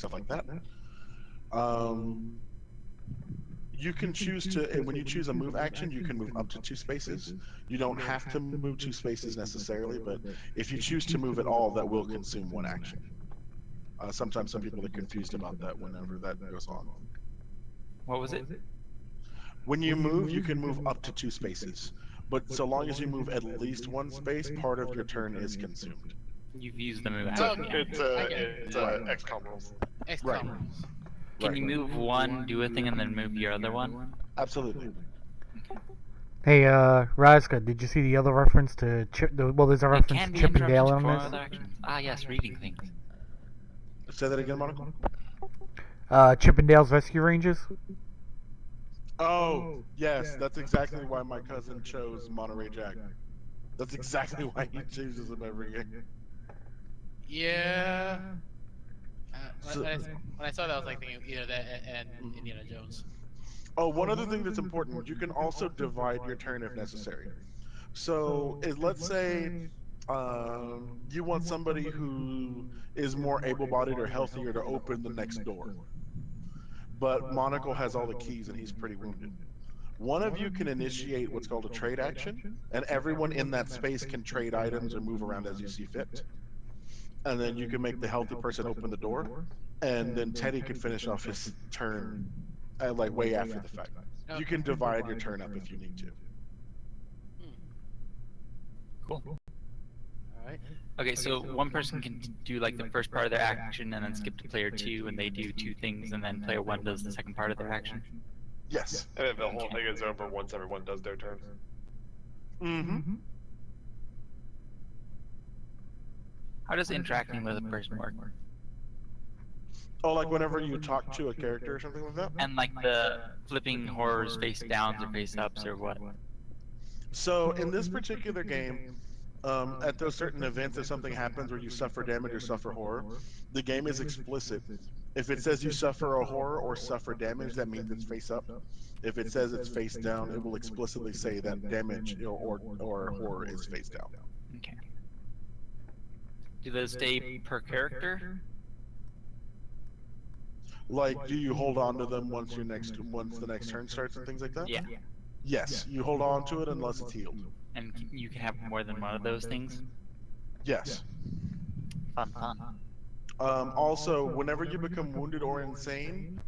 stuff like that. You can choose to, and when you choose a move action, you can move up to 2 spaces. You don't have to move 2 spaces necessarily, but if you choose to move at all, that will consume 1 action. Sometimes some people are confused about that whenever that goes on. What was it? When you move, you can move up to 2 spaces, but so long as you move at least 1 space, part of your turn is consumed. You've used the move It's action. it's XCOM rules. Right. Can you move one, do a thing, and then move your other one? Absolutely. Hey, Razka, did you see the other reference to well, there's a It reference can to be Chip and Dale interruptions on for other this. actions. Ah, yes, reading things. Say that again, Monica. Chip and Dale's Rescue Rangers. Oh, yes, that's exactly why my cousin chose Monterey Jack. That's exactly why he chooses them every game. Yeah. So- When I saw that, I was like thinking either that and Indiana Jones. Oh, one other thing that's important, you can also divide your turn if necessary. So, let's say you want somebody who is more able-bodied or healthier to open the next door. But Monaco has all the keys and he's pretty wounded. One of you can initiate what's called a trade action, and everyone in that space can trade items or move around as you see fit. And then you can make the healthy person open the door, and then Teddy could finish off his turn like way after the fact. You can divide your turn up if you need to. Cool. All right. Okay, so one person can do like the first part of their action and then skip to player 2 and they do 2 things and then player 1 does the second part of their action. Yes. And then the whole thing is over once everyone does their turn. Mm-hmm. How does interacting with a person work? Oh, like whenever you talk to a character or something like that? And like the flipping horrors face downs or face ups or what? So in this particular game, at those certain events, if something happens where you suffer damage or suffer horror, the game is explicit. If it says you suffer a horror or suffer damage, that means it's face up. If it says it's face down, it will explicitly say that damage or horror is face down. Okay. Do those stay per character? Like, do you hold on to them once the next turn starts and things like that? Yeah. Yes, you hold on to it unless it's healed. And you can have more than one of those things? Yes. Fun, fun. Also, whenever you become wounded or insane,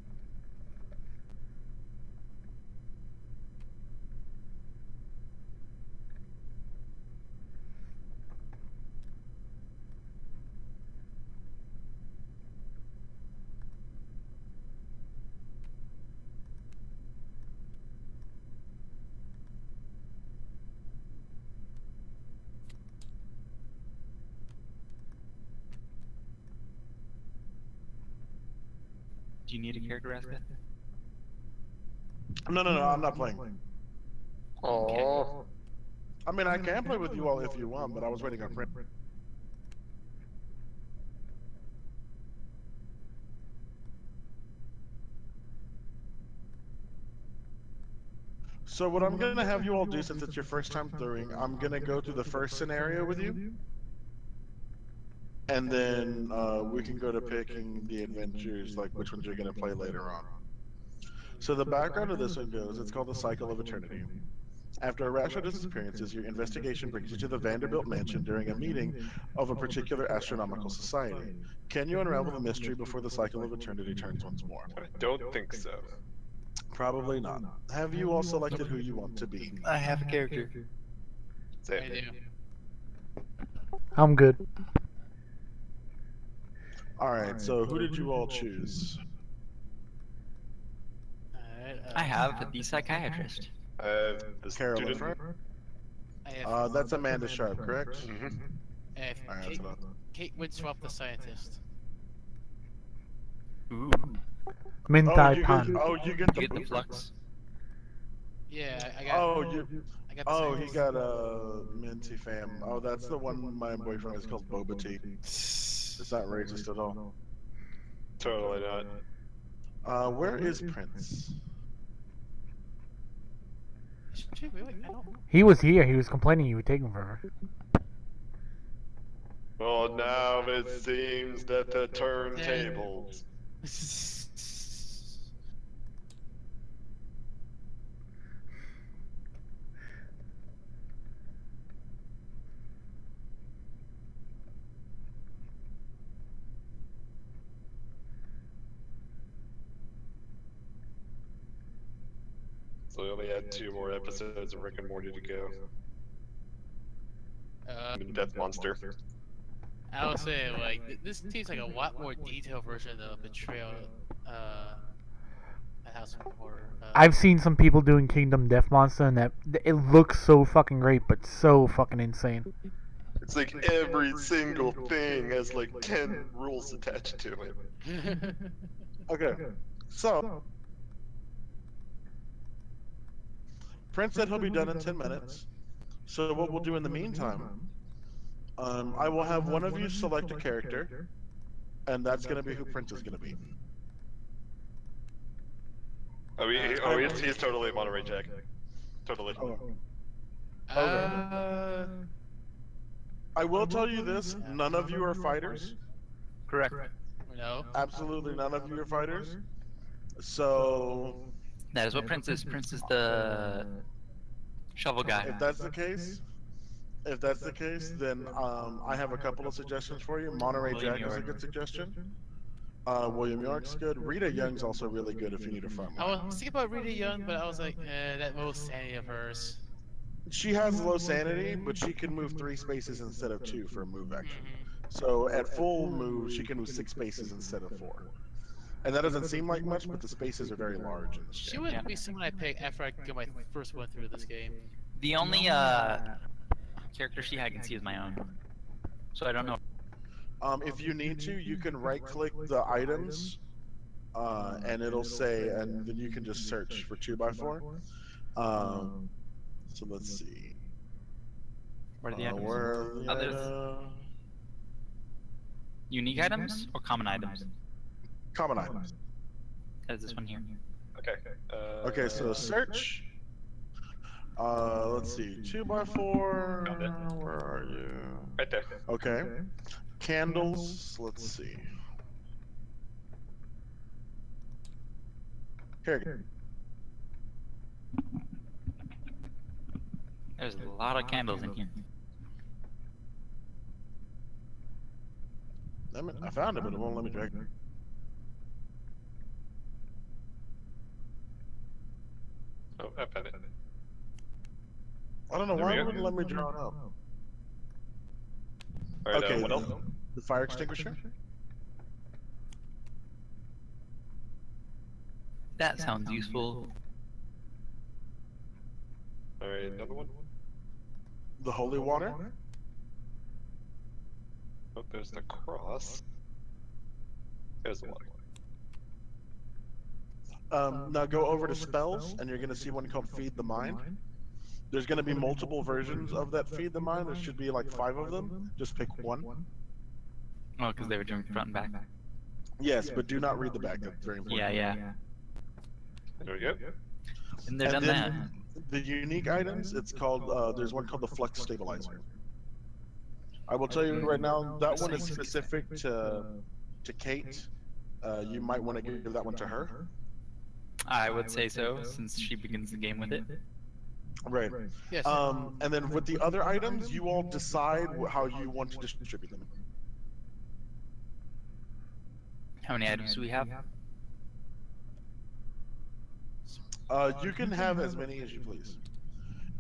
Do you need a character, Raska? no, I'm not playing. Oh. I mean, I can play with you all if you want, but I was waiting on print. So what I'm gonna have you all do, since it's your first time throwing, I'm gonna go through the first scenario with you, and then we can go to picking the adventures, like which ones you're gonna play later on. So the background of this one goes, it's called the Cycle of Eternity. After a rash of disappearances, your investigation brings you to the Vanderbilt Mansion during a meeting of a particular astronomical society. Can you unravel the mystery before the Cycle of Eternity turns once more? I don't think so. Probably not. Have you all selected who you want to be? I have a character. Say I it. do. I'm good. Alright, so who did you all choose? Alright, I have the psychiatrist. The Carolyn, student. right? I have, That's Amanda Sharp, correct? Mhm. I have Alright, Kate, that's enough. Kate Winswap, the scientist. Ooh. Mintai you Pan. get the You get the blue. flux. Yeah, I got. I got the Oh, he scientist. got a Minty Fam. Oh, that's the one my boyfriend is called Boba Tea. It's not racist at all. Totally not. Where is Prince? Wait, I don't. He was here. He was complaining you were taking forever. Well, now it seems that the turntables. So we only had 2 more episodes of Rick and Morty to go. And Death Monster. I would say like this seems like a lot more detailed version of Betrayal. At House of Horror. I've seen some people doing Kingdom Death Monster, and that it looks so fucking great, but so fucking insane. It's like every single thing has like 10 rules attached to it. Okay, so Prince said he'll be done in 10 minutes. So what we'll do in the meantime, I will have one of you select a character, and that's going to be who Prince is going to be. He's totally Monterey Jack. Totally. I will tell you this, none of you are fighters. Correct. No. Absolutely none of you are fighters. So That is what Prince is. Prince is the shovel guy. if that's the case, then I have a couple of suggestions for you. Monterey William Jack is a York. good suggestion. William York's good. Rita Young's also really good if you need a front I line. was thinking about Rita Young, but I was like, that low sanity of hers. She has low sanity, but she can move 3 spaces instead of 2 for a move action. So at full move, she can move 6 spaces instead of 4. And that doesn't seem like much, but the spaces are very large in this She game. would be someone I pick after I get my first one through this game. The only character she I can see is my own. So I don't know. If you need to, you can right-click the items, and it'll say, and then you can just search for 2x4. So let's see. Where are the items? Where are the Others? Unique items or common items? Common items. That is this one here. Okay. Okay, so search. Let's see. 2x4. Found it. Where are you? Right there. Okay. Candles. Let's see. Here. There's a lot of candles in here. Damn it, I found it, but it won't let me drag it. Oh, I found it. I don't know There why we it go. wouldn't let me draw it up. Alright, Okay, what else? the fire extinguisher. That sounds useful. Alright, another one. The holy water. Oh, there's the cross. There's the water. Now go over to spells, and you're going to see one called Feed the Mind. There's going to be multiple versions of that Feed the Mind. There should be like 5 of them. Just pick one. Oh, because they were doing front and back. Yes, but do not read the back. That's very important. Yeah. There we go. And they're done And that. then the unique items, it's called, there's one called the Flux Stabilizer. I will tell you right now, that one is specific to Kate. You might want to give that one to her. I would say so, since she begins the game with it. Right. Yes. And then with the other items, you all decide how you want to distribute them. How many items do we have? You can have as many as you please.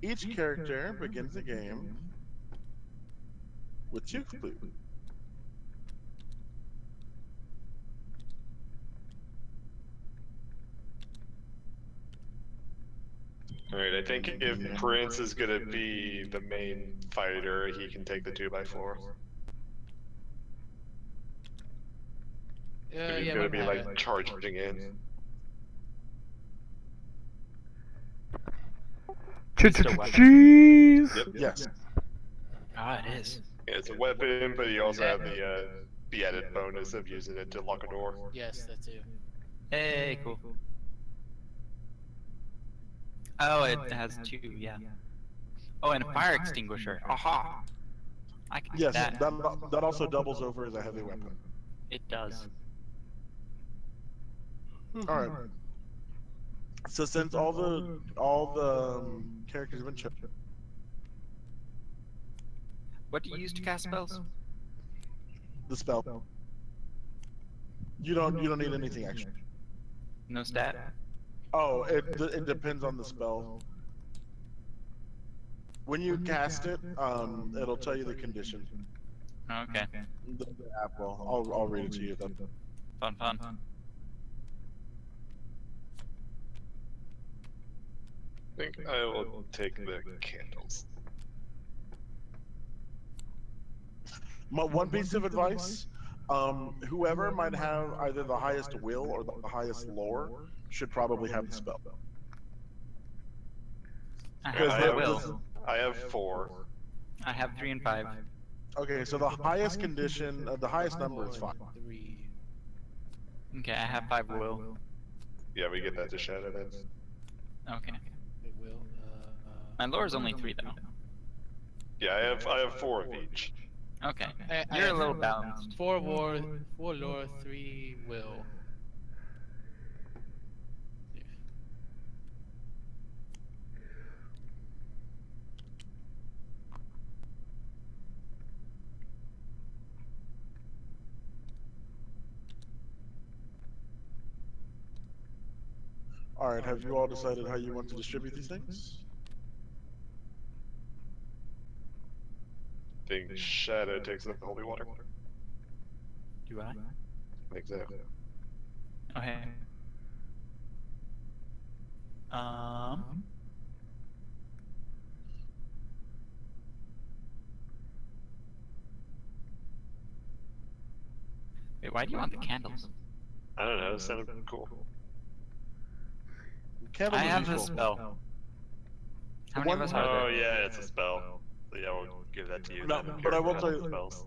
Each character begins the game with 2 clues. Alright, I think if Prince is gonna be the main fighter, he can take the 2x4. If he's Yeah, gonna we be have like it. charging in. Cheese. Yep. Yes. Ah, it is. Yeah, it's a weapon, but you also have the added bonus of using it to lock a door. Yes, that too. Hey, cool. Oh, it has 2, yeah. Oh, and a fire extinguisher. Aha! I can do Yes, that. that also doubles over as a heavy weapon. It does. All right. So since all the characters have been chosen, What do you use to cast spells? the spell, you don't need anything extra. No stat? Oh, it depends on the spell. When you cast it, it'll tell you the condition. Okay. The app will. I'll read it to you. Fun. I think I will take the candles. One piece of advice: whoever might have either the highest will or the highest lore should probably have the spell. I Because have they I will. will. I have 4. I have 3 and 5. Okay, so the highest condition, the highest number is 5. 3. Okay, I have 5 will. Yeah, we get that to Shadow then. Okay. It will. My lore is only 3 though. Yeah, I have 4 of each. Okay. I You're a have little balanced. 4 war, 4 lore, 3 will. All right, have you all decided how you want to distribute these things? I think Shadow takes the holy water. Do I? I think so. Okay. Wait, why do you want the candles? I don't know, it sounded cool. Candles I are have a useful. spell. How many of One- us are Oh there? yeah, it's a spell. So yeah, we'll give that to you. No, then. but I will Have tell you- spells.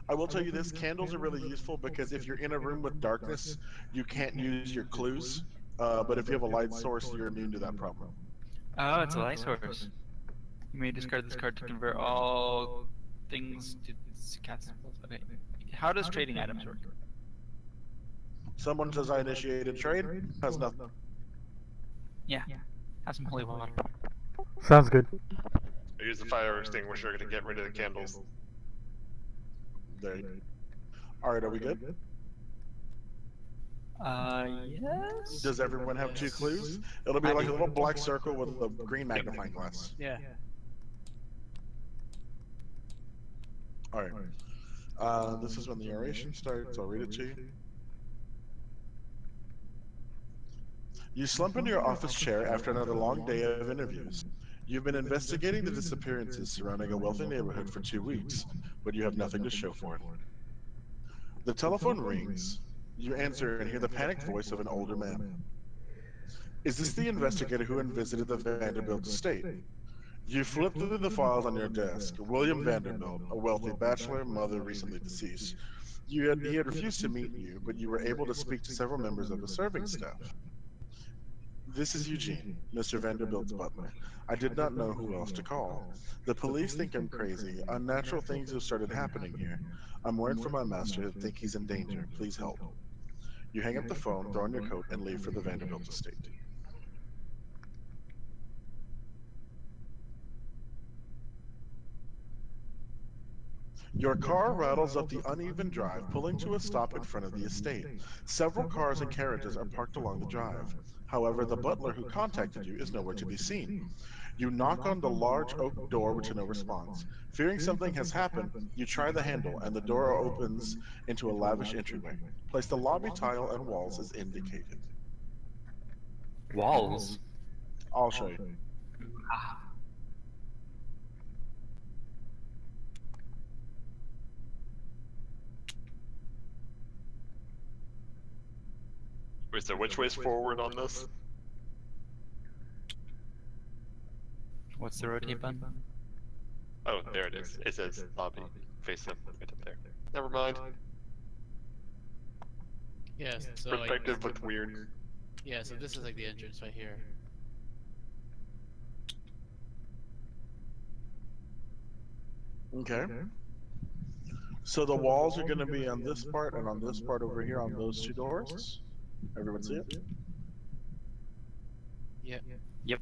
I will tell you this: candles are really useful because if you're in a room with darkness, you can't use your clues. But if you have a light source, you're immune to that problem. Oh, it's a light source. You may discard this card to convert all things to cast spells. Okay. How does trading items work? Someone says I initiated trade, has nothing. Yeah. Have some holy water. Sounds good. I use the fire extinguisher to get rid of the candles. There. All right, are we good? Yes. Does everyone have 2 clues? It'll be like a little black circle with a green magnifying glass. Yeah. All right. This is when the oration starts. I'll read it to you. You slump into your office chair after another long day of interviews. You've been investigating the disappearances surrounding a wealthy neighborhood for 2 weeks, but you have nothing to show for it. The telephone rings. You answer and hear the panicked voice of an older man. Is this the investigator who visited the Vanderbilt estate? You flip through the files on your desk. William Vanderbilt, a wealthy bachelor, mother recently deceased. He had refused to meet you, but you were able to speak to several members of the serving staff. This is Eugene, Mr. Vanderbilt's butler. I did not know who else to call. The police think I'm crazy. Unnatural things have started happening here. I'm worried for my master and think he's in danger. Please help. You hang up the phone, throw on your coat, and leave for the Vanderbilt estate. Your car rattles up the uneven drive, pulling to a stop in front of the estate. Several cars and carriages are parked along the drive. However, the butler who contacted you is nowhere to be seen. You knock on the large oak door to no response. Fearing something has happened, you try the handle and the door opens into a lavish entryway. Place the lobby tile and walls as indicated. Walls. I'll show you. Ah. Wait, so which way's forward on this? What's the rotate button? Oh, there it is. It says lobby. Face them right up there. Never mind. Yeah, so Perspective like, looked weird. yeah, so this is like the entrance right here. Okay. So the walls are going to be on this part and on this part over here on those 2 doors. Everyone see it? Yep. Yep.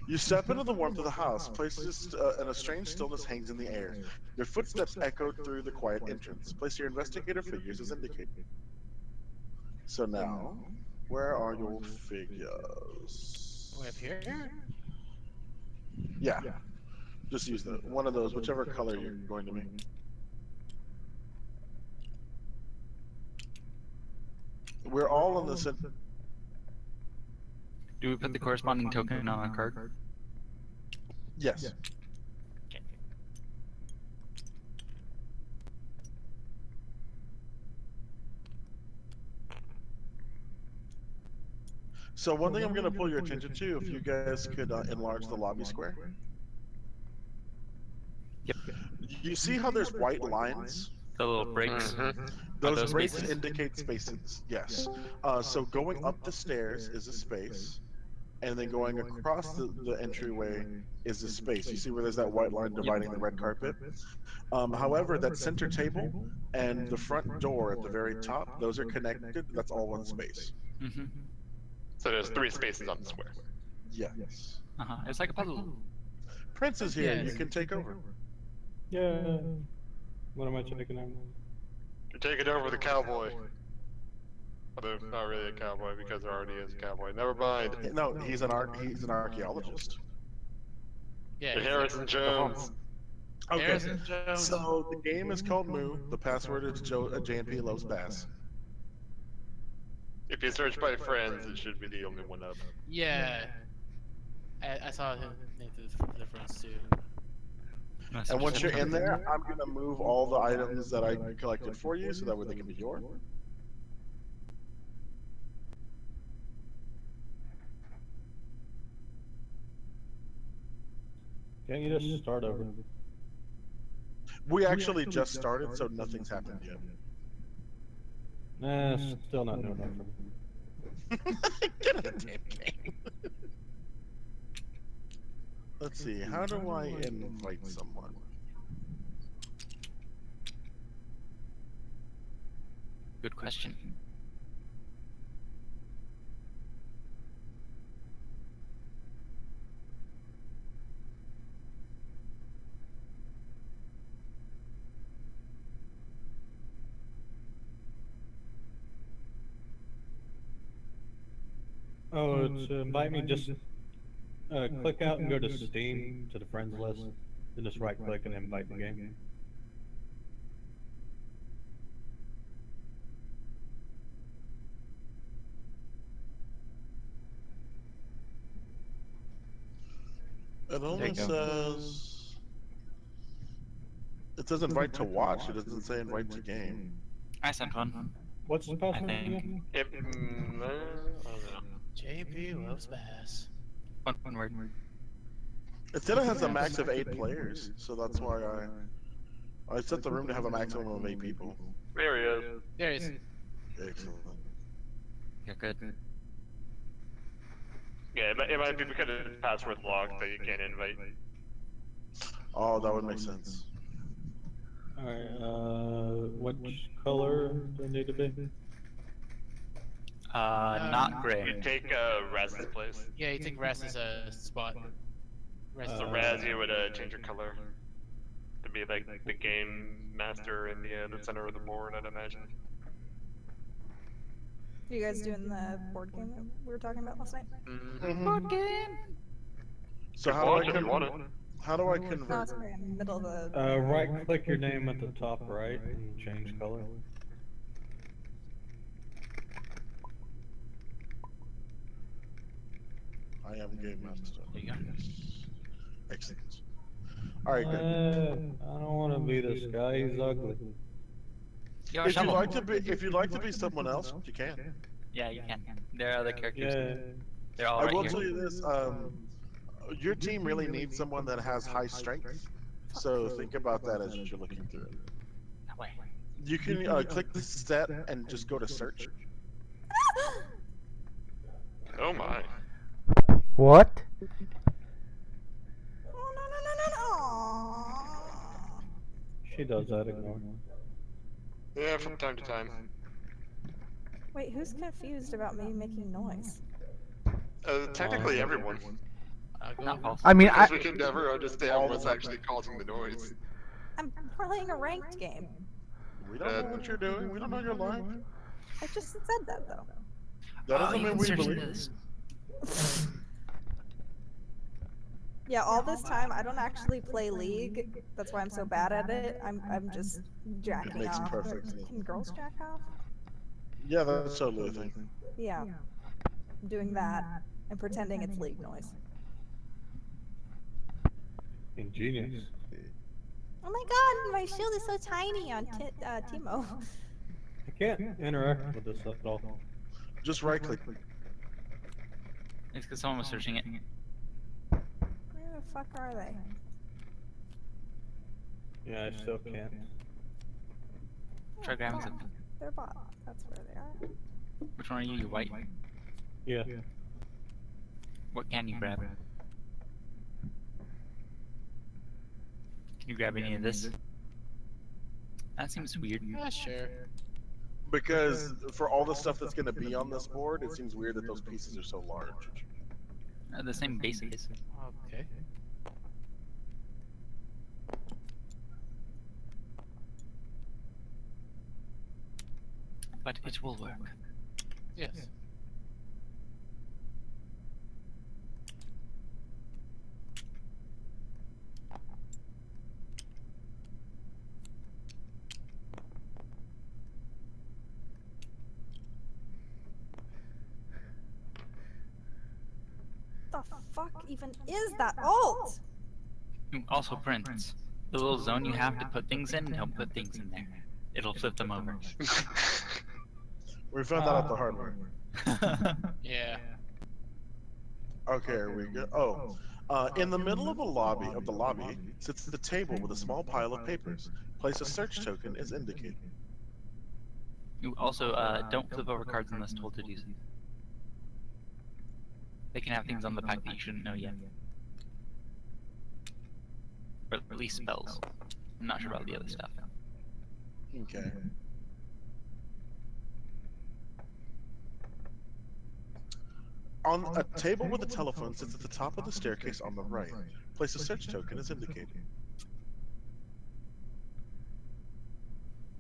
You step into the warmth of the house. Places and a strange stillness hangs in the air. Your footsteps echoed through the quiet entrance. Place your investigator figures as indicated. So now, where are your figures? Way up here? Yeah. Just use one of those, whichever color you're going to be. We're all in the center. Do we put the corresponding token on a card? Yes. Okay. So one thing I'm going to pull your attention to, if you guys could enlarge the lobby square. Yep. You see how there's white lines? The little breaks. Those those breaks spaces? indicate spaces, yes. So going up the stairs is a space, and then going across the entryway is a space. You see where there's that white line dividing the red carpet? However, that center table and the front door at the very top, those are connected. That's all one space. Mm-hmm. So there's 3 spaces on the square. Yes. Uh-huh. It's like a puzzle. Prince is here. You Yes. can take over. Yeah. What am I checking out? You're taking over the cowboy. Although not really a cowboy because there already is a cowboy. Never mind. No, he's an archaeologist. Yeah. You're he's Harrison Jones. Okay. Harrison Jones. So the game is called Moo. The password is JNP loves bass. If you search by friends, it should be the only one up. Yeah. I saw him make the difference too. And once you're in there, I'm gonna move all the items that I collected for you, so that way they can be yours. Can't you just start over? We actually just started, so nothing's happened yet. Nah, still not new enough for me. Get in the damn game. Let's see, how do I invite someone? Good question. Oh, it's invite me. Just click out and go to Steam to the friends list, then just right click and invite the game. It only you go. says... It says invite to watch, it doesn't say invite to game. I sent one. What's the password think. again? Yep. I don't know. JP loves bass. One word. It said it has a max of 8 players, so that's why I set the room to have a maximum of 8 people. There he is. There he is. Excellent. Yeah, good. Yeah, it might be because it's password locked that you can't invite. Oh, that would make sense. Alright, which color do I need to be? Not You gray. take Raz's place. Yeah, you think Ras is a spot. Ras is So a Raz, you would change your color to be like the game master in the center of the board, I'd imagine. Are you guys doing the board game that we were talking about last night? So how do I No, convert? it's right in the middle of the. Right click your name at the top right and change color. I am game master. There you go. Excellent. Alright, good. I don't want to be this guy. He's ugly. Yo, If you'd Shovel. like to be someone else, you can. Yeah, you can. There are other characters. Yeah. They're all I right will here. tell you this, your team really needs someone that has high strength, so think about that as you're looking through it. That way. You can click the set and just go to search. Oh my. What? Oh no no no no no! She does that, ignore. Yeah, from time to time. Wait, who's confused about me making noise? Technically everyone. Go Not false. I mean, Because we can never understand what's actually causing the noise. I'm playing a ranked game. We don't know what you're doing. We don't know your life. I just said that though. That Oh, doesn't you mean can we search believe. this. Yeah, all this time I don't actually play League. That's why I'm so bad at it. I'm just jacking makes off. perfect sense. Can girls jack off? Yeah, that's totally a thing. Yeah. I'm doing that and pretending it's League noise. Ingenious. Oh my god, my shield is so tiny on Teemo. I can't interact with this at all. Just right click. It's because someone was searching it. Where the fuck are they? Yeah, I still can't. Try grabbing bot. something. They're bot. That's where they are. Which one are you? You white? Yeah. What can you grab? Can you grab any of this? That seems weird. Yeah, sure. Because for all the stuff that's going to be on this board, it seems weird that those pieces are so large. The same base is. Okay. But it will work. Yes. The fuck even is that alt? Ooh, also, Prince, the little zone you have to put things in, don't put things in there. It'll flip them over. We found that out the hard way. Yeah. Okay, here we go. Oh, in the middle of the lobby sits the table with a small pile of papers. Place a search token as indicated. Ooh, also, don't flip over cards unless told to do so. They can have things on the pack that you shouldn't know yet. Or at least spells. I'm not sure about the other stuff. Okay. On a table with a telephone sits at the top of the staircase on the right. Place a search token as indicated.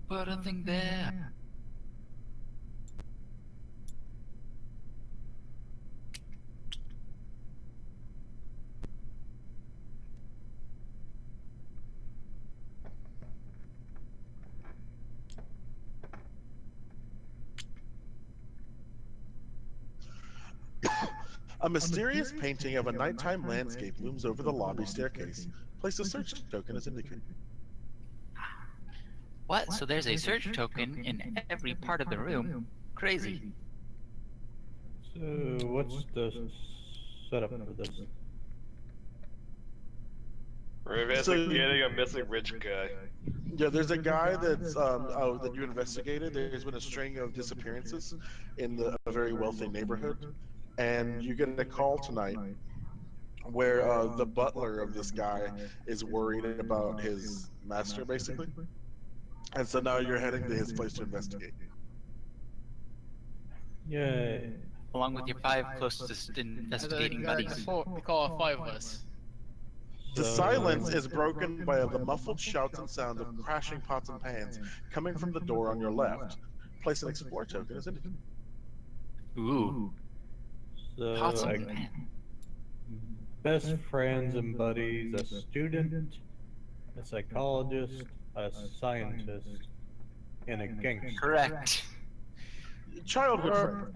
Put a thing there. A mysterious painting of a nighttime landscape looms over the lobby staircase. Place a search token as indicated. What? So there's a search token in every part of the room? Crazy. So, what's the setup for this? We're investigating a missing rich guy. Yeah, there's a guy that's that you investigated. There's been a string of disappearances in a very wealthy neighborhood, and you get a call tonight where the butler of this guy is worried about his master, basically, and so now you're heading to his place to investigate. Yeah. Along with your 5 closest investigating buddies. We call it 5 of us. The silence is broken by the muffled shouts and sounds of crashing pots and pans coming from the door on your left. Place an explore token as indicated. Ooh. So, Pots and like, pans. best friends and buddies, a student, a psychologist, a scientist, and a gangster. Correct. Childhood friend.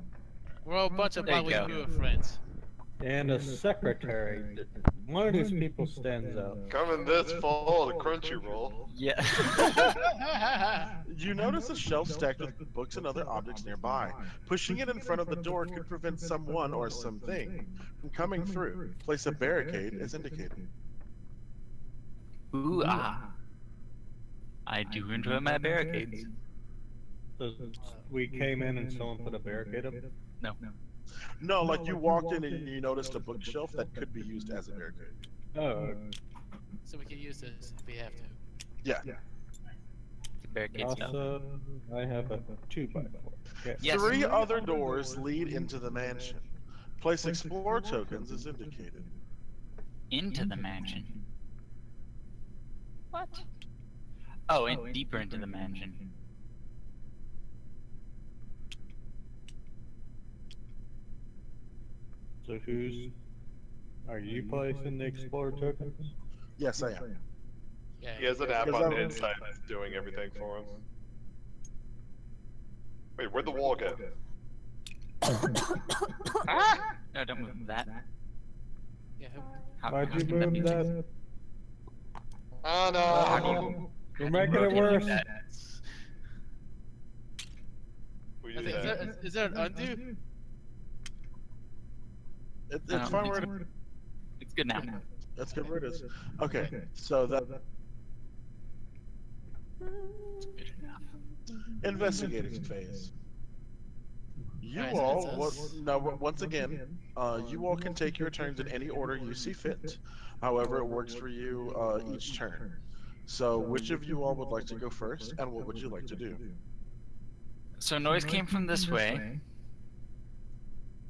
We're all a bunch of There you Molly go. Stewart friends. And a secretary. One of these people stands out. Coming this fall to Crunchyroll. Yeah. You notice a shelf stacked with books and other objects nearby. Pushing it in front of the door could prevent someone or something from coming through. Place a barricade as indicated. Ooh, ah. I do enjoy my barricades. So we came in and someone put a barricade up? No. No, like you walked in and you noticed a bookshelf that could be used as a barricade. Oh, So we can use this if we have to. Yeah. The barricade stuff. also, I have a 2x4. Yes. 3 other doors lead into the mansion. Place explore tokens as indicated. Into the mansion. What? Oh, deeper into the mansion. So are you placing the Explorer tokens? Yes, I am. Yeah. He has an app Because on I'm- the inside that's doing everything for him. Wait, where'd the wall go? Ah! No, don't move that. Yeah. Why'd how you can that be move fixed? that? Oh no! How do you- You're how do you making it rotate like worse. that? We I do think, that. is there an undo? It's I don't fine think where so. it, It's good now. that's good where it is. Okay, so that Good enough. investigating phase. You Alright, all, so that's us. now once again, you all can take your turns in any order you see fit. However, it works for you each turn. So, which of you all would like to go first, and what would you like to do? So noise came from this way.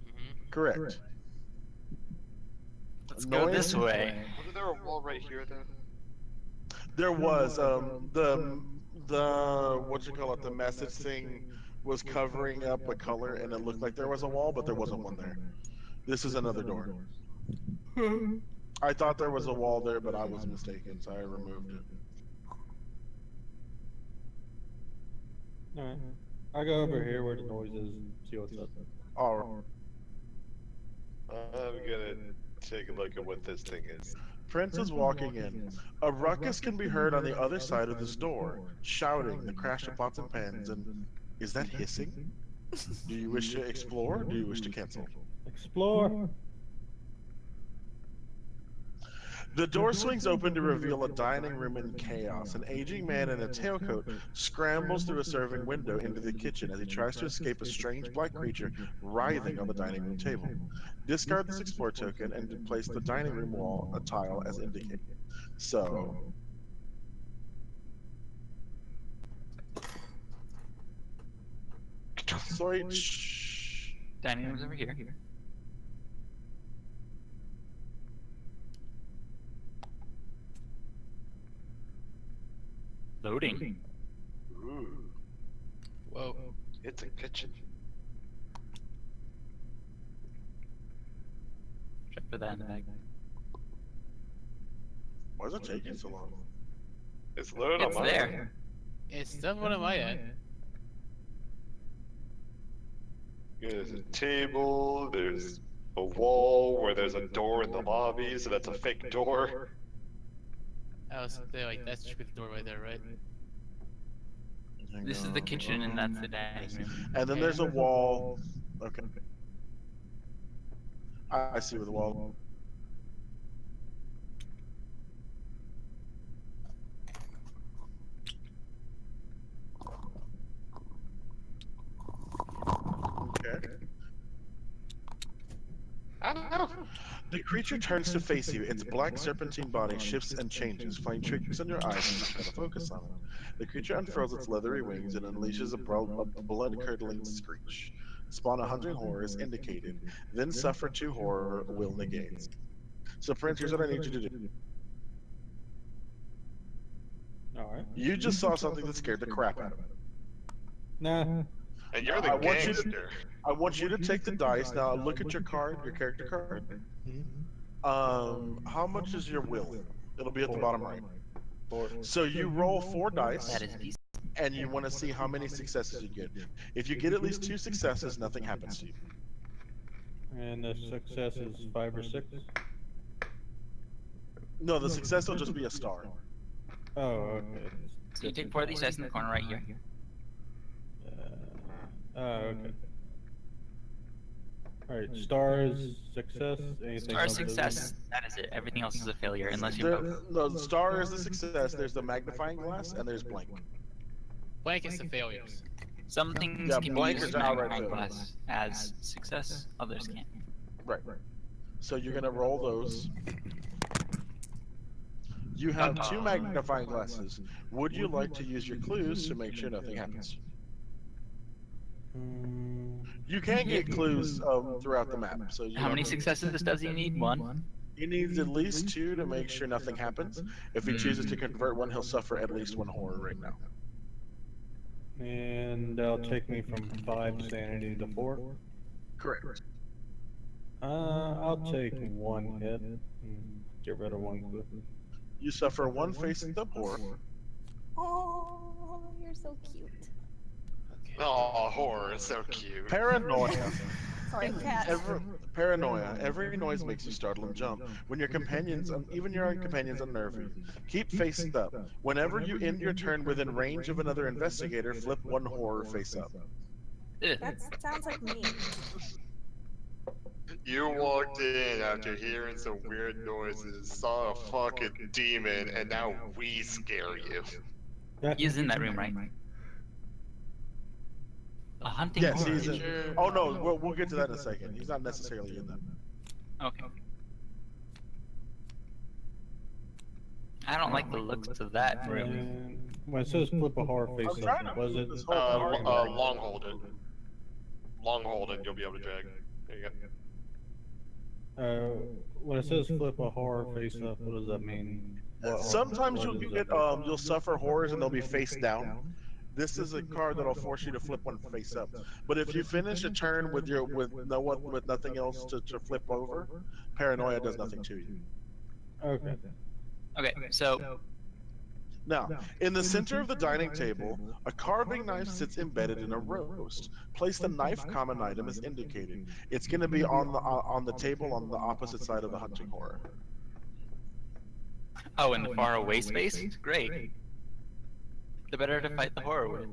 Mhm. Correct. Let's go this Noise- way. Wasn't there a wall right here though? There was the what you call it, the message thing was covering up a color, and it looked like there was a wall, but there wasn't one there. This is another door. I thought there was a wall there, but I was mistaken, so I removed it. Alright. I'll go over here where the noise is and see what's up. All I'm gonna take a look at what this thing is. Prince is walking in. A ruckus can be heard on the other side of this door, shouting, the crash of pots and pans, and is that hissing? Do you wish to explore, or do you wish to cancel? Explore! The door swings open to reveal a dining room in chaos. An aging man in a tailcoat scrambles through a serving window into the kitchen as he tries to escape a strange black creature writhing on the dining room table. Discard this explore token and place the dining room wall a tile as indicated. So, sorry. Shh. Dining room's over here. Loading. Ooh, Whoa. it's a kitchen. Check for that in the bag. Why is it taking so long? It's loaded on It's my there. It's definitely on my end. There's a table, there's a wall where there's a door in the lobby, so that's a fake door. I was there, like, that should be the door right there, right? This is the kitchen and that's the dining room. And then there's a wall. Okay. I see where the wall. Okay. I don't know. The creature turns to face you. Its black serpentine body shifts and changes, playing tricks on your eyes and you try to focus on it. The creature unfurls its leathery wings and unleashes a blood-curdling screech. Spawn 100 horrors indicated, then suffer 2 horror will negates. So, Prince, here's what I need you to do. Alright. You just saw something that scared the crap out of it. Nah. And you're I the want you to- gangster. I want you to take the dice. Now, look at your card, your character card. How much is your will? It'll be at the bottom right. So you roll 4 dice, That is decent. and you want to see how many successes you get. If you get at least 2 successes, nothing happens to you. And the success is 5 or 6? No, the success will just be a star. Oh, okay. So you take 4 of these dice in the corner right here. Oh, okay. Alright, stars, success, anything Star else? success. That is it. Everything else is a failure unless you There, vote. no, the star is the success. There's the magnifying glass, and there's blank. Blank is the failures. Some things Yeah, can blank use is outright magnifying failure. glass as success. Others can't. Right. So you're gonna roll those. You have 2 magnifying glasses. Would you like to use your clues to make sure nothing happens? You can get clues throughout the map. So you How many know, successes does he need? One? he needs at least 2 to make sure nothing happens. If he chooses to convert one, he'll suffer at least 1 horror right now. And that'll take me from 5 sanity to 4. Correct. I'll take 1 hit. And get rid of 1 clue. You suffer 1 face-up horror. Oh, you're so cute. Oh, horror is so cute. Paranoia. Sorry, cat. Paranoia. Every noise makes you startle and jump. When your companions, even your own companions, unnerve you. Keep faced up. Whenever you end your turn within range of another investigator, flip 1 horror face up. Ugh. That sounds like me. You walked in after hearing some weird noises, saw a fucking demon, and now we scare you. He's in that room, right? A hunting Yes, horror. he's in. Oh no, we'll get to that in a second. He's not necessarily in that. Okay. I don't like the looks of that room. And when it says flip a horror face trying up, to was move it? this whole party. Long hold it. Long hold it, you'll be able to drag. There you go. When it says flip a horror face up, what does that mean? Sometimes What you'll does get that mean? you'll suffer horrors and they'll be face down. This is a card that'll force you to flip 1 face up. But if you finish a turn with nothing else to flip over, paranoia does nothing to you. Okay. Okay, so Now, in the center of the dining table, a carving knife sits embedded in a roast. Place the knife common item as indicated. It's going to be on the table on the opposite side of the hunting horror. oh, in the far away space? Great. The better to fight the horror with.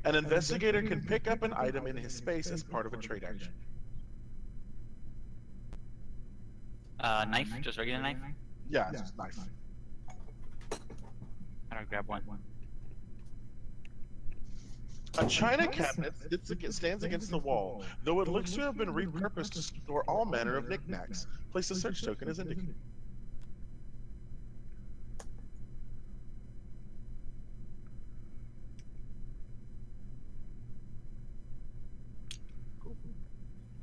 An investigator can pick up an item in his space as part of a trade action. Knife? Just regular knife? Yeah, it's just knife. How do I grab one? A china cabinet stands against the wall, though it looks to have been repurposed to store all manner of knickknacks. Place a search token as indicated.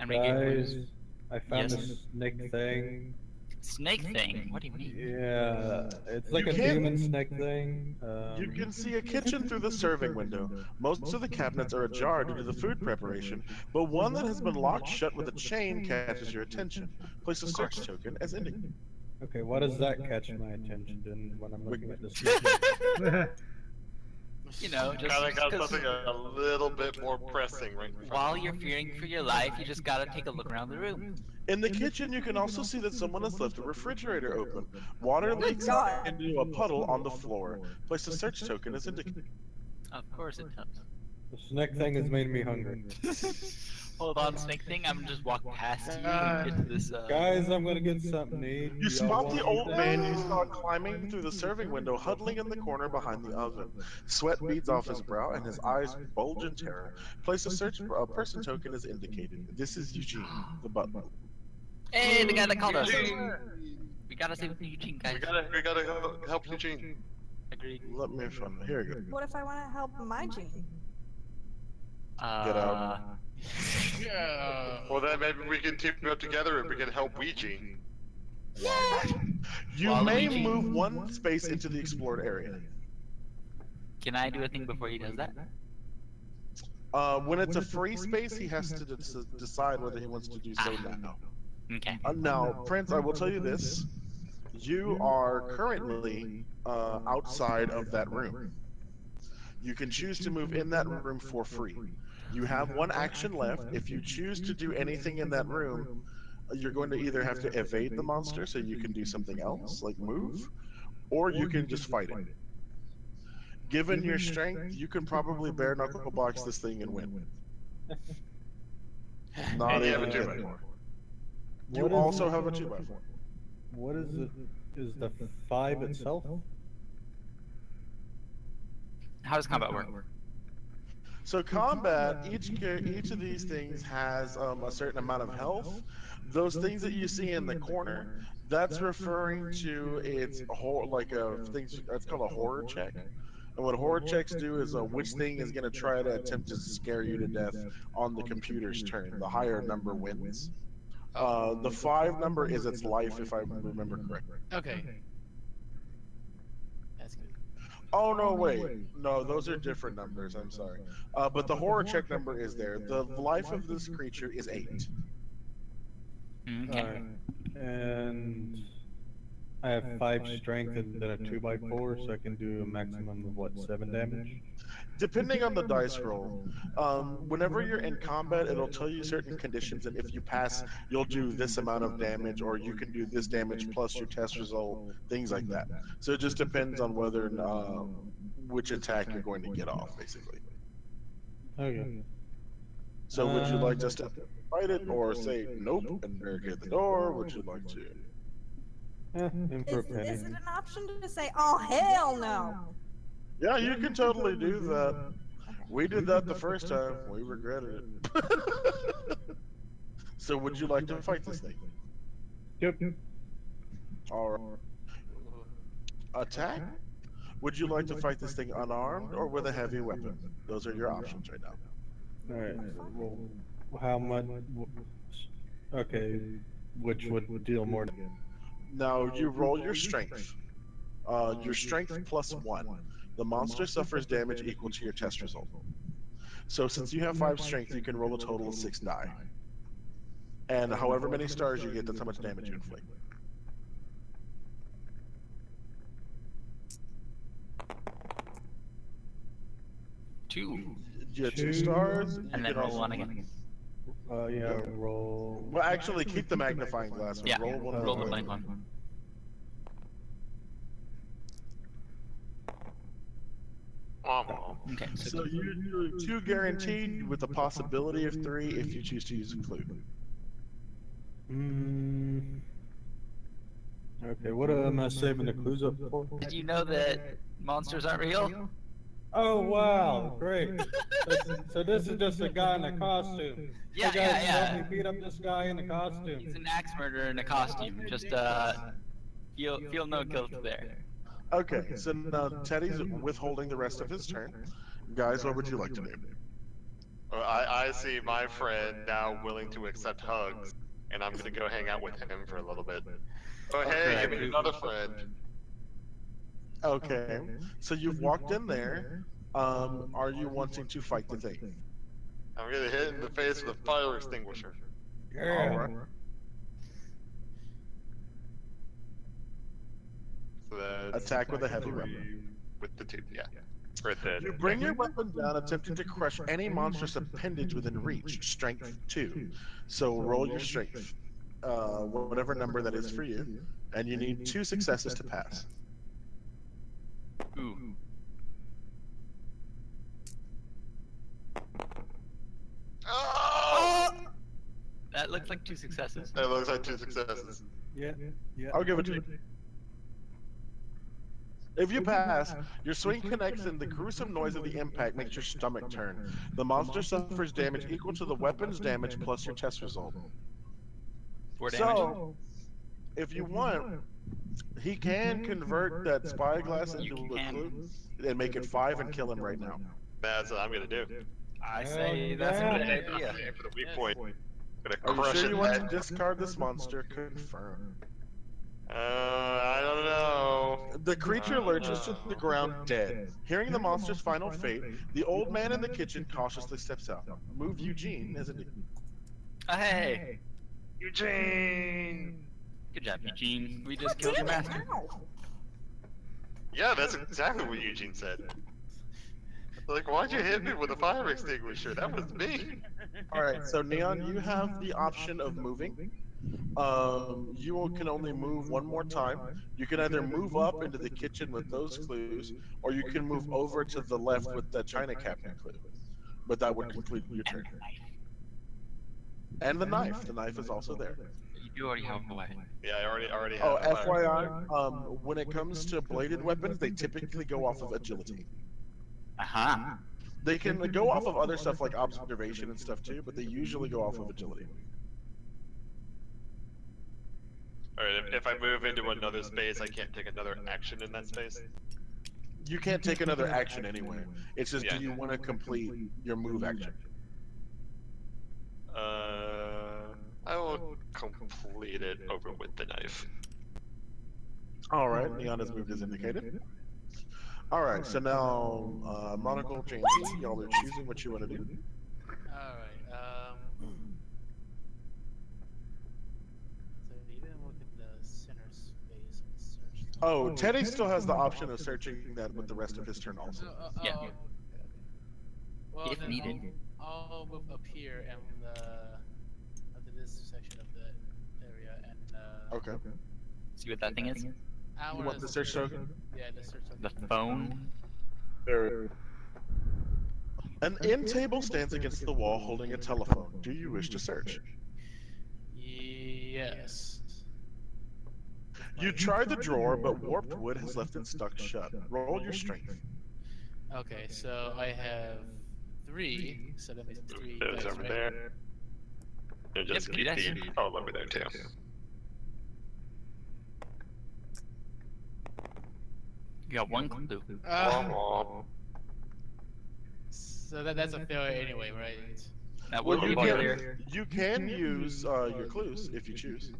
And we get Guys, I found Yes. this snake thing. snake thing. What do you mean? Yeah, it's like You a can't- demon snake thing. You can see a kitchen through the serving window. Most of the cabinets are ajar due to the food preparation, but one that has been locked shut with a chain catches your attention. Place a search token as indicated. Okay, why does that catch my attention then when I'm looking at this? You know, just Kinda got 'cause something a little bit more pressing right in front while of you. you're fearing for your life, you just gotta take a look around the room. In the kitchen, you can also see that someone has left a refrigerator open. Water leaks God. into a puddle on the floor. Place a search token as indicated. Of course it does. The snake thing has made me hungry. Hold on, snake thing. I'm gonna just walk past you and get to this. Guys, I'm gonna get something to eat. You Y'all spot want the old anything? man you saw climbing through the serving window, huddling in the corner behind the oven. Sweat beads off his brow and his eyes bulge in terror. Place a search person token as indicated. This is Eugene, the butler. Hey, the guy that called us. Eugene! We gotta save Eugene, guys. We gotta go help Eugene. Agreed. Let me find. Here we go. What if I want to help my Gene? Get out. Yeah. Well, then maybe we can team up together and we can help Eugene. You While may Eugene- move 1 space into the explored area. Can I do a thing before he does that? When it's a free space, he has to decide whether he wants to do so now. Okay. Now, Prince, I will tell you this. You are currently outside of that room. You can choose to move in that room for free. You have 1 action left. If you choose to do anything in that room, you're going to either have to evade the monster so you can do something else, like move, or you can just fight it. Given your strength, you can probably bare knuckle box this thing and win. Not And you have a even 2x4. You What is also it? have a 2x4. What is it? Is the 5 itself? How does combat work? So combat, each of these things has a certain amount of health. Those things that you see in the corner, that's referring to its it's called a horror check. And what horror checks do is which thing is going to try to attempt to scare you to death on the computer's turn. The higher number wins. The 5 number is its life, if I remember correctly. Okay. That's good. Oh no, wait, no, those are different numbers. I'm sorry, but the horror check number is there. The life of this creature is 8. Okay. Alright. And I have 5 strength and then a 2x4, so I can do a maximum of what, 7 damage? Depending on the dice roll, whenever you're in combat, it'll tell you certain conditions, and if you pass, you'll do this amount of damage, or you can do this damage plus your test result, things like that. So it just depends on whether which attack you're going to get off, basically. Okay. So would you like us to fight it, or say nope and barricade the door? Would you like to? In for a penny. Is it an option to say, oh hell no? Yeah, you can totally do that. We did that the first time. We regretted it. So would you like to fight this thing? Yep. Or attack? Would you like to fight this thing unarmed or with a heavy weapon? Those are your options right now. Alright, well, how much? Okay, which would deal more damage? Now you roll your strength. Your strength plus 1. The monster suffers damage equal to your test result. So since you have 5 strength, you can roll a total of 6 die. And however many stars you get, that's how much damage you inflict. Two. You get 2 stars. You And then can roll also- one again. Yeah, roll. Well, actually, keep the magnifying glass. And Yeah, roll one. roll the more. blank one. Okay, so So you do 2 guaranteed with the possibility of 3 if you choose to use a clue. Okay, what am I saving the clues up for? did you know that monsters aren't real? Oh wow, great. So this is just a guy in a costume. Yeah, Hey, guys, yeah, yeah. help me beat up this guy in a costume. He's an axe murderer in a costume. Just feel no guilt there. Okay, so now Teddy's withholding the rest of his turn. Guys, what would you like to do? Well, I see my friend now willing to accept hugs, and I'm gonna go hang out with him for a little bit. Oh hey, Okay. give me another friend. Okay, so you've walked in there. Are you wanting to fight the thing? I'm gonna hit in the face with a fire extinguisher. Yeah. Alright. So that's Attack with a heavy weapon. with the 2, yeah. Or the, You bring your weapon down, attempting to crush any monstrous appendage within reach. Strength 2. So roll your strength, whatever number that is for you, and you need 2 successes to pass. Ooh. Oh! That looks like 2 successes. That looks like 2 successes. Yeah. I'll give it to you. If you pass, your swing connects and the gruesome noise of the impact makes your stomach turn. The monster suffers damage equal to the weapon's damage plus your test result. 4 damage. So, if you want, he can convert that spyglass You into a can. clue and make it 5 and kill him right now. That's what I'm gonna do. I Hell say that's a yeah. good idea. Aim for the weak point. Gonna Are you crush sure it. you want to discard this monster? Confirm. I don't know. The creature lurches to the ground dead. Hearing the monster's final fate, the old man in the kitchen cautiously steps out. Move Eugene, isn't he? Hey, Eugene! good job, Eugene. We just killed your master. Ow. Yeah, that's exactly what Eugene said. Like, why'd you hit me with a fire extinguisher? That was me. Alright, so Neon, you have the option of moving. You can only move 1 more time. You can either move up into the kitchen with those clues, or you can move over to the left with the China cabinet clue. But that would complete your turn. And the knife. The knife is also there. You already have a weapon. Yeah, I already have Oh, a fire. FYI, when it comes to bladed weapons, they typically go off of agility. Uh-huh. They can go off of other stuff like observation and stuff too, but they usually go off of agility. Alright, if I move into another space, I can't take another action in that space. you can't take another action anyway. It's just, Yeah. do you want to complete your move action? I will complete it over with the knife. All right, Neon has moved as indicated. All right, so now Monocle, Jamie, y'all are choosing what you want to do. Alright, so you didn't look at the center space and search. Oh, Teddy still has the option of searching that with the rest of his turn also. Yeah. Okay. Well, If then needed. I'll move up here and up to this section of the area and Okay. See what that thing is? I You wanna want the search token? Yeah, the search token. The phone? There. An end table stands against the wall holding a telephone. Do you wish to search? Yes. You try the drawer, but warped wood has left it stuck shut. Roll your strength. Okay, so I have 3, so that means 3 There's dice, over right? there. You just Yep, keep dice. the over there too. You got one clue. Womp So that's a failure anyway, right? That Well, would be you clear. can use your clues if you choose.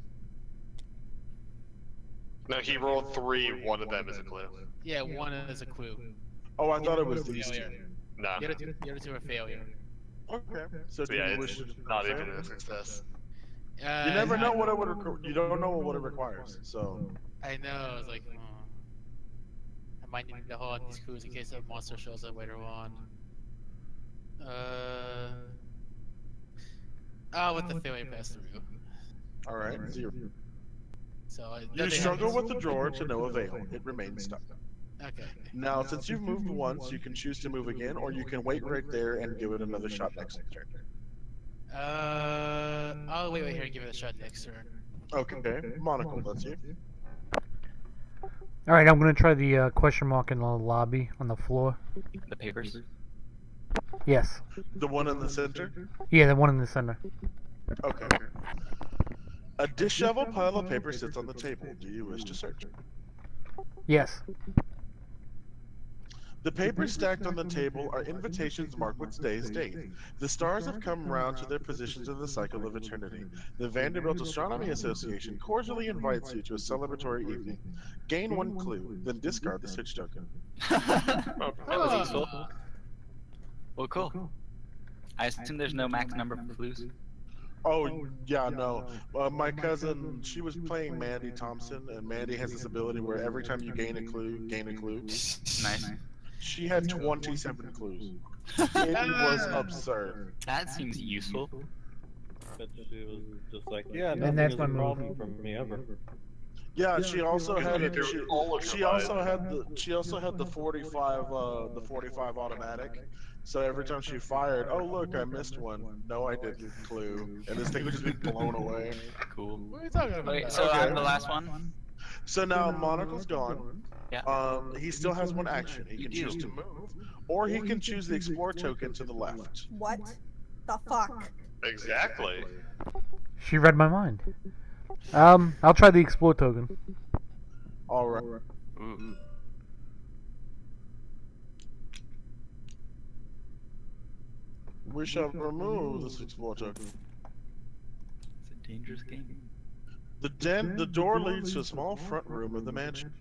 No, he rolled 3. One of them is a clue. Yeah, one is a clue. Oh, I thought it was these two. Failure. None. The other two are failure. Okay. So do Yeah, you wish it's to not fail? even a success. You never know what it would. You don't know what it requires. So. I know. It's like, I might need to hold on these clues in case a monster shows up later on. With the failure pass through. All right. 0. So You struggle with the drawer to no avail. It remains stuck. Okay. Now, since you've moved once, you can choose to move again, or you can wait right there and give it another shot next turn. I'll wait here and give it a shot next turn. Okay. Monocle, that's you. All right, I'm gonna try the question mark in the lobby on the floor. The papers. Yes. The one in the center. Yeah, the one in the center. Okay. A disheveled pile of paper sits on the table. Do you wish to search? Yes. The papers stacked on the table are invitations marked with today's date. The stars have come round to their positions in the cycle of eternity. The Vanderbilt Astronomy Association cordially invites you to a celebratory evening. Gain 1 clue, then discard the search token. That was useful. Well, cool. I assume there's no max number of clues. Oh, yeah, no. My cousin, she was playing Mandy Thompson, and Mandy has this ability where every time you gain a clue, gain a clue. Nice. She had 27 clues. It was absurd. That seems useful. But she was just like, yeah, And nothing that's is my a move. problem for me ever. Yeah, she also had They're all she also had the 45 automatic. So every time she fired, oh look, I missed one. No, I didn't. Clue, and this thing would just be blown away. Cool. What are you talking about? Okay, so Okay. I'm the last one. So now Monocle's gone. Yeah. He still has one action. He can choose to move, or he can choose the explore token to the left. What the fuck? Exactly. She read my mind. I'll try the explore token. All right. Ooh. We shall remove this explore token. It's a dangerous game. The door leads to a small front room of the mansion.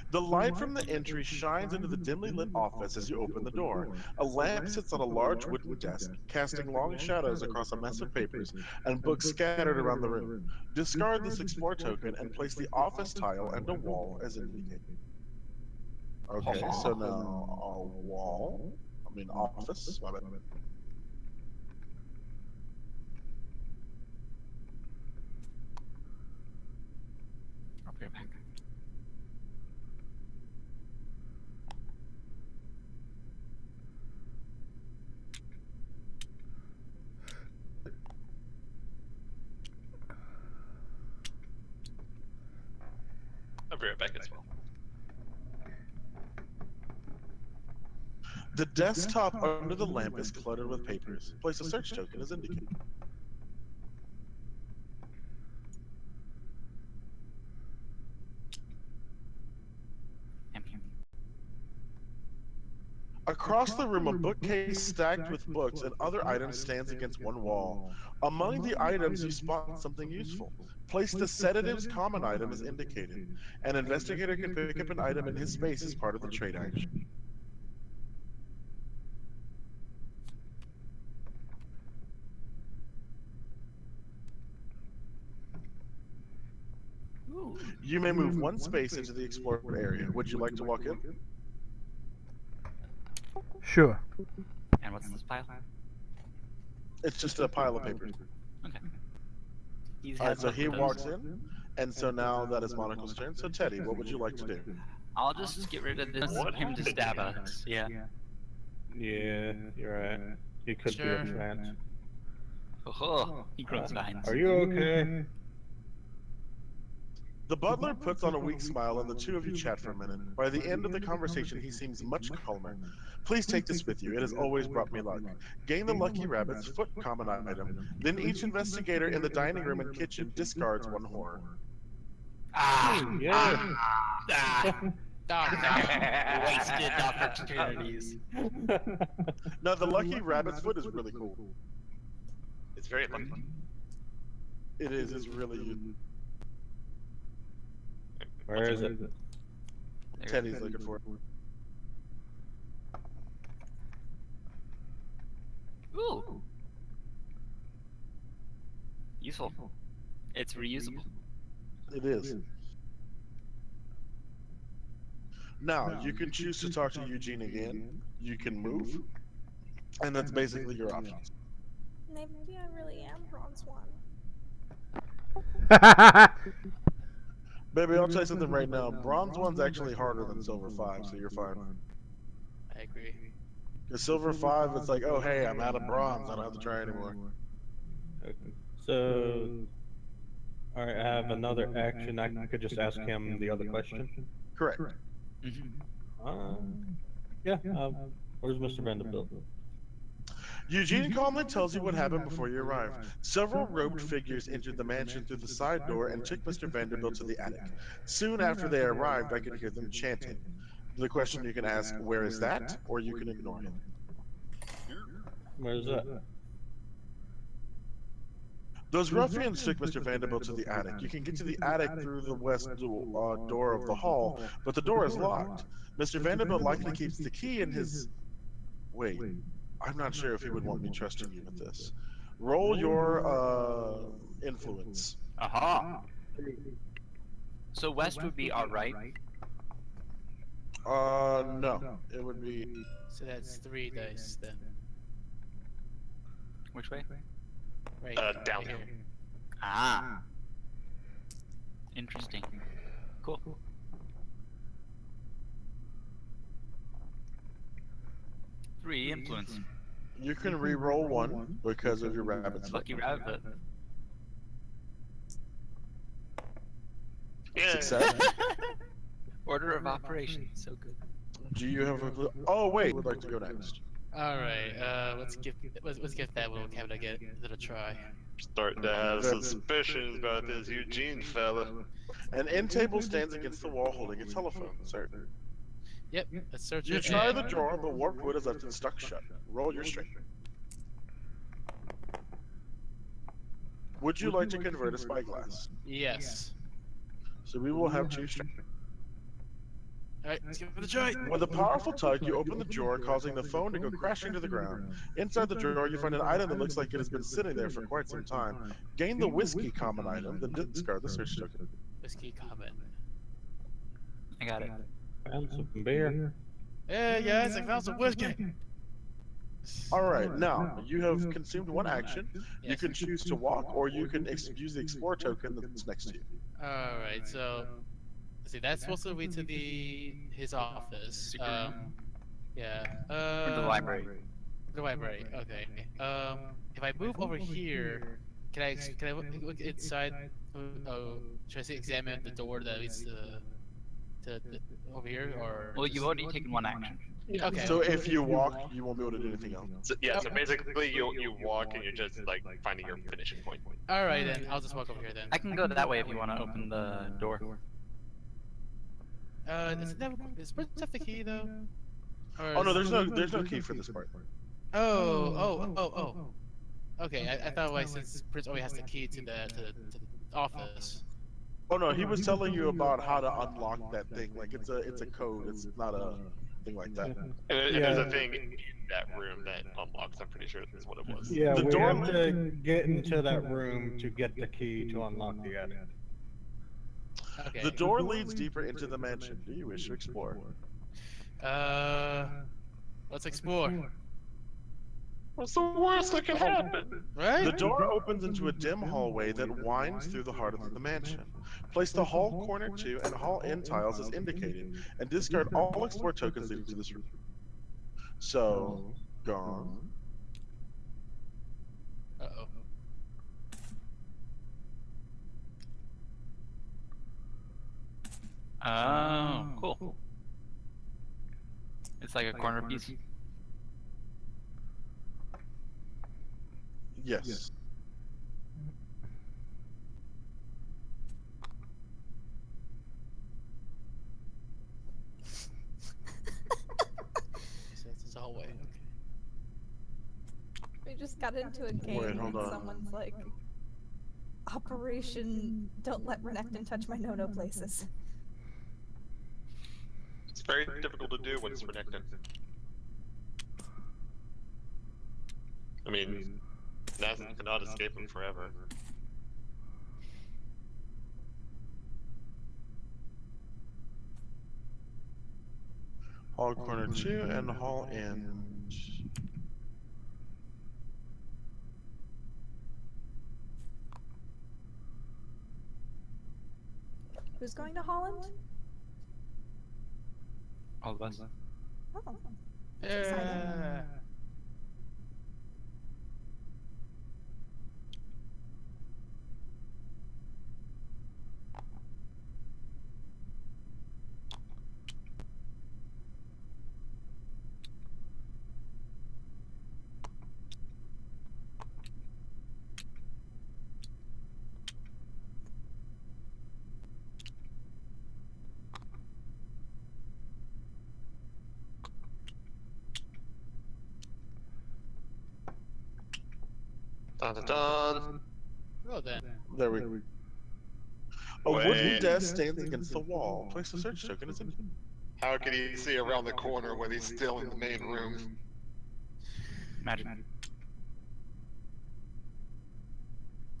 The light from the entry shines into the dimly lit office as you open the door. A lamp sits on a large wooden desk, casting long shadows across a mess of papers and books scattered around the room. Discard this explore token and place the office tile and a wall as indicated. Okay, so now office. My bad. I'll be right back. I'll be right back as well. The desktop under the lamp is cluttered with papers. Place a search token as indicated. Across the room, a bookcase stacked with books and other items stands against one wall. Among the items, you spot something useful. Place the sedative's common item as indicated. An investigator can pick up an item in his space as part of the trade action. Ooh. You may move one space into the explored area. Would you like to walk in? Sure. And what's this pile? It's just a pile of papers. Okay. He's Alright, had so both he of those. walks in, and so now that is Monocle's turn. So Teddy, what would you like to do? I'll just get rid of this What him to stab us. Yeah. Yeah, you're right. He could Sure. be a chance. Oh, he grows vines. Are you okay? The butler puts on a weak smile and the two of you chat for a minute. By the end of the conversation, he seems much calmer. Please take this with you. It has always brought me luck. Gain the Lucky Rabbit's foot common item. Then each investigator in the dining room and kitchen discards one horror. Ah! Yeah. Wasted opportunities. Now, the Lucky Rabbit's foot is really cool. It's very lucky. It is. It's really. Where is it? Teddy's looking for it. Ooh. Useful. It's reusable. It is. Now, you can choose to talk to Eugene again. You can move. And that's basically your options. Maybe I really am Bronze One. Baby, I'll tell you something right now. Bronze one's actually harder than Silver 5, so you're fine. I agree. Because Silver 5, it's like, oh hey, I'm out of bronze. I don't have to try anymore. Okay. So, alright, I have another action. I could just ask him the other question. Correct. Yeah, where's Mr. Vanderbilt? Eugene calmly tells you what happened before you arrived. Several robed figures entered the mansion through the side door and took Mr. Vanderbilt to the attic. Soon after they arrived, I could hear them chanting. The question you can ask, where is that? Or you can ignore him. Where's that? Those ruffians took Mr. Vanderbilt to the attic. You can get to the attic through the west door of the hall, but the door is locked. Mr. Vanderbilt likely keeps the key in his... Wait, I'm not sure if he would want me trusting you with this. Roll your, influence. Aha! So west would be our right. No. It would be... So that's 3 dice then. Which way? Right. Down. right here. Ah. Interesting. Cool. Three influence. You can re-roll one because of your rabbit's Lucky rabbit. Yeah. success. Order of operations. So good. Do you have a clue? Oh wait, would like to go next. All right. Let's give that little cabinet a try. Starting to have suspicions about this Eugene fella. An end table stands against the wall holding a telephone, sir. Yep. Let's search You it. try and- the drawer, but warped wood is left it stuck shut. Roll your strength. Would you like to convert a spyglass? Yes. So we will have 2 strength. All right. Let's give it a try. With a powerful tug, you open the drawer, causing the phone to go crashing to the ground. Inside the drawer, you find an item that looks like it has been sitting there for quite some time. Gain the whiskey common item, then discard the search token. Whiskey comment. I got it. Found some beer. Yeah, yes, I found some whiskey. Alright, now, you have consumed one action. You Yes. can choose to walk, or you can use the explore token that's next to you. All right. So, let's see. That's supposed to lead to his office. Secret room? Yeah. Or the library. The library. Okay. If I move over here, can I look inside? Oh, should I say examine the door that leads to over here, or? Well, you've already taken one action. Okay. So if you walk, you won't be able to do anything else. So, yeah, so basically you walk and you're just like finding your finishing point. All right then. I'll just walk over here then. I can go that way if you want to open the door. Is Prince have the key though? Oh no, there's no key for this part. Oh. Okay, I thought why since Prince always has the key to the office. Oh no, he was telling you about how to unlock that thing. Like it's a code. It's not a thing like that. And there's a thing in that room that unlocks. I'm pretty sure that's what it was. Yeah, The we door- have to get into that room to get the key to unlock the attic. Okay. The door leads deeper into the mansion. Do you wish to explore? Let's explore. What's the worst that can happen? Right? The door opens into a dim hallway that winds through the heart of the mansion. Place the hall corner 2 and hall in tiles as indicated, and discard all explore tokens leading to this room. So, gone. Uh-oh. Oh, cool. It's like a corner piece. Yes. So it's a hallway. Okay. We just got into a game Wait, hold and on. someone's like, Operation Don't Let Renekton Touch My No-No Places. It's very difficult to do when it's Renekton. I mean, Nazan cannot escape him forever. Hall corner 2 and hall in. Who's going to Holland? All of us. Oh, that's exciting. Dun dun dun. Well then. There we go. A wooden Wait. desk stands against the wall. Place a search token as indicated. How could he see around the corner when he's still in the main room? Magic.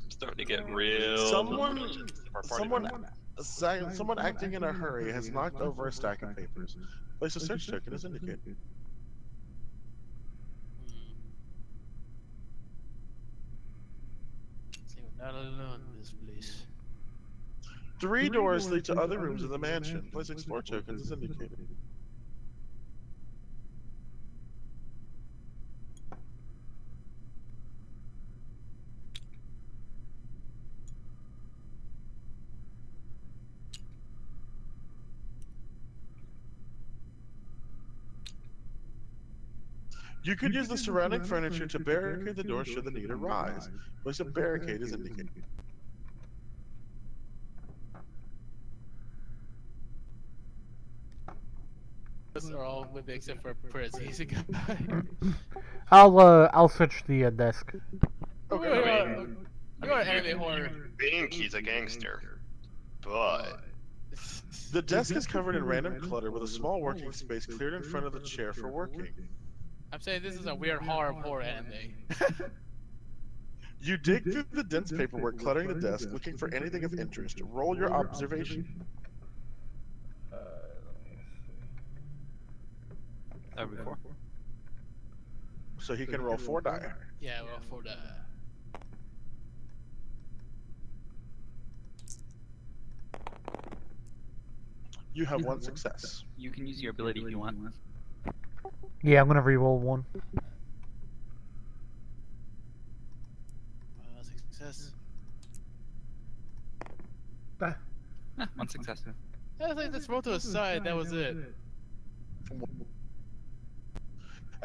Starting to get real. Someone acting in a hurry has knocked over a stack of papers. Place a search token as indicated. See, we're not alone in this place. 3 doors lead to other rooms in the mansion. Place explore tokens as indicated. You could use the surrounding furniture to barricade the door should the need arise. Place a barricade as indicated. Those are all with me except for Prince. He's a good guy. I'll search the desk. Okay. You are an anime horror. Binky's a gangster, but The desk is covered in random clutter with a small working space cleared in front of the chair for working. I'm saying this is a weird horror anime. You dig through the dense paperwork cluttering the desk, looking for anything of interest. Roll your observation. That would be 4. So he can roll 4 die. Yeah, well, for the. You have 1 success. You can use your ability if you want. Yeah, I'm gonna re-roll 1. Success. 1 success. I was like, just roll to the side. That was it.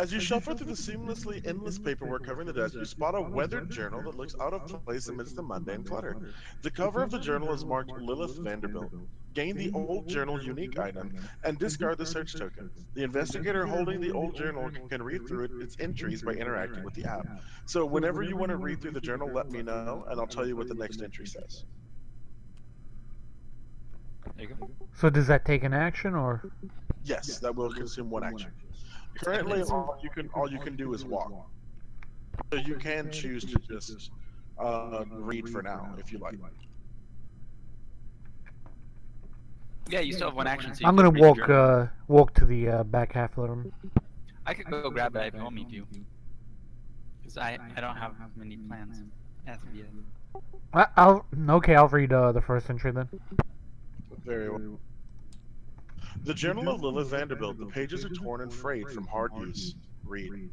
As you shuffle through the seamlessly endless paperwork covering the desk, you spot a weathered journal that looks out of place amidst the mundane clutter. The cover of the journal is marked Lilith Vanderbilt. Gain the old journal unique item and discard the search token. The investigator holding the old journal can read through its entries by interacting with the app. So whenever you want to read through the journal, let me know, and I'll tell you what the next entry says. There you go. So does that take an action or? Yes, that will consume one action. Currently, all you can do is walk. So you can choose to just read for now if you like. Yeah, you still have one action. So you I'm can gonna read the journal. walk to the back half of the room. I could go grab that if you want me to. Because I don't have many plans. As of yet. I'll read the first entry then. Very well. The Journal of Lilith Vanderbilt. The pages are torn and frayed from hard use. Read.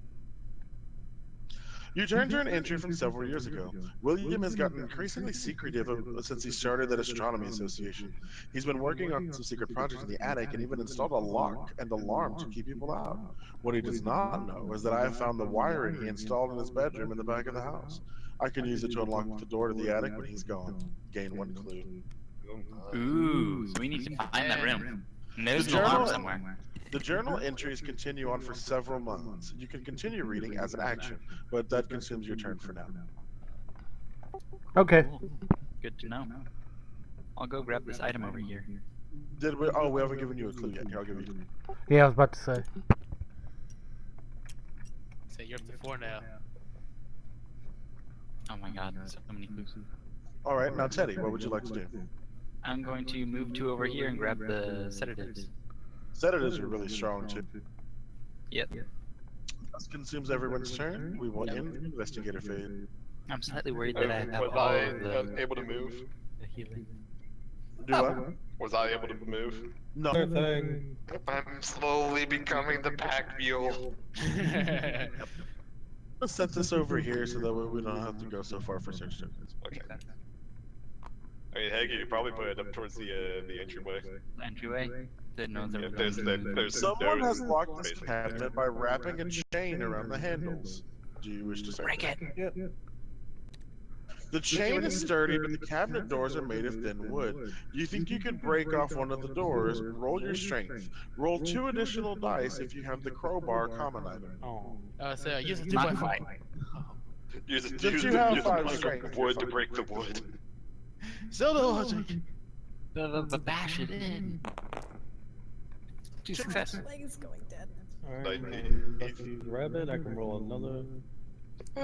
You turn to an entry from several years ago. William has gotten increasingly secretive since he started that astronomy association. He's been working on some secret projects in the attic and even installed a lock and alarm to keep people out. What he does not know is that I have found the wiring he installed in his bedroom in the back of the house. I can use it to unlock the door to the attic when he's gone. Gain one clue. Ooh, so we need to find that room. And there's The an alarm journal- somewhere. The journal entries continue on for several months. You can continue reading as an action, but that consumes your turn for now. Okay. Cool. Good to know. I'll go grab this item over here. Did we? Oh, we haven't given you a clue yet. Here, I'll give you. Yeah, I was about to say. So you're up to 4 now. Oh my god, so many clues. All right, now Teddy, what would you like to do? I'm going to move 2 over here and grab the sedatives. Sedatives are really strong too. Yep. This consumes everyone's turn. We will end the investigator phase. I'm slightly worried that I have Was all I of the able to move? healing. Do what? Was I able to move? No. Other thing. I'm slowly becoming the pack mule. Let's set this over here so that way we don't have to go so far for search tokens. Okay. I mean, heck, you could probably put it up towards the entryway. Entryway? That no one's ever If gone to. Someone has locked this cabinet by wrapping a chain around the handles. Do you wish to search? Break it! Yep. The chain is sturdy, but the cabinet doors are made of thin wood. You think you could break off one of the doors? Roll your strength. Roll 2 additional dice if you have the crowbar common item. Oh. So use a Not 2x4. quite. Use it, Did use you the, have use the 5 plank strength? of wood to break the wood. Still no logic. The bash it in. 2 success. Leg is going dead. Alright, Like, Lucky Rabbit, I can roll another.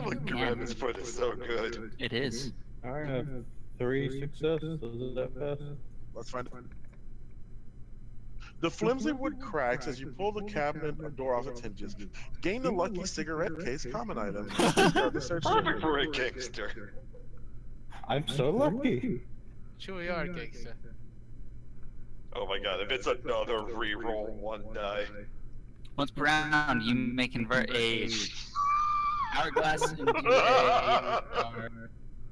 Look, Rabbit's foot is so good. It is. Alright, I have 3 successes. Is that fast? Let's find it. The flimsy wood cracks as you pull the cabinet door off its hinges. Gain the lucky cigarette case common item. Start the search Perfect token. for a gangster. I'm so lucky. Sure we are, gangster. Oh my god, if it's another reroll 1 die. Once per round, you may convert a hourglass into a.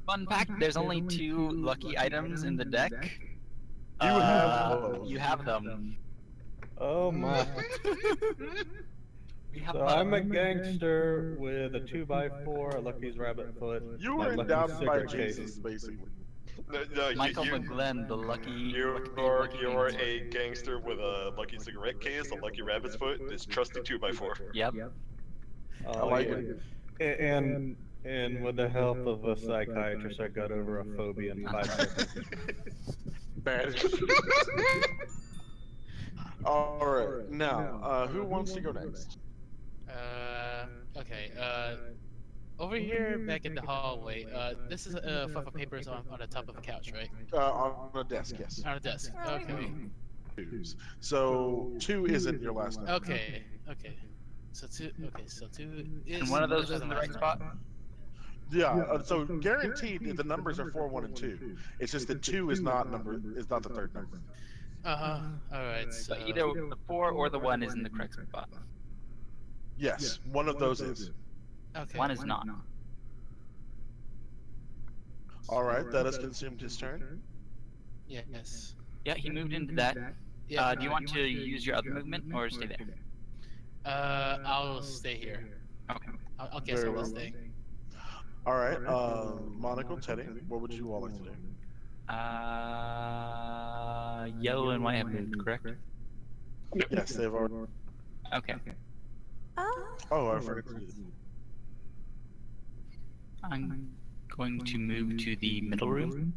Fun fact: there's only 2 lucky items in the deck. You have those. You have them. Oh my. We have So I'm a gangster with a 2x4, a Lucky's Rabbit foot. You my were lucky endowed by cigarette case. Jesus, basically. No, Michael McGlenn, the lucky. You're lucky a gangster with a lucky cigarette case, a lucky rabbit's foot, this trusty 2x4. Yep. Oh, like yeah. it. And with the help of a psychiatrist, I got over a phobia in 5 seconds. Bad. Alright, now, who wants to go next? Okay, over here, back in the hallway, this is a fluff of papers on the top of a couch, right? On a desk, yes. On a desk, okay. Twos. So 2 isn't your last number. Okay, okay. So 2 is... And one of those is in the right spot. Yeah, so guaranteed the numbers are 4, 1, and 2. It's just that 2 is not the 3rd number. Uh-huh, alright, so... So either the 4 or the 1 is in the correct spot. Yes, one of those is. Okay. 1 is not. Alright, that has consumed his turn. Yes. Yeah, he moved into that. Yeah. Do you want to use your other movement or stay there? I'll stay here. Okay. I'll guess Very I will well. stay. All right, Monaco, Teddy, what would you all like to do? Yellow and white have moved, correct? Yes, they've already. Okay. Oh, I forgot to do this. I'm going to move to the middle room.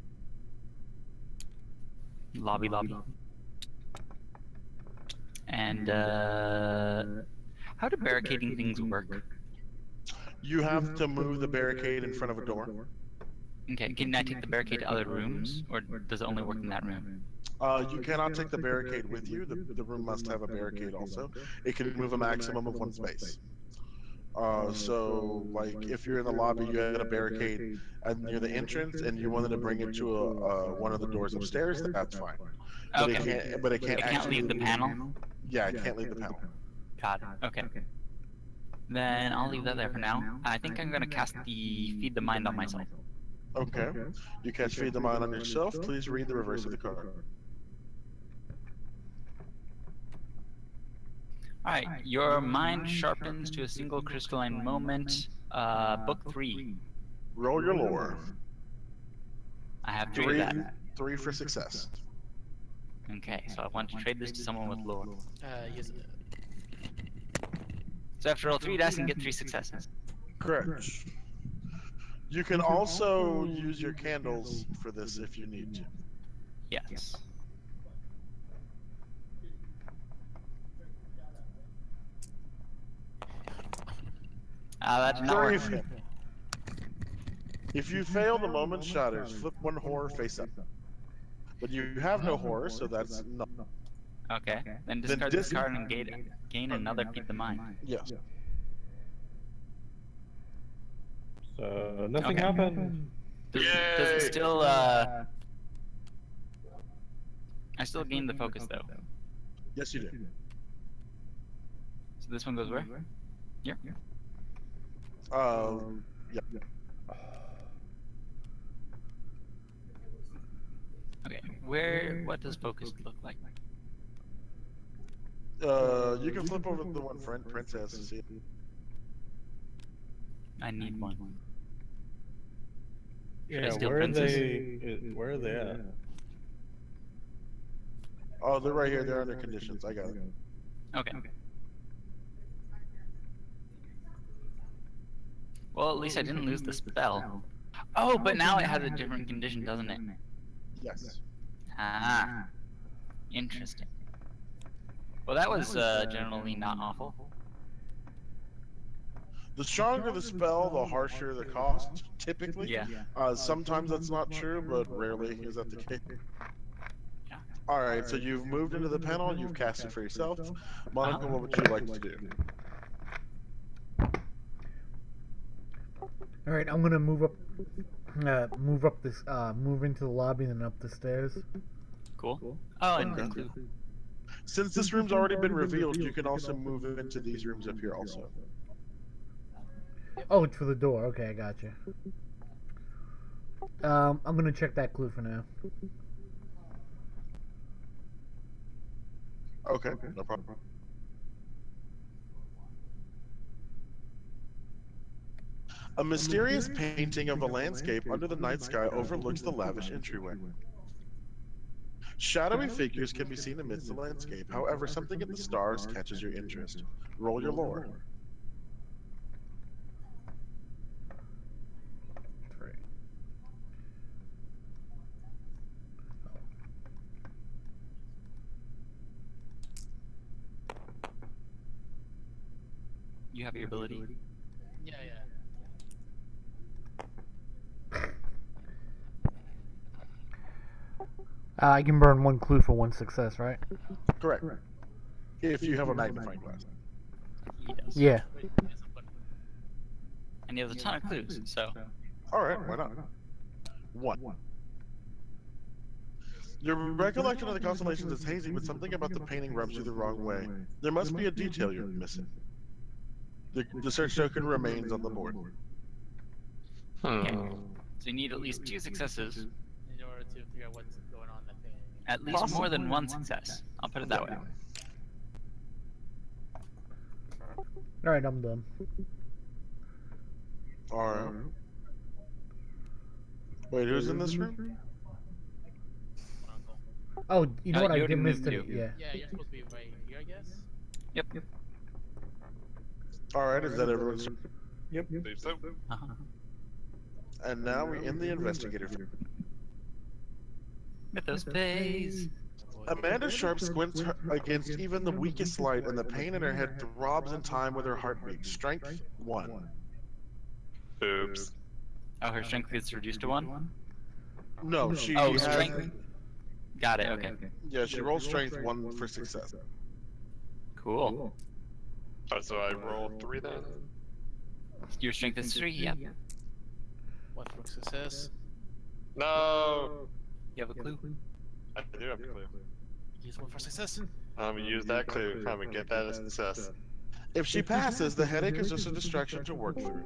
Lobby. And how do barricading things work? You have to move the barricade in front of a door. Okay, can I take the barricade to other rooms, or does it only work in that room? You cannot take the barricade with you. The room must have a barricade also. It can move a maximum of 1 space. So, like, if you're in the lobby, you had a barricade near the entrance, and you wanted to bring it to one of the doors upstairs, that's fine. But Okay. it can't It can't actually leave the panel? Yeah, it can't leave the panel. Got it. Okay. Then I'll leave that there for now. I think I'm gonna cast the Feed the Mind on myself. Okay. You cast Feed the Mind on yourself. Please read the reverse of the card. Alright, your mind sharpens to a single crystalline moment. Book 3. Roll your lore. I have 3 of that. 3 for success. Okay, so I want to trade this to someone with lore. Yes. So after roll 3 dice and get 3 successes. Correct. You can also use your candles for this if you need to. Yes. That did not work. If you fail, the moment shatters. Flip 1 horror face up. But you have no horror, so that's no. Okay, then discard this card and gain another Feed the Mind. Yes. So nothing Okay. happened. Does it still, I still gain the focus though. Yes, you do. So this one goes where? Here? Yeah. Okay, what does focus look like? You can flip over the one princess to see it. I need one. Should I Yeah, steal where are princess? where are they at? Oh, they're right here. They're under conditions. I got it. Okay. Well, at least I didn't lose the spell. Oh, but now it has a different condition, doesn't it? Yes. Ah. Interesting. Well, that was generally not awful. The stronger the spell, the harsher the cost, typically. Yeah. Sometimes that's not true, but rarely is that the case. Yeah. Alright, so you've moved into the panel, you've cast it for yourself. Monica, what would you like to do? All right, I'm gonna move into the lobby and then up the stairs. Cool. Oh, and Okay. include. Since this room's already been revealed, you can also move into these rooms up here also. Oh, it's for the door. Okay, I got you. I'm gonna check that clue for now. Okay, no problem. A mysterious painting of a landscape under the night sky overlooks the lavish entryway. Shadowy figures can be seen amidst the landscape. However, something in the stars catches your interest. Roll your lore. 3. You have your ability. Yeah. I can burn 1 clue for 1 success, right? Correct. If you have a magnifying glass. Yes. Yeah. And you have a ton of clues, so. Alright, why not? 1. Your recollection of the constellations is hazy, but something about the painting rubs you the wrong way. There must be a detail you're missing. The search token remains on the board. Okay. So you need at least 2 successes. In order to figure out what's going on in that thing. At least more than 1 success. I'll put it that way. Alright, I'm done. Alright. Wait, who's in this room? Oh, you know what? I you did already miss moved it. to. Yeah. Yeah, you're supposed to be right here, I guess. Yep. Alright, is that everyone's? Yep. Believe so. Uh-huh. And now we're in the investigator. Mythos plays. Amanda Sharp squints against even the weakest light, and the pain in her head throbs in time with her heartbeat. Strength 1. Oops. Oh, her strength is reduced to 1? No, she Oh, has. strength. Got it, okay. Yeah, she rolls strength 1 for success. Cool. Oh, so I roll 3 then? Your strength is 3, yeah. One for success. No! You have a clue? I do have a clue. Use one for success. I'm gonna use that clue. I'm gonna get that as success. If she passes, the headache is just a distraction to work through.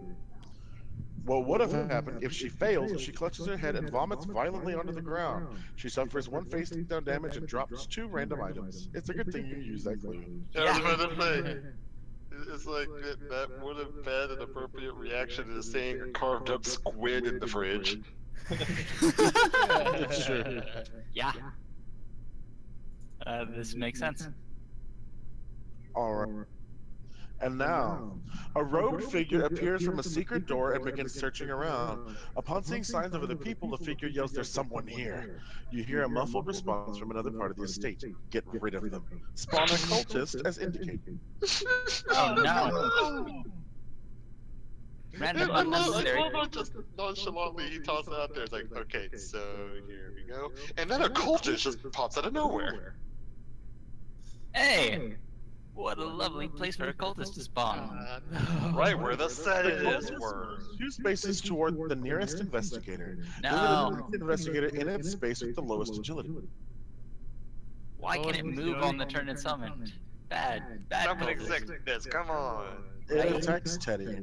What would have happened if she fails? She clutches her head and vomits violently onto the ground. She suffers 1 face-down damage and drops 2 random items. It's a good thing you used that clue. I was about to say, it's like that would have been an appropriate reaction to seeing a carved up squid in the fridge. It's true. Yeah. This makes sense. Alright. And now, a robed figure appears from a secret door and begins searching around. Upon seeing signs of other people, the figure yells, "There's someone here." You hear a muffled response from another part of the estate. Get rid of them. Spawn a cultist as indicated. Oh no! Random I unnecessary. love how just nonchalantly he tosses it out there. It's like, okay, so here we go. And then a cultist just pops out of nowhere. Hey! What a lovely place for a cultist to spawn. No. Right where the sedatives were. 2 spaces toward the nearest investigator. No. Look at the nearest investigator in its space with the lowest agility. Why can it move on the turn it's summoned? Bad Somebody cultist. accept this, come on. It attacks Teddy.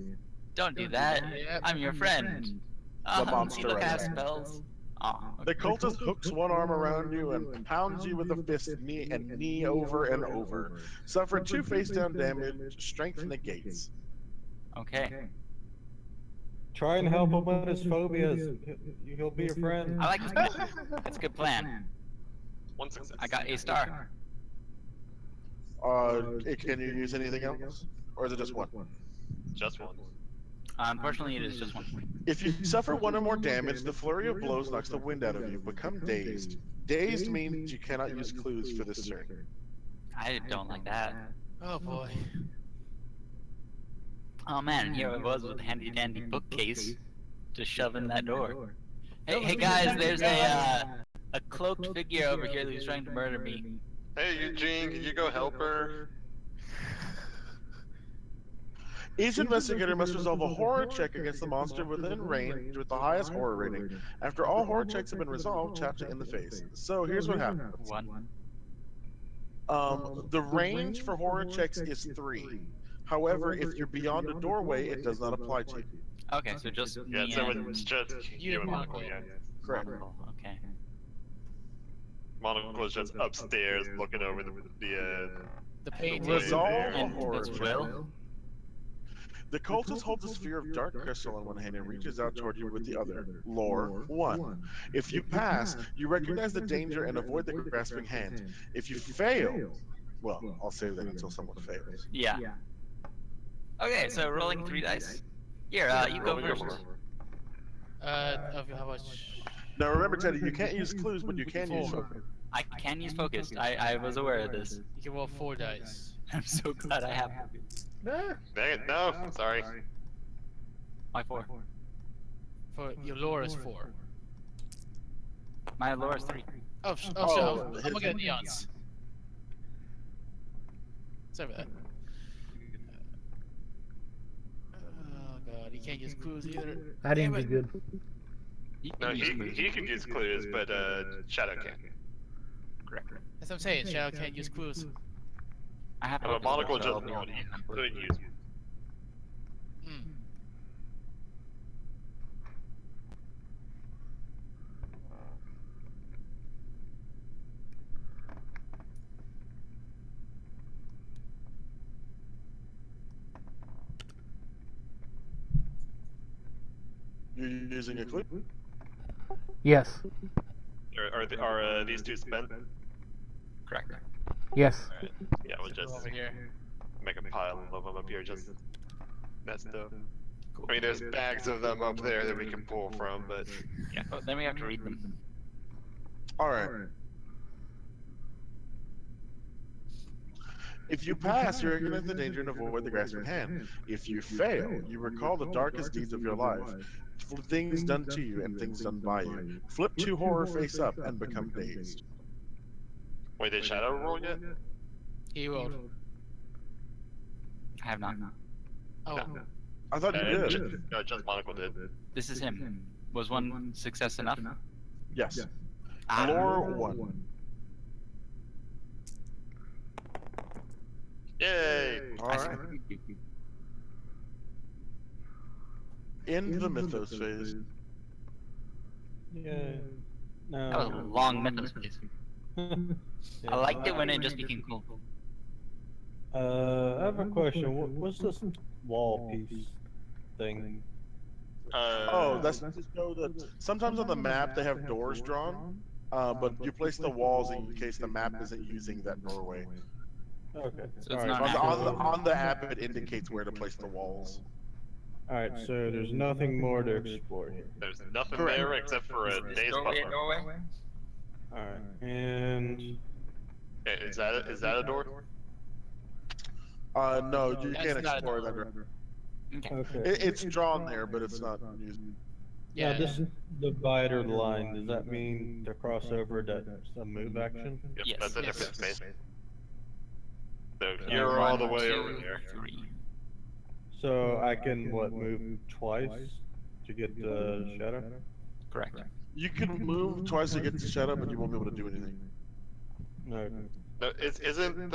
Don't do that. I'm your friend. monster You look right cast now. spells. Oh, The cultist hooks one arm around you and pounds you with a fist, knee over and over. Suffer 2 face-down damage. Strength negates. okay. Try and help him with his phobias. He'll be your friend. I like this plan. That's a good plan. 1 success. I got a star. Can you use anything else, or is it just 1? Just 1. Unfortunately, it is just 1. If you suffer 1 or more damage, the flurry of blows knocks the wind out of you. Become dazed. Dazed means you cannot use clues for this turn. I don't like that. Oh boy. Oh man, here I was with a handy dandy bookcase to shove in that door. Hey guys, there's a cloaked figure over here who's trying to murder me. Hey Eugene, can you go help her? Each investigator must resolve a horror check against the monster within range with the highest horror rating. After all horror checks have been resolved, tap to in the face. So here's what happens. 1. The range for horror checks is 3. However, if you're beyond a doorway, it does not apply to you. Okay, so just Yeah, me so and it's just you and Monocle, yeah. Correct. Monocle, okay. Monocle is just upstairs looking over The painting. Resolve a And horror it's check. Will? The cultist holds a sphere of dark crystal in one hand and reaches out toward you with the other. Lore 1. If you pass, you recognize the danger and avoid the grasping hand. If you fail, well, I'll save that until someone fails. Yeah. Okay, so rolling 3 dice. Here, you go first. How much? Now remember, Teddy, you can't use clues, but you can use Four. focus. I can use focus. I was aware of this. You can roll 4 dice. I'm so glad I have it. Dang it, no, sorry. My 4. For your lore is 4. My lore is 3. Oh, Oh, sure. I'm his- gonna get neons. Sorry about that. Oh god, you can't use clues either. I didn't Damn do it. good. You No, can use clues. he could use clues, but Shadow can't. Correct. That's what I'm saying. Shadow can't use clues. I have And a focus, Monocle so just I'll be able to handle it. couldn't use. Hmm. You're using a clue? Yes. Are these two spent? Correct. Yes. Alright. Yeah, we'll just Over here. make a pile of them up here, just that stuff. I mean, there's bags of them up there that we can pull from, but Yeah. Oh, then we have to read them. Alright. If you pass, you recognize the danger and avoid the grasping hand. If you fail, you recall the darkest deeds of your life, things done to you and things done by you. Flip to horror face up and become dazed. wait, did Shadow roll yet? He rolled. I have not. Oh, No. I thought you did. No, just Monocle did. This is him. Was one success enough? Yes. Ah. Lore 1. Yay! I see. Alright. In the mythos phase. Yeah. No. That was a long mythos phase. I liked it when it just became cool. I have a question. What's this wall piece thing? Oh, that's to show that sometimes on the map they have doors drawn, but you place the walls in case the map isn't using that doorway. Okay. So it's Alright, not On the app, it indicates where to place the walls. Alright, so there's nothing more to explore here. There's nothing Correct. there except for a daze Doorway, buffer. doorway? Alright, and Okay, is that a door? No, you That's can't not a explore that. door. Okay. okay. It's drawn there, but it's not used. Yeah, Yeah. this divider line, does that mean to cross over that's a move action? Yep, Yes. that's a Yes. different space. So So you're all the one, way two, over here. 3. So I can, what, move twice to get the shadow? Correct. You can move twice to get to shadow, but you won't be able to do anything. No. No, isn't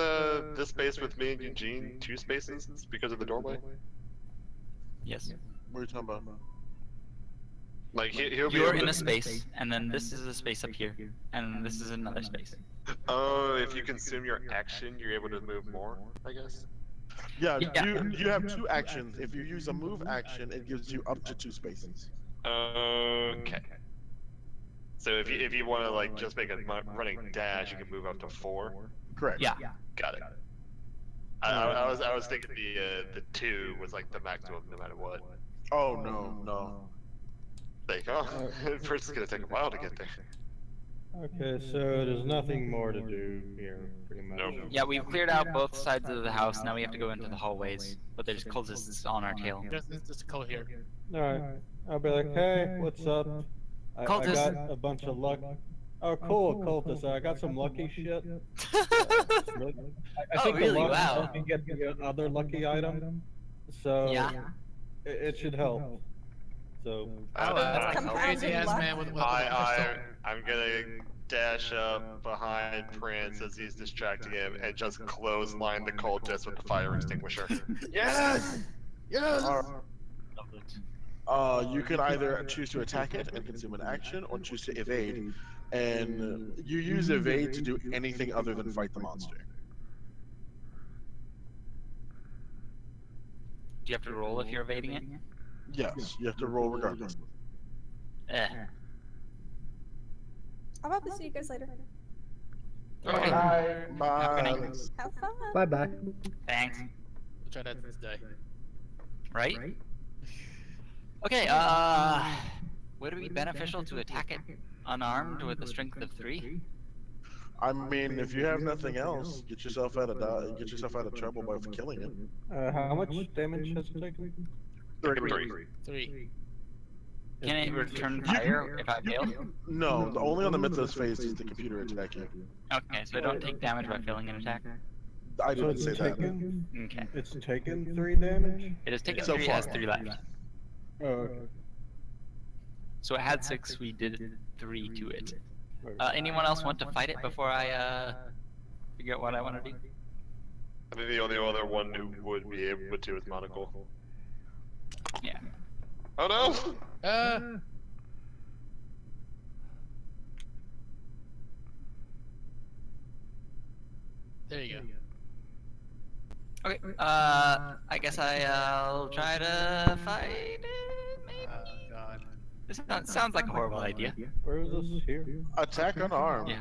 this space with me and Eugene 2 spaces because of the doorway? Yes. What are you talking about? Like he'll be You're able in to- a space, and then this is a space up here, and this is another space. Oh, if you consume your action, you're able to move more, I guess. Yeah, Yeah. you have 2 actions. If you use a move action, it gives you up to 2 spaces. Okay. So if you want to like just make a running dash, you can move up to 4. Correct. Yeah. Got it. I was thinking the 2 was like the maximum no matter what. Oh no. Like first it's gonna take a while to get there. Okay, so there's nothing more to do here, pretty much. Nope. Yeah, we've cleared out both sides of the house. Now we have to go into the hallways, but there's cultists on our tail. There's a code here. Alright, I'll be like, hey, what's up? I Cultist. got a bunch of luck. Oh, cool, cultist. I got some lucky shit. I Oh, think really? the luck Wow. helped me get the other lucky item. So Yeah. it should help. So Oh, that's Compounding a crazy ass luck. man with a I'm gonna dash up behind Prince as he's distracting him and just clothesline the cultist with the fire extinguisher. Yes. You can either choose to attack it and consume an action, or choose to evade. And you use evade to do anything other than fight the monster. Do you have to roll if you're evading it? Yes, you have to roll regardless. Eh. I'll probably see you guys later. Okay. Bye. Have a good Bye. night. Have fun. Bye bye. Thanks. We'll try that today. Right? Okay, would it be beneficial to attack it unarmed with a strength of 3? I mean, if you have nothing else, get yourself out of trouble by killing it. how much damage has it taken? 3. 3. Can it return fire if I fail? No, only on the Mythos phase does the computer attack you. Okay, so I don't take damage by failing an attack? I So didn't it's say that. taken. Okay. It's taken 3 damage. It has taken So 3, it far. has 3 left. Oh, okay. So it had 6, we did 3 to it. Okay. Anyone else want to fight it before I, figure out what I want to do? I think the only other one who would be able to is Monocle. Yeah. Oh no! There you go. Okay, I guess I'll try to fight it, maybe? Oh god. This sounds like a horrible idea. Where is this here? Attack unarmed. Yeah.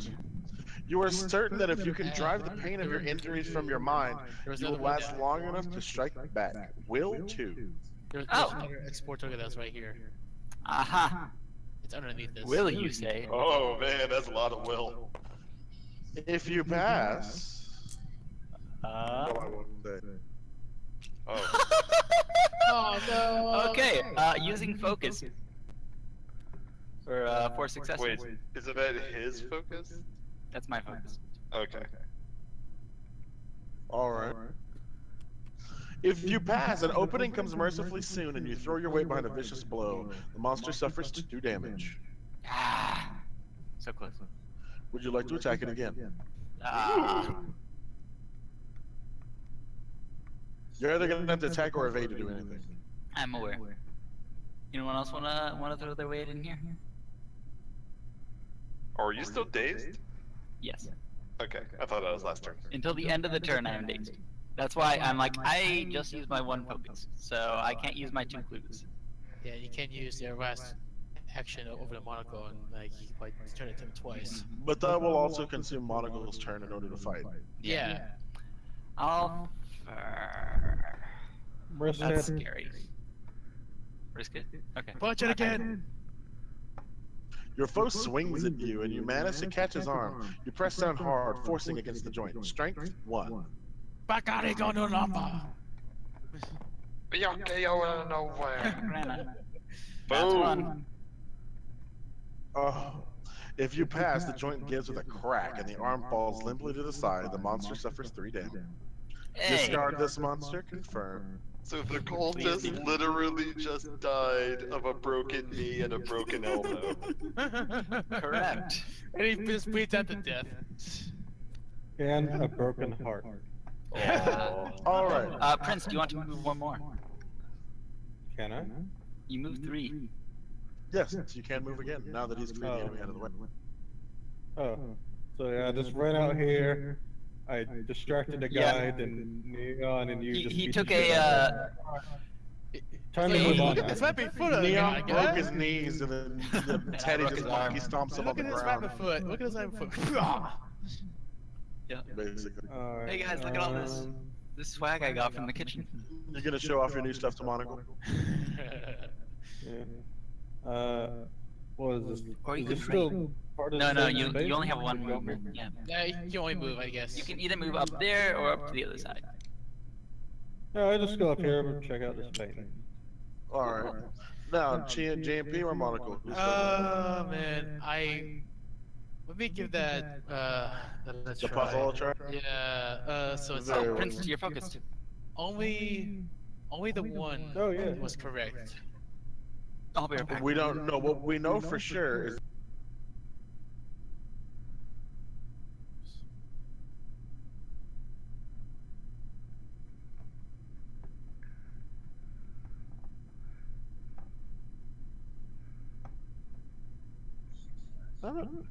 You are certain that if you can drive the pain of your injuries from your mind, There was you will another one last down. long enough to strike back. Will 2. There's Oh. another export token that's right here. Aha. It's underneath this. Will you say? Oh man, that's a lot of will. If you pass. Uh, Well, I won't say. Oh. Oh no. okay. Using focus. For success. Wait, isn't that his focus? That's my focus. Okay. Alright. If you pass, an opening comes mercifully soon and you throw your weight behind a vicious blow. The monster suffers 2 damage. Ah. So close. Would you like to attack it again? Ah. You're either gonna have to attack or evade to do anything. I'm aware. Anyone else wanna throw their weight in here? Oh, are you still dazed? Yes. Okay, I thought that was last turn. Until the end of the turn, I am dazed. That's why I'm like, I just used my 1 focus, so I can't use my 2 clues. Yeah, you can't use their last action over the Monaco and like you can probably turn it to him twice. But that will also consume Monocle's turn in order to fight. Yeah. I'll. Risk That's it. scary. Risk it? Okay. Punch it again. Your foe swings at you and you manage to catch his arm. You press down hard, forcing against the joint. Strength 1. Bakari go no number. Byakuya nowhere. That's Boom. 1. Oh. If you pass, the joint gives with a crack and the arm falls limply to the side. The monster suffers 3 damage. Hey. Discard this monster, confirm. So the cultist literally just died of a broken knee and a broken elbow. Correct. And he just bleeds out to death. And a broken heart. Alright. Prince, do you want to move 1 more? Can I? You move 3. Yes, you can move again now that he's cleared the enemy out of the way. Oh. So yeah, I just ran out here. I distracted the Yeah. guy, then Neon and you just He beat took the shit out of a, him. Time to move on. Look at this rabbit foot on the Neon guy, broke guys. his knees and then the Teddy broke just his arm. monkey stomps him on Look the at his ground. rabbit foot. Look at his rabbit foot. yeah. Basically. Alright, Hey guys, look at all this. This swag I got from the kitchen. You're gonna show off your new stuff to Monocle? Yeah. What is this? Or you Is could this still part of No, the no, same you space? only have 1 movement. Yeah. Yeah, you can only move, I guess. You can either move up there or up to the other side. No, I just go up here and check out this painting. Alright. Now, JMP or Monocle? Who's Man, let me give that a the try. puzzle a try? Yeah. So it's Very Oh, well. Prince, you're focused. only the one Oh, yeah. was correct. I'll be right back. We don't know. What we know for sure is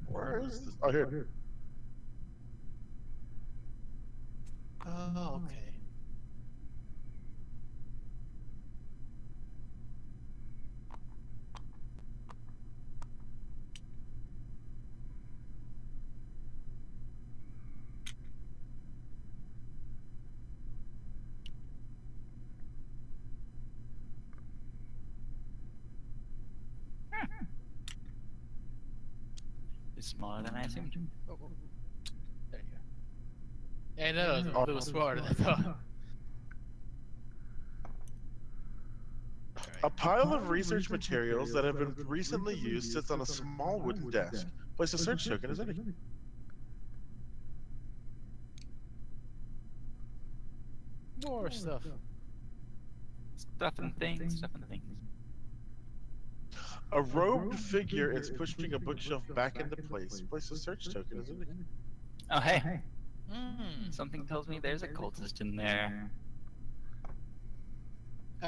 where is this? Oh, here. Oh, okay. It's smaller than I assumed. Oh, there you go. Yeah, I know, it was a little smaller than I thought. A pile of research materials that have been recently used sits on a small wooden desk. Place a search token as any. More stuff. Stuff and things, stuff and things. A robed figure is pushing a bookshelf back into place. Place a search token as any. Oh, hey. Mm. Something tells me there's a cultist in there.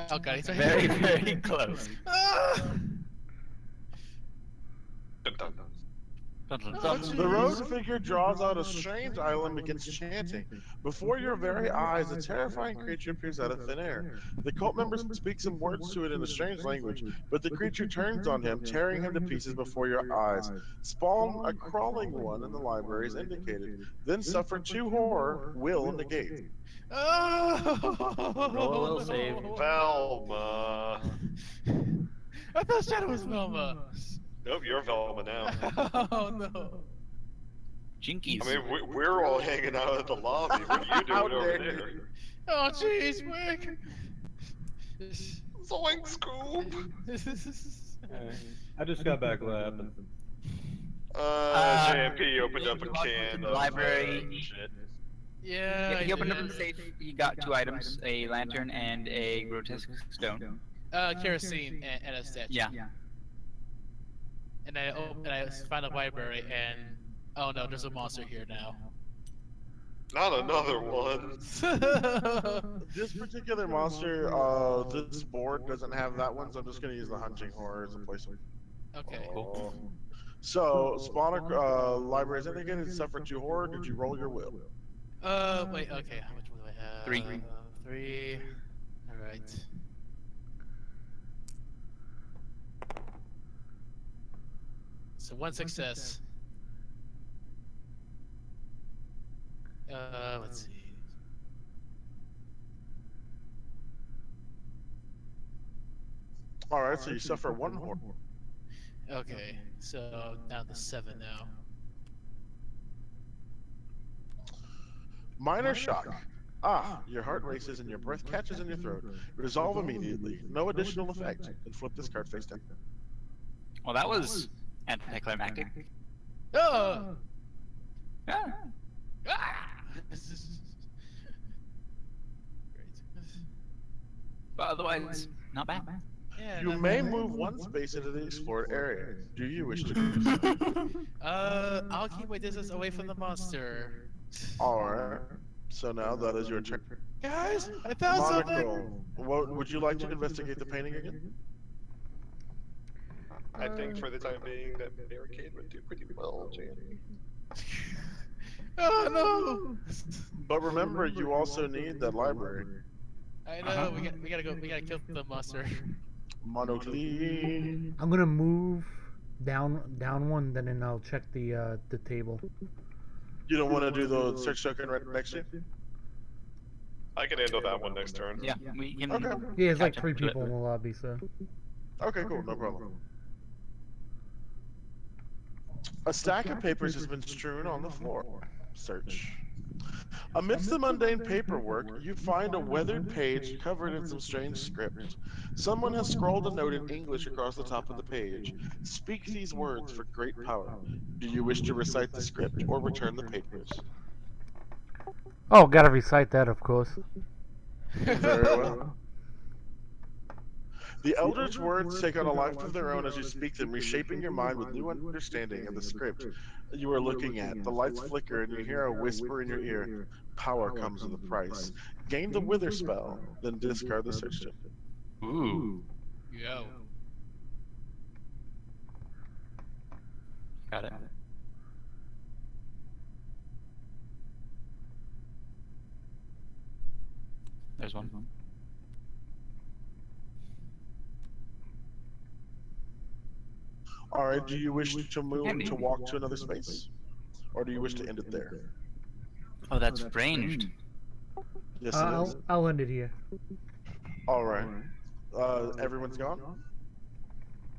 Oh god, he's right Very, here. very close. Ah! Dun, dun, dun. The rogue figure draws out a strange item and begins chanting. Before your very eyes, a terrifying creature appears out of thin air. The cult member speaks some words to it in a strange language, but the creature turns on him, tearing him to pieces before your eyes. Spawn a crawling one in the library as indicated. Then suffer 2 horror, will negate. Oh! Roll a will save. Velma. I thought Shadow was Velma. Nope, you're Velma now. Oh no. Jinkies. I mean, we're all hanging out at the lobby. What are you doing How over dare there? Oh jeez, quick. Zoink scoop. I just got back. What happened? JMP opened up a walked can into the of library. shit. Yeah. He opened up did. the safe. He got 2 items: a lantern and a grotesque stone. Kerosene and a statue. Yeah. And I found a library and oh no, there's a monster here now. Not another one. This particular monster, this board doesn't have that one, so I'm just going to use the hunting horror as a placeholder. Okay. Oh. So, spawn library is indicated, suffer 2 horror. Did you roll your will? Wait, okay, how much will I have? 3. 3. Alright. So 1 success. Let's see. Alright, so you suffer 1 horror. Okay, so down to 7 now. Minor shock. Ah, your heart races and your breath catches in your throat. Resolve immediately. No additional effect. And flip this card face down. Well, that was anticlimactic. Oh! Yeah. Ah! But otherwise, not bad. Yeah, You not may bad. move 1 space into the explored area. Do you wish to do so? I'll keep my distance away from the monster. Alright. So now that is your turn. Guys, I found something! Monocle, what, would you like to investigate the painting again? I think for the time being, that barricade would do pretty well, JMP. Oh no! But remember, you also need that library. I know, we gotta kill the monster. Monocle. I'm gonna move down 1, then I'll check the table. You don't want to do the search token right next to you? I can handle that one next turn. Yeah, we can. Okay. Yeah, it's like catch up 3 to it. people in the lobby, so. Okay, cool, no problem. A stack of papers has been strewn on the floor. Search. Amidst the mundane paperwork, you find a weathered page covered in some strange script. Someone has scrawled a note in English across the top of the page. Speak these words for great power. Do you wish to recite the script or return the papers? Oh, gotta recite that, of course. Very well. The Eldritch words take on a life of their own as you speak them, reshaping your mind with new understanding of the script you are looking at. The lights flicker and you hear a whisper in your ear. Power comes with a price. Gain the Wither spell, then discard the search token. Ooh. Yo. Got it. There's one. Alright, do you wish to move Handy. to walk to another space? Or do you wish to end it there? Oh, that's ranged. Yes, it is. I'll end it here. Alright. Everyone's gone?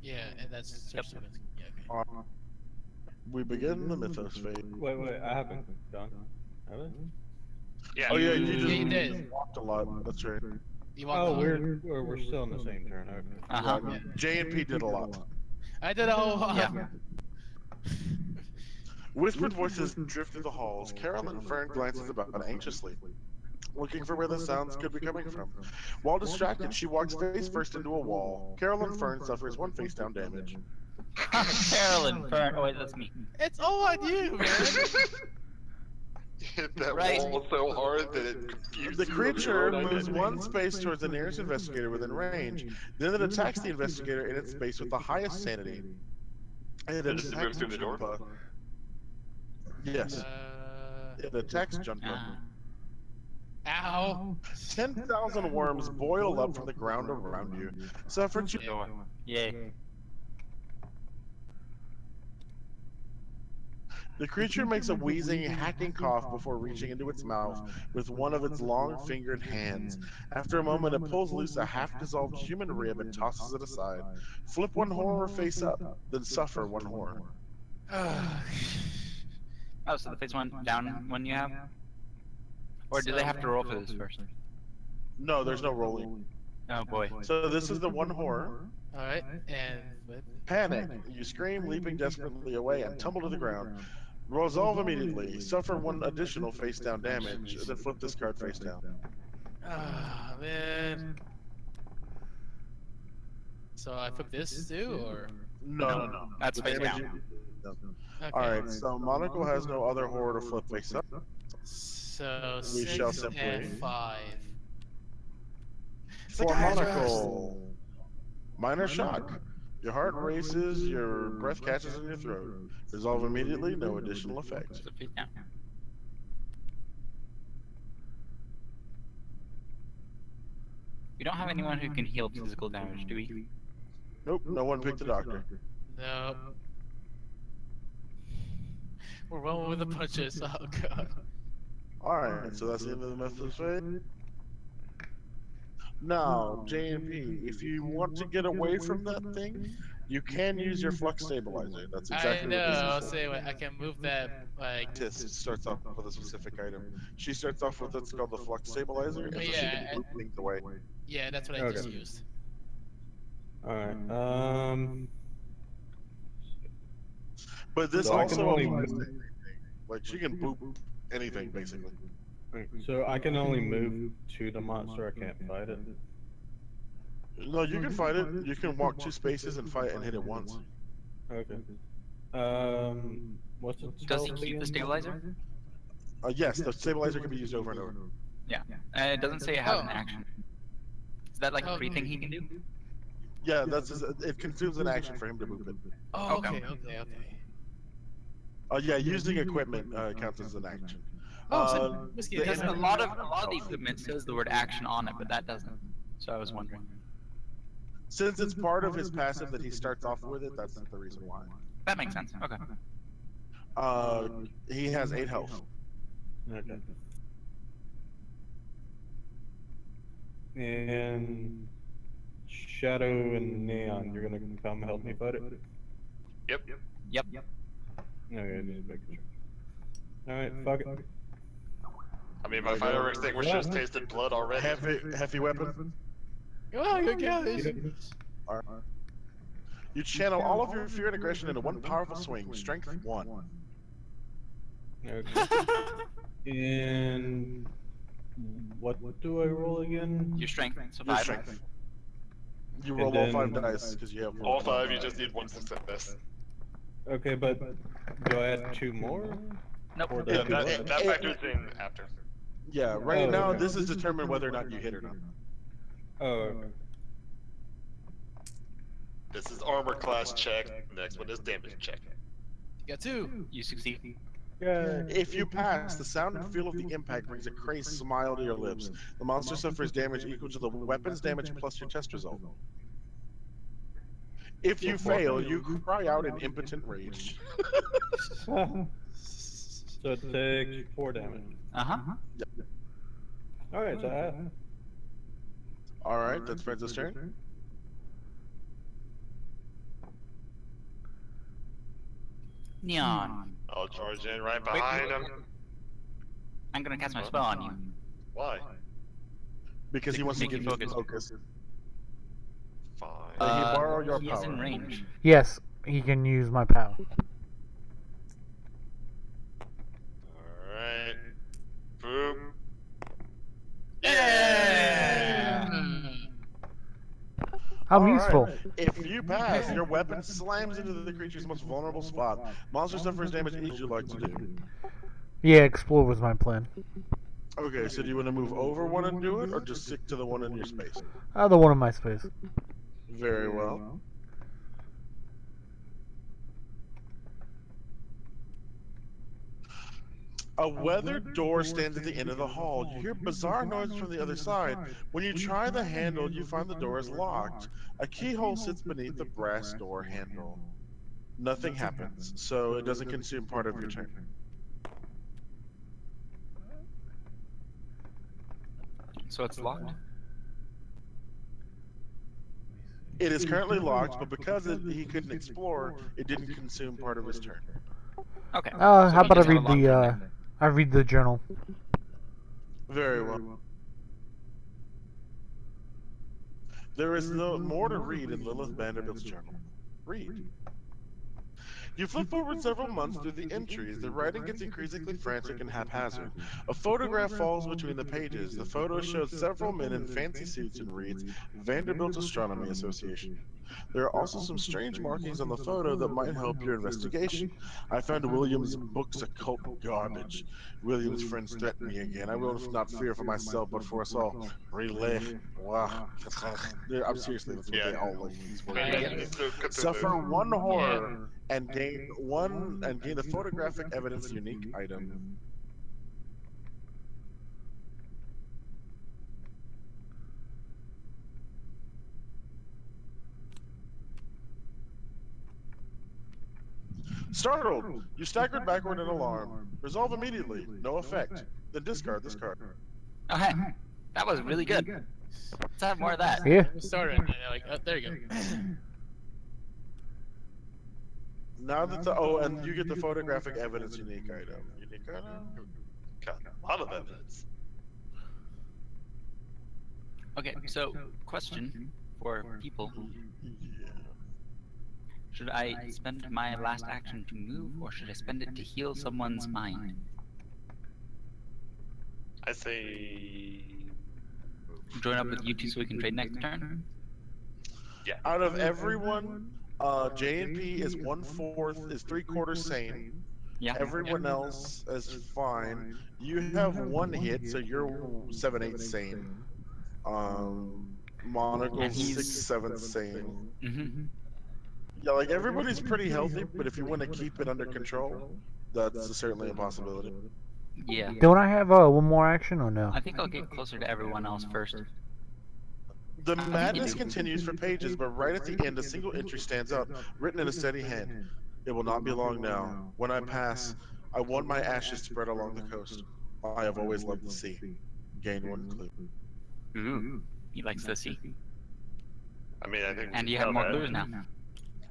Yeah, and that's search token. Yeah, okay. Alright. We begin the Mythos phase. Wait, I haven't done. Have I? Yeah. Oh yeah, you Yeah, just you did. walked a lot. That's right. You want Oh, the- we're still in the same turn. Okay. Uh-huh. Yeah, J and P did a lot. I did a whole lot. Yeah. Whispered voices drift through the halls. Carol and Fern glances about anxiously, looking for where the sounds could be coming from. While distracted, she walks face first into a wall. Carol and Fern suffers 1 face down damage. Carolyn, Fern. Oh, wait, that's me. It's all on you, man. Hit that Right. wall so hard that it confused The you creature of your own moves identity. 1 space towards the nearest investigator within range. Then it attacks the investigator in its space with the highest sanity. And it Does it move attacks through the door? Champa. Yes. It attacks Junko. Ow! 10,000 worms boil up from the ground around you. Suffer two. Yay. The creature makes a wheezing, hacking cough before reaching into its mouth with one of its long-fingered hands. After a moment, it pulls loose a half-dissolved human rib and tosses it aside. Flip one horror face up, then suffer one horror. Oh, so the face one down one you have? Or do they have to roll for this first? No, there's no rolling. Oh boy. So this is the one horror. Alright, and what? Panic. You scream, leaping desperately away, and tumble to the ground. Resolve immediately. Suffer one additional face-down damage, then flip this card face down. Ah, man. So I flip this too, or? No. That's The face damage down. you- Okay. Alright, so Monocle has no other horror to flip face up. So We 6 shall simply- and 5. For Monocle, minor shock. Your heart races, your breath catches in your throat. Resolve immediately, no additional effect. So face down. We don't have anyone who can heal physical damage, do we? Nope, no one picked the doctor. Nope. We're rolling with the punches. Oh god. Alright, so that's the end of the Mythos phase. Now, J&P, if you want to get away from that thing, you can use your flux stabilizer. That's exactly I know. what I'll this is. say I can move that like. Tis starts off with a specific item. She starts off with what's called the flux stabilizer, and so she Yeah, can move things away. Yeah, that's what I just Okay. used. Alright, But this So I can also only applies to move- anything. Like she can boop anything basically. so I can only move to the monster, I can't fight it. No, you can fight it. You can walk 2 spaces and fight and hit it once. Okay. What's it? Does he spelled keep the again? stabilizer? Yes, the stabilizer can be used over and over. Yeah. It doesn't say it has an Oh. action. Is that like a Oh. free thing he can do? Yeah, it consumes an action for him to move it. Oh, Okay. okay. Yeah, using equipment counts as an action. Oh, so Uh, whiskey. the Because doesn't- a lot of the equipment says the word action on it, but that doesn't. So I was wondering. Since it's part of his passive that he starts off with it, that's the reason why. That makes sense. Okay. He has 8 health. Okay. And Shadow and Neon, you're gonna come help me fight it? Yep. Yep. Okay, just making sure. Alright, fuck it. I mean, my fire extinguishers tasted blood already. Heavy weapon. Oh, you guys. You channel all of your fear and aggression into one powerful swing. Strength 1. Okay. And what do I roll again? Your strength. So Your 5. strength. You And roll all then- 5 dice because you have All 5, you just need 1 success. Okay, but do I add 2 more? Nope. Or Yeah, the- that factors in after. Yeah, right Oh, now okay. this is determined whether or not you hit or not. Oh, okay. This is armor class check. Next one is damage check. You got 2. You succeed. Yeah. If you pass, the sound and feel of the impact brings a crazed smile to your lips. The monster suffers damage equal to the weapon's damage plus your test result. If you fail, you cry out in impotent rage. So it takes 4 damage. Uh-huh. Alright, so I have. Alright, that's Fred's turn. Neon. I'll charge in right behind him. I'm gonna cast my spell on you. Why? Because he wants to Make you give you focus. focus. Fine. He borrow your he is in power. range. Yes, he can use my power. Alright. Boop. Yeah. I'm Alright, useful. If you pass, your weapon slams into the creature's most vulnerable spot. Monster suffers damage. What would you like to do? Yeah, explore was my plan. Okay, so do you want to move over one and do it, or just stick to the one in your space? The one in my space. Very well. A weathered door stands at the end of the hall. You hear bizarre noises from the other side. When you try the handle, you find the door is locked. A keyhole sits beneath the brass door handle. Nothing happens, so it doesn't consume part of your turn. So it's locked. It is currently locked, but because he couldn't explore, it didn't consume part of his turn. Okay. How So he about I just had a read long the turn then. I read the journal. Very well. There is no more to read in Lilith Vanderbilt's journal. Read. You flip forward several months through the entries. The writing gets increasingly frantic and haphazard. A photograph falls between the pages. The photo shows several men in fancy suits and reads Vanderbilt Astronomy Association. There are also some strange markings on the photo that might help your investigation. I found William's books occult garbage. William's friends threaten me again. I will not fear for myself, but for us all. Relay. Wow. I'm seriously, that's what they all like. These words. Yeah. Suffer one horror and gain the photographic evidence unique item. Startled, you staggered backward in alarm. Resolve immediately. No effect. Then discard this card. Okay. That was really good. Let's have more of that. Yeah. We started, and they're like, oh, there you go. Now that and you get the photographic evidence unique item. Unique item? Got a lot of evidence. Okay, so question for people. Yeah. Should I spend my last action to move, or should I spend it to heal someone's mind? I say. Join up with you two so we can trade next turn? Yeah. Out of everyone, J&P is 1/4, is 3/4 sane. Yeah. Everyone else is fine. You have one hit, so you're 7/8 sane. Monocle's And he's- 6/7 sane. Mm-hmm. Yeah, like everybody's pretty healthy, but if you want to keep it under control, that's certainly a possibility. Yeah. Don't I have one more action or no? I think I'll get closer to everyone else first. The madness continues for pages, but right at the end, a single entry stands up, written in a steady hand. It will not be long now. When I pass, I want my ashes spread along the coast. I have always loved the sea. Gain 1 clue. Ooh. He likes the sea. I mean, I think. And you have more clues now.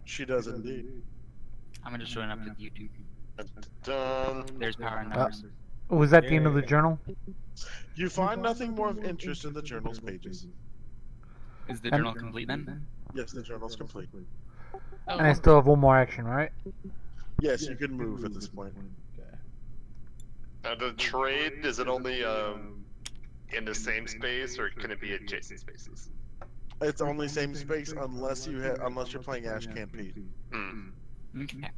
She does indeed. I'm gonna just join up with you two. Done. There's power in numbers. Was that the end of the journal? You find nothing more of interest in the journal's pages. Is the journal complete then? Yes, the journal's complete. Oh, And I still have one more action, right? Yes, you can move at this point. Now, the trade, is it only in the same space, or can it be adjacent spaces? It's only same space unless unless you're playing Ash Campede. Hmm. Okay.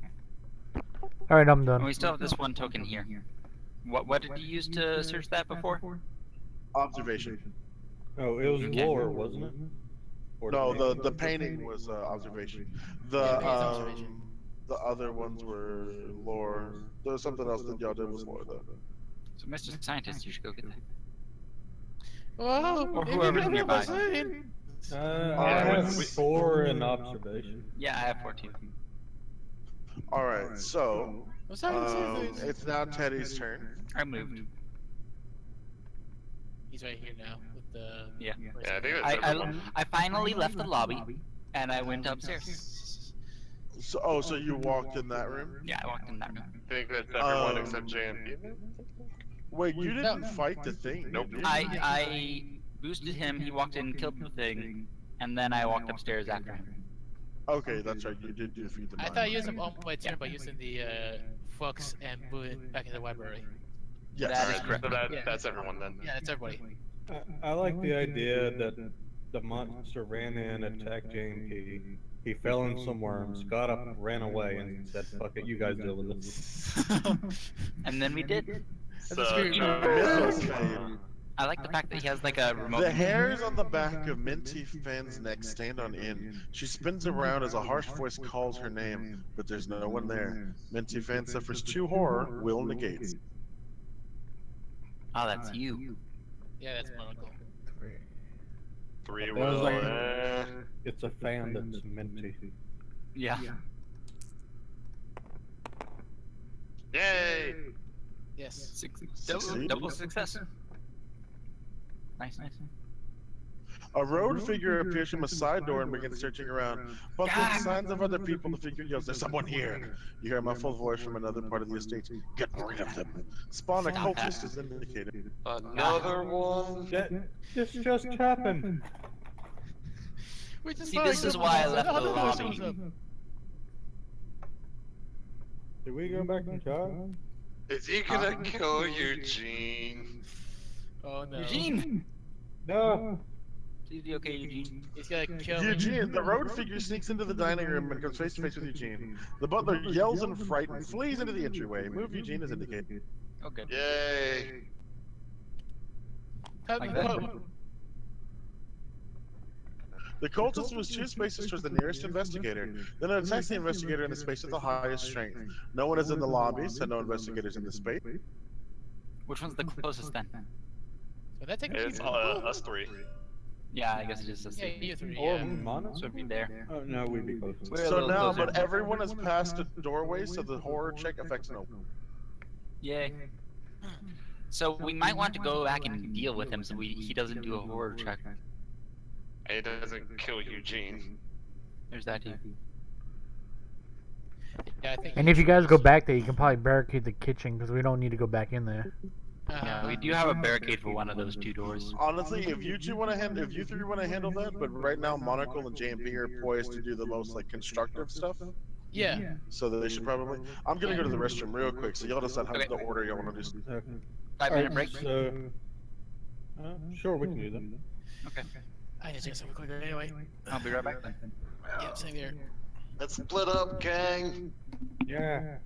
Alright, I'm And done. we still have this one token here. What did you use to search that before? Observation. Oh, it was Okay. lore, wasn't it? Or No, painting? the painting was observation. Yeah, painting's observation. The other ones were lore. There was something else that y'all did was lore though. So, Mr. Scientist, you should go get that. Whoa! Or you whoever's didn't nearby. have a sign. I have 4 in observation. Yeah, I have 4 too. All right, so I'm sorry to say this. it's now Teddy's turn. I moved. He's right here now with the. Yeah. Yeah, I think that's everyone. I finally left the lobby, and I went upstairs. So you walked in that room? Yeah, I walked in that room. I think that's everyone except JMP. Wait, you didn't No. fight the thing? Nope. did you? I boosted him, he walked in, killed the thing, and then I walked upstairs after him. Okay, that's right. You did defeat the. I mind thought you monster. used them on my turn by using the Fox and Boone back in the library. Yes. That is Alright, correct. so Yeah. that's everyone then. Yeah, that's everybody. I like the idea that the monster ran in, attacked JMP. He fell in some worms, got up, ran away, and said, "Fuck it, you guys deal with it." And then we did. So, spirit Mythos fade. I like the fact that he has like a remote. The hairs on the back of Minty Fan's neck stand on end. She spins around as a harsh voice calls her name, but there's no one there. Minty Fan suffers 2 horror, will negates. Oh, that's you. Yeah, that's Monocle. Three That was will. like- It's a fan that's minty. Yeah. Yay! Yes. Double success. Nice. A road figure appears from a side door and begins searching around. But with signs of other people, the figure yells, "There's someone here!" You hear a muffled voice from another part of the estate. "Get rid of them." Spawn a Stop cultist that. is indicated. Another one. This just happened. We just See, this is why I left the lobby. Did we go back in time? Is he gonna kill Eugene? Oh no. Eugene! No. Please be okay, Eugene. He's gonna kill me. Eugene, the road figure sneaks into the dining room and comes face to face with Eugene. The butler yells in fright and flees into the entryway. Move Eugene is indicated. Oh, good. Yay! Like that. The cultist moves 2 spaces towards the nearest investigator, then it attacks the investigator in the space with the highest strength. No one is in the lobby, so no investigators in the space. Which one's the closest then? Would that take a It's few- us three. Yeah, I guess it's just us. Yeah, you three. Or Yeah. Mono? So it'd be there. Oh, no, we'd be close. We're a So little now, closer. but everyone is past the doorway, so the horror check affects no one. Yay. So we might want to go back and deal with him so he doesn't do a horror check. And he doesn't kill Eugene. There's that too. Yeah, I think. And if you guys go back there, you can probably barricade the kitchen because we don't need to go back in there. Yeah, we do have a barricade for one of those 2 doors. Honestly, if you 3 want to handle that, but right now Monocle and JMP are poised to do the most like constructive stuff, Yeah. so that they should probably. I'm gonna go to the restroom real quick, so y'all decide how Okay. the order y'all want to do. Okay. 5-minute break. So, sure, we can do that. Okay. I need to take something quicker anyway. I'll be right back then. Yep, same here. Let's split up, gang. Yeah.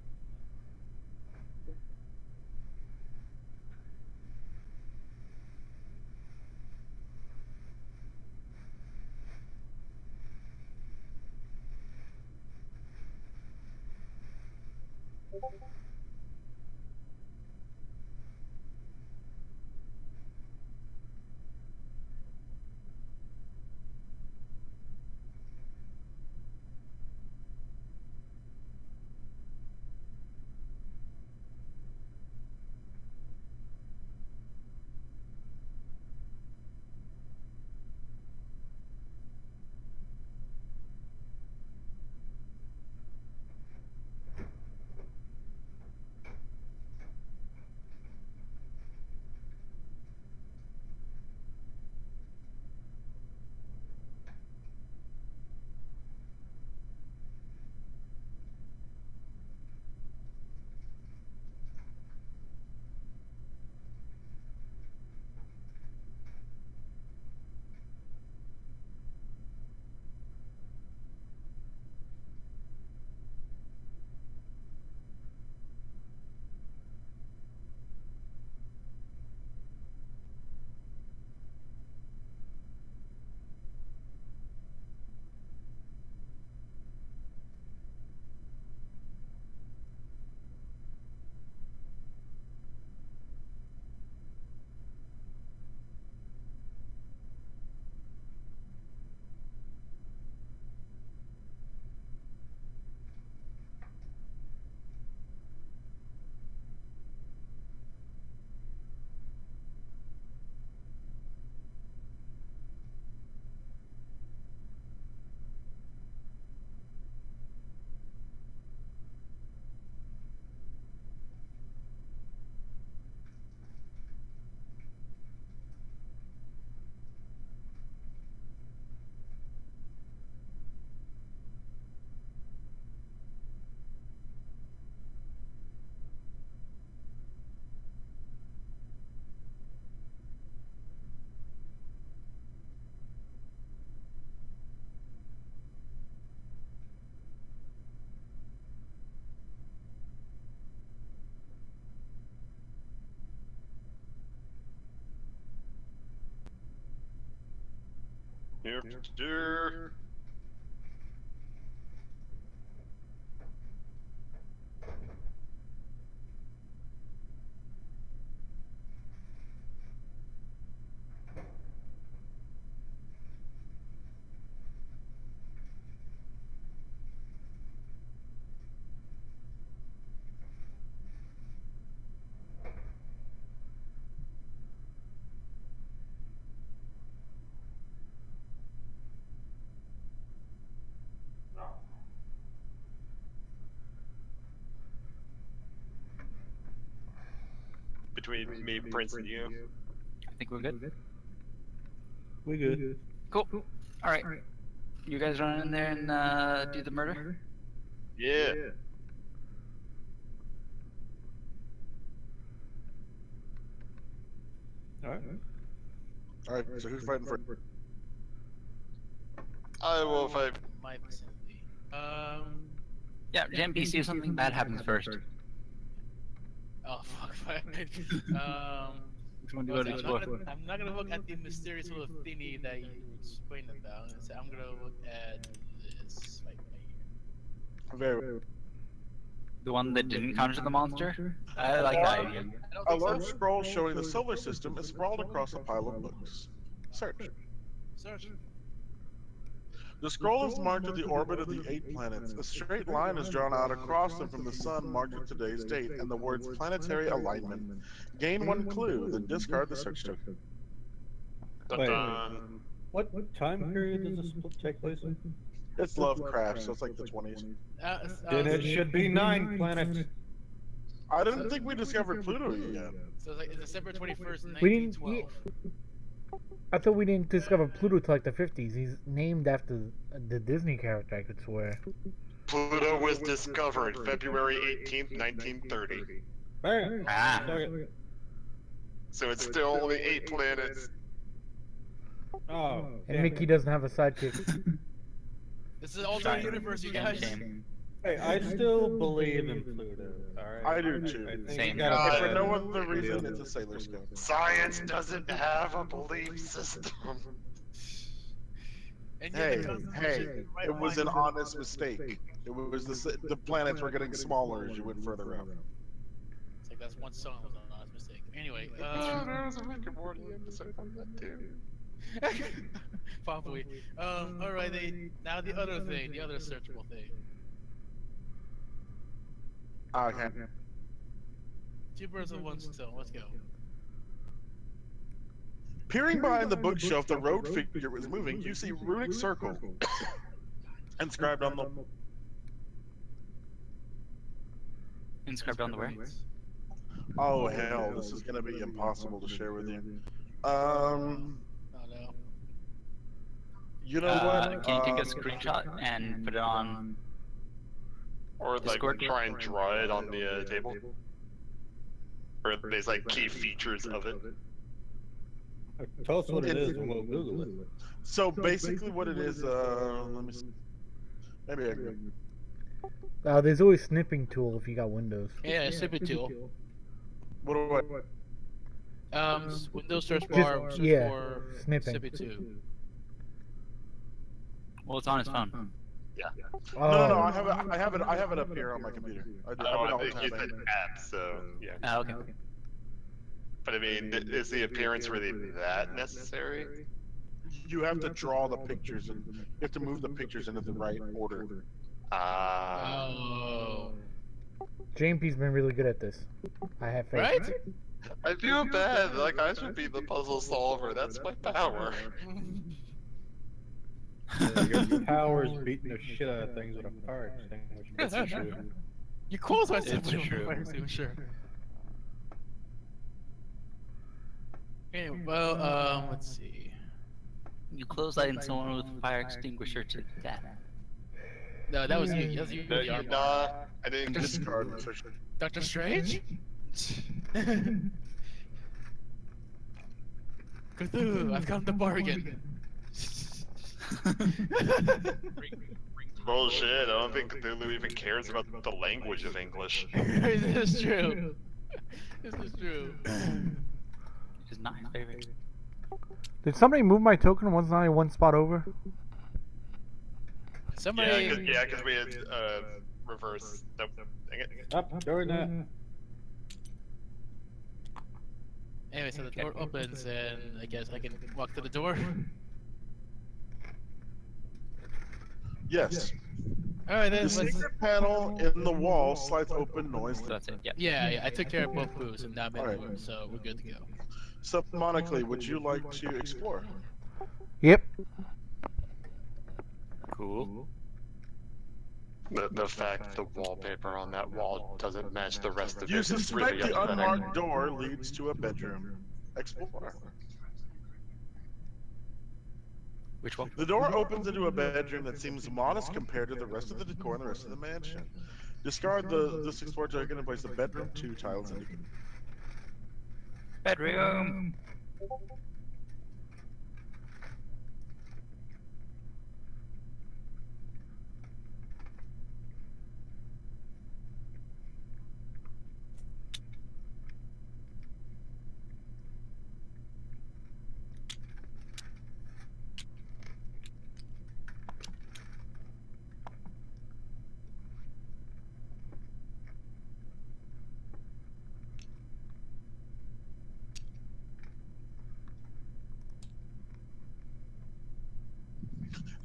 Here. between me, Prince, and you. I think we're good. We good. Cool. All right. You guys run in there and do the murder. Yeah. Alright. All right. So who's fighting for? I will fight. My vicinity. Yeah, JMP, see if something bad happens first. Oh fuck. Which one do you Okay, want to explore? I'm not gonna look at the mysterious little thingy that you explained about. So I'm gonna look at this right here. Very. The one that didn't conjure the monster? I like that idea. I don't A think large so. scroll showing the solar system is sprawled across a pile of books. Search. Search. The scroll is marked with the orbit of the 8 planets. A straight line is drawn out across them from the sun, marked with today's date, and the words planetary alignment. Gain 1 clue, then discard the search token. Wait. Dun-dun. What time period does this split take place in? It's Lovecraft, so it's like the 20s. Then it should be 9 planets. I didn't think we discovered Pluto yet. So it's like December 21st, We didn't- 1912. I thought we didn't discover Pluto till like the 50s. He's named after the Disney character, I could swear. Pluto was discovered February 18th, 1930. Bam! Ah. Okay. So it's still only 8 planets. Oh. And Mickey doesn't have a sidekick. This is an alternate universe, you guys. Shame. Hey, I still believe in Pluto. Alright. I do too. I think Same. you gotta If put for no that other in reason, the it's a sailor scout. Science doesn't have a belief system. And yet Hey, the Constitution hey, is right it was behind an you. honest mistake. It was the planets were getting smaller as you went further out. It's like that's one song was an honest mistake. Anyway, There's a Rick and Morty episode on that too. probably. Alright, now the other thing, the other searchable thing. Okay. 2 birds with 1 stone. Let's go. Peering behind the bookshelf, the road figure was moving. You see runic circle inscribed on the. Inscribed on the where? Oh hell, this is gonna be impossible to share with you. Oh no. You know what? Can you take a screenshot and put it on? Or like Discord? try and draw it on the table. Or there's like key features of it. Tell us what it is and we'll Google it. So basically, what it is, let me see. Maybe I can. There's always snipping tool if you got Windows. Yeah, snippet tool. What do I? Windows search bar Just, search yeah, for snipping. snippet 2. Well, it's on his phone. Oh, No, I have it up here on my computer. I do. Oh, I I think you said app, so yeah. Ah, okay. But I mean, is the appearance really that necessary? You have to draw the pictures and you have to move the pictures into the right order. Oh. JMP's been really good at this. I have faith. Right? I feel bad. Like I should be the puzzle solver. That's my power. Your power's beating the shit out of things with a fire extinguisher. That's true. You close myself It's with true. a fire extinguisher. Anyway, well, let's see. You clothesline someone with a fire extinguisher to death. No, that was you. That was you. No, the armor. nah, I didn't just. Discard the search. Doctor Strange? Cthulhu, I've come to bargain. Bullshit. I don't think Cthulhu even cares about the language of English. This is true. This is true. Which is not his favorite. Did somebody move my token? Wasn't I 1 spot over? Somebody. Yeah, because we had reverse. Nope. Dang it. Up, doing that. Anyway, so the door opens, and I guess I can walk to the door. Yes. Alright, then The let's. secret panel in the wall slides open So noiselessly. that's it. Yeah. Yeah, I took care of both moves, and now I'm in the Alright. room, so we're good to go. So, Monically, would you like to explore? Yep. Cool. The fact the wallpaper on that wall doesn't match the rest of You it is suspect really the upsetting. unmarked door leads to a bedroom. Explore. Which one? The door opens into a bedroom that seems modest compared to the rest of the decor and the rest of the mansion. Discard this explore token and place the bedroom 2 tiles indicated. Bedroom.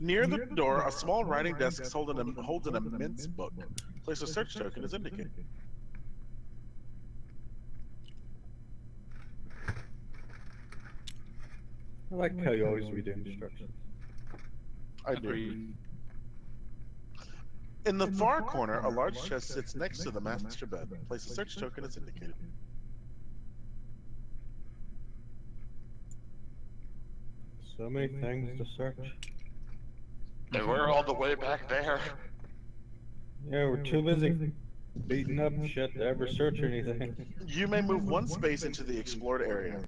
Near the door, a small writing desk holds an immense book. Place a search token as indicated. I like how you always read the instructions. I do. Agreed. In the far corner, a large chest sits next to the master bed. Place a search token as indicated. So many things to search. They were all the way back there. Yeah, we're too busy beating up shit to ever search anything. You may move one space into the explored area.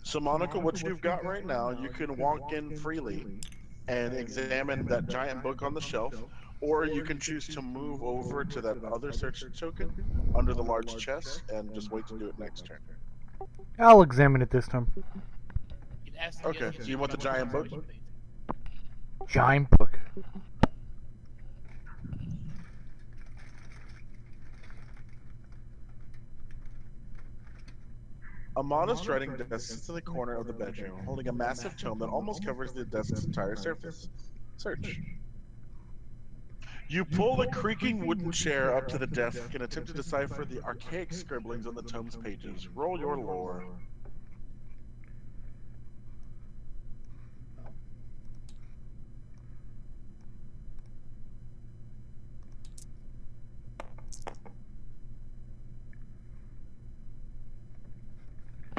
So Monica, what you've got right now, you can walk in freely and examine that giant book on the shelf, or you can choose to move over to that other search token under the large chest and just wait to do it next turn. I'll examine it this time. You'd ask the Okay, other so you want the giant book? Giant book. A modest writing desk sits in the corner of the bedroom, holding a massive tome that almost covers the desk's entire surface. Search. You pull a creaking wooden chair up to the desk and attempt to decipher the archaic scribblings on the tome's pages. Roll your lore.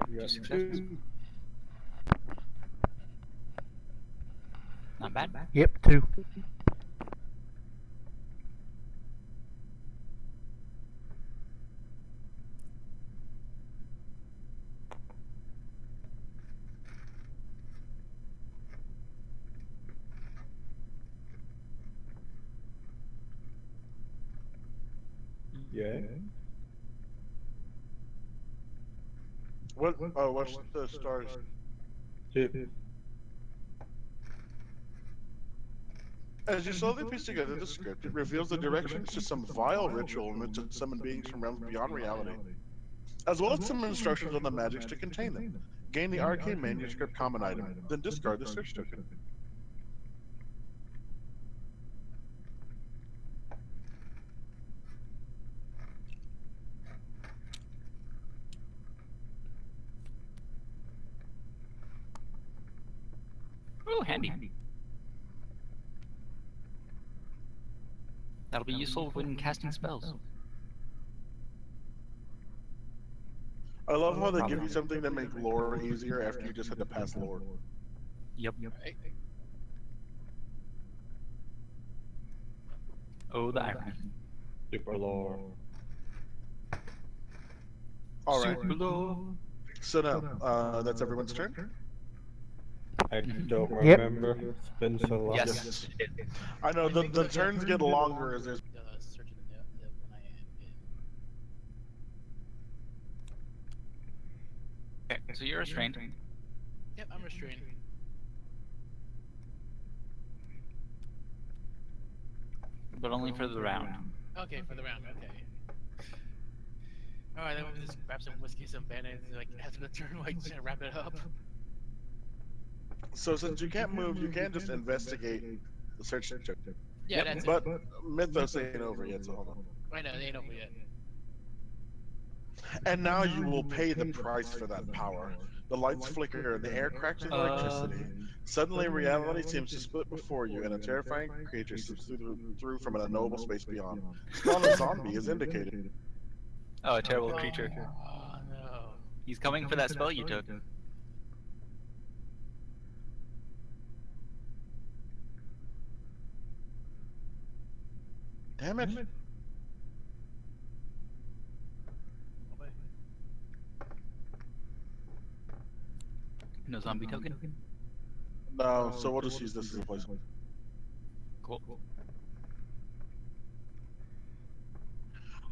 You got Success. 2. Not bad. Yep, 2. Yeah. What? Oh, what's the stars? 2. As you slowly piece together the script, it reveals the directions to some vile ritual meant to summon beings from realms beyond reality, as well as some instructions on the magics to contain them. Gain the arcane manuscript common item, then discard the search token. Ooh, handy. That'll be useful when casting spells. I love how they give you something to make lore easier after you just had to pass lore. Yep. Right? Oh, the irony. Super lore. All right. Super lore. So now, that's everyone's turn. I don't Yep. remember. It's been so long. Yes. I know the turns get longer as there's. Searching the when I am in. Okay, so you're restrained. Yep, I'm restrained. But only for the round. Okay, for the round. Okay. All right, then we'll just grab some whiskey, some band-aids, like after the turn, like just wrap it up. So since you can't move, you can just investigate the search token. Yeah, that's But it. Mythos ain't over yet, so hold on. I know, they ain't over yet. And now you will pay the price for that power. The lights flicker and the air cracks with electricity. Suddenly, reality seems to split before you, and a terrifying creature slips through from an unknowable space beyond. Spawn a zombie is indicated. Oh, a terrible creature. Oh no. He's coming for that spell you took. Damn it! No zombie token? No, so we'll just use this as a place. Cool.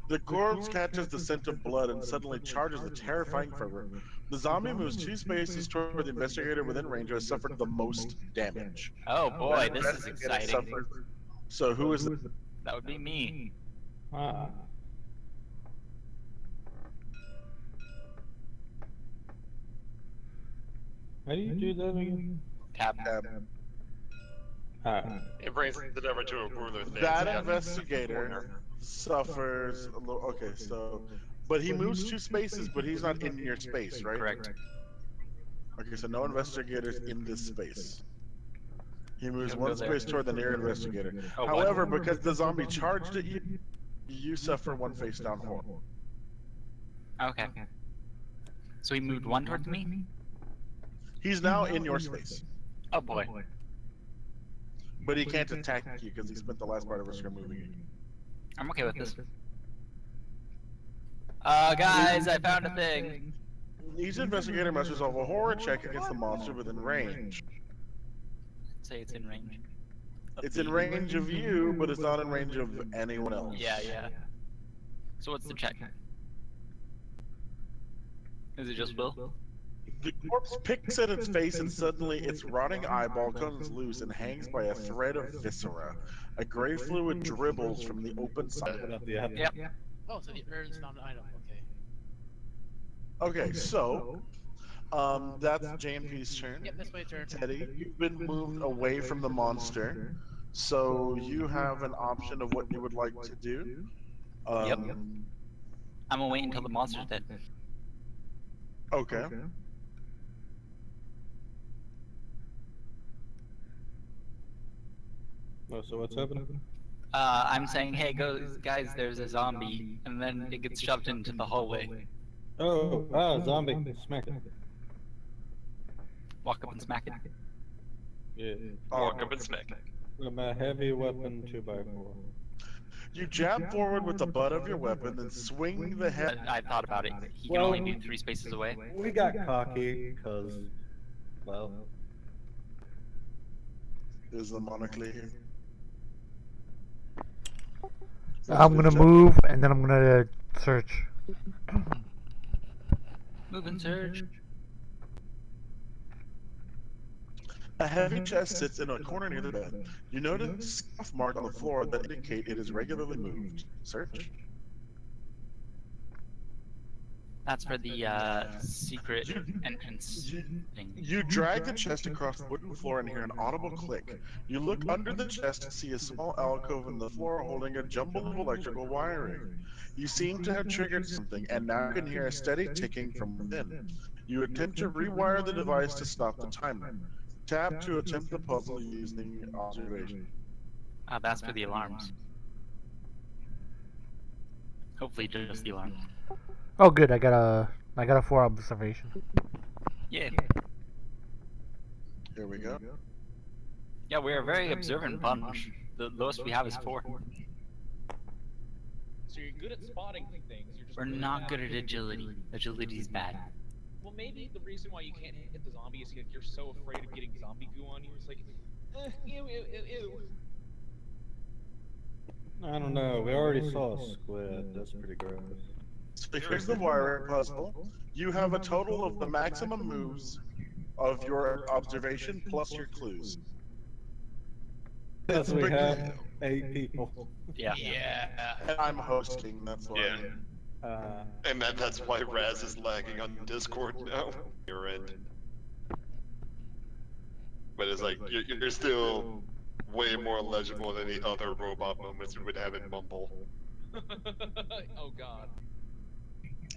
The corpse catches the scent of blood and suddenly charges with terrifying fervor. The zombie moves 2 spaces toward the investigator within range who has suffered the most damage. Oh boy, That this is investigator exciting. suffered- So who is it? That would be me. Ah. How do you do that again? Tab. Ah. It brings it over to a ruler thing. That so you have to- investigator suffers a little. Okay, so, but he moves 2 spaces, but he's not in your space, right? Correct. Okay, so no investigators in this space. He moves He'll 1 go there. space toward the near investigator. Oh, what? However, because the zombie charged at you, you suffer 1 face down fall. Okay. So he moved 1 towards me? He's now in your space, Oh boy. but he can't attack you because he spent the last part of his turn moving you. I'm okay with this. Guys, I found a thing. Each investigator must resolve a horror check against the monster within range. Say it's in range. of It's in me. range of you, but it's not in range of anyone else. Yeah, yeah. So what's the check? Is it just Will? The corpse picks at its face and suddenly its rotting eyeball comes loose and hangs by a thread of viscera. A gray fluid dribbles from the open side. Yeah. Yep. Oh, so the urn's found an item. Okay. Okay, so that's JMP's turn. Yep, that's my turn. Teddy, you've been moved away from the monster, so you have an option of what you would like to do. Yep. I'm gonna wait until the monster's dead. Okay. Oh, so what's happening? I'm saying, hey, guys, there's a zombie, and then it gets shoved into the hallway. Zombie. Smack it. Walk up and smack it. Yeah. Walk up and smack it. With my heavy weapon 2x4. You jab forward with the butt of your weapon, then swing the head. I thought about it. He can only be 3 spaces away. We got cocky, cause, well, Is the monarch here? I'm gonna move and then I'm gonna search. Move and search. A heavy chest sits in a corner near the bed. You notice scuff marks on the floor that indicate it is regularly moved. Search. That's for the secret entrance thing. You drag the chest across the wooden floor and hear an audible click. You look under the chest and see a small alcove in the floor holding a jumble of electrical wiring. You seem to have triggered something, and now you can hear a steady ticking from within. You attempt to rewire the device to stop the timer. Tap to attempt the puzzle using observation. That's for the alarms. Hopefully just the alarms. Oh, good. I got a 4 observation. Yeah. Here we go. Yeah, we're a very observant bunch. The lowest we have is 4. So you're good at spotting things. You're just We're really not bad good at agility. Agility's bad. Well, maybe the reason why you can't hit the zombie is you're so afraid of getting zombie goo on you. It's like, ew, ew, ew, ew. I don't know. We already saw a squid. That's pretty gross. So here's the wiring puzzle. You have a total of the maximum moves of your observation plus your clues. Yes, we have 8 people. Yeah. Yeah. And I'm hosting, that's why. Yeah. And that's why Raz is lagging on Discord now. Your end. But it's like, you're still way more legible than the other robot moments we would have in Mumble. Oh god.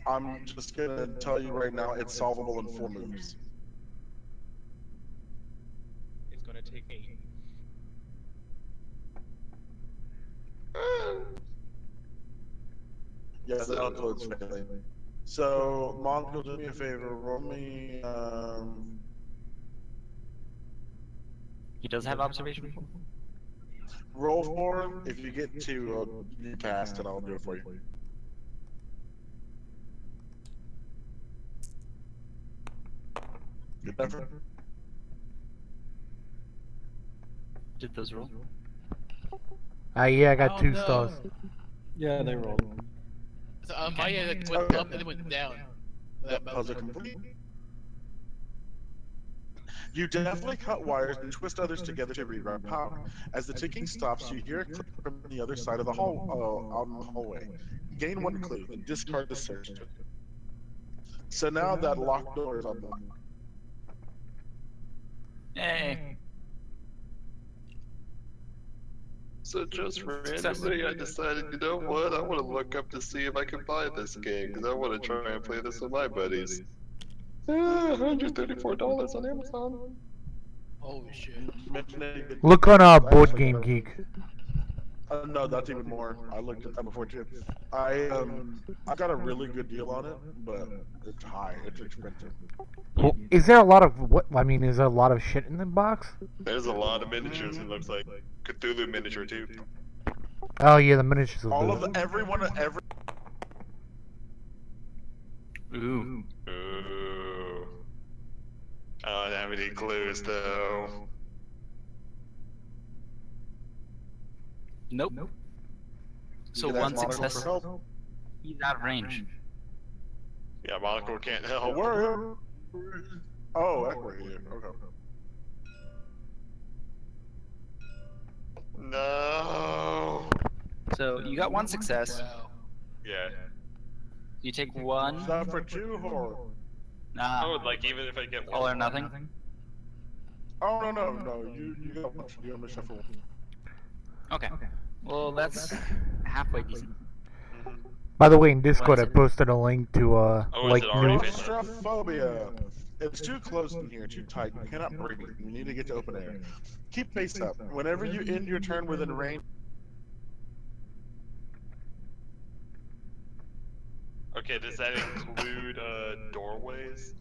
I'm just gonna tell you right now, it's solvable in 4 moves. It's gonna take 8. Yes, that includes failing. So, Monko, do me a favor, roll me, He does have observation. roll 4. If you get 2, you passed, and I'll do it for you. Good effort. Did those roll? Yeah, I got Oh, 2 no. stars. Yeah, they rolled. So, mine like went up and then went down. That puzzle complete. You definitely cut wires and twist others together to reroute power. As the ticking stops, you hear a click from the other side of the hall, out in the hallway. Gain 1 clue, and discard the search. So now that locked door is unlocked. Hey. So just randomly, I decided, you know what? I want to look up to see if I can buy this game because I want to try and play this with my buddies. $134 on Amazon. Holy shit. Look on Board Game Geek. No, that's even more. I looked at that before too. I got a really good deal on it, but it's high. It's expensive. Well, is there a lot of what? I mean, is there a lot of shit in the box? There's a lot of miniatures. It looks like Cthulhu miniature too. Oh yeah, the miniatures are All good. of the everyone every. Ooh. Ooh. I don't have any clues though. Nope. So You can one ask Monaco success. for help. He's out of range. Yeah, Monaco can't help. Where? Oh, that's where you. Okay. No. So you got 1 success. Wow. Yeah. You take 1. Stop for 2 horror. Oh, like even if I get All or nothing. Oh no. You got one. You only suffer 1. Okay. Well, that's halfway decent. By the way, in Discord, What I is it? posted a link to Oh, is like it already new. finished? Claustrophobia. It's too close in here, too tight. You cannot breathe. You need to get to open air. Keep face up. Whenever you end your turn within range. Okay, does that include doorways?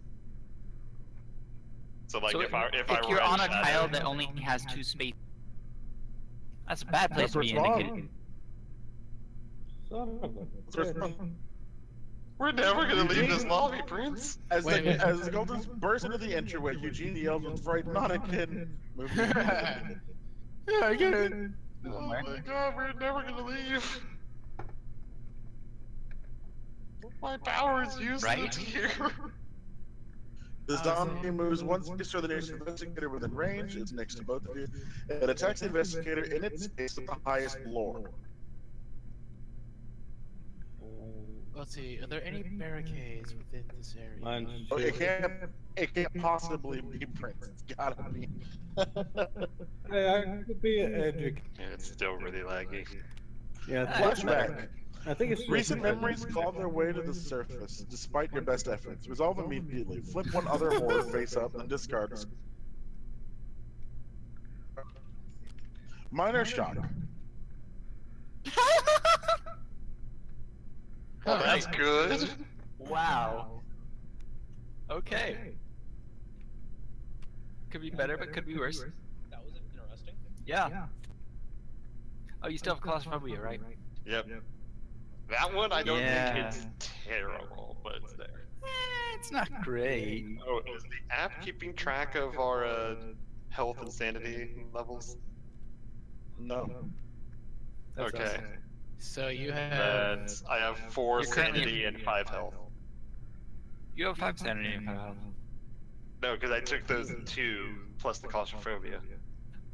So like So if I if you're were on a shadow- tile that only has 2 spaces, that's a bad place to be indicated. Son of a bitch. We're never gonna leave this lobby, Prince. As Wait a minute. as Golden bursts into the entryway, Eugene yells with fright, "Not again!" Move to the Yeah, I get it. Oh my god, we're never gonna leave. My power is useless Right? here. The zombie moves one space to the nearest investigator within range. It's next to both of you. It attacks the investigator in its space with the highest lore. Let's see. Are there any barricades within this area? Mine's Oh, it can't possibly be Prince. It's gotta be. Hey, I could be an educated. Yeah, it's still really laggy. Yeah, Flashback. I think it's Recent memories claw their way to the surface, despite your best efforts. Resolve immediately. Flip one other horror face up and discard it. Minor shock. Oh, that's good. Wow. Okay. Could be better, but could be worse. That was interesting. Yeah. Oh, you still have claustrophobia, right? Yep. That one I don't Yeah. think it's terrible, but it's there. It's not great. Oh, is the app keeping track of our health and sanity levels? No. That's Okay. awesome. So you have. That's, I have 4 You're currently- sanity and 5 health. You have 5 sanity and 5 health. No, because I took those 2 plus the claustrophobia.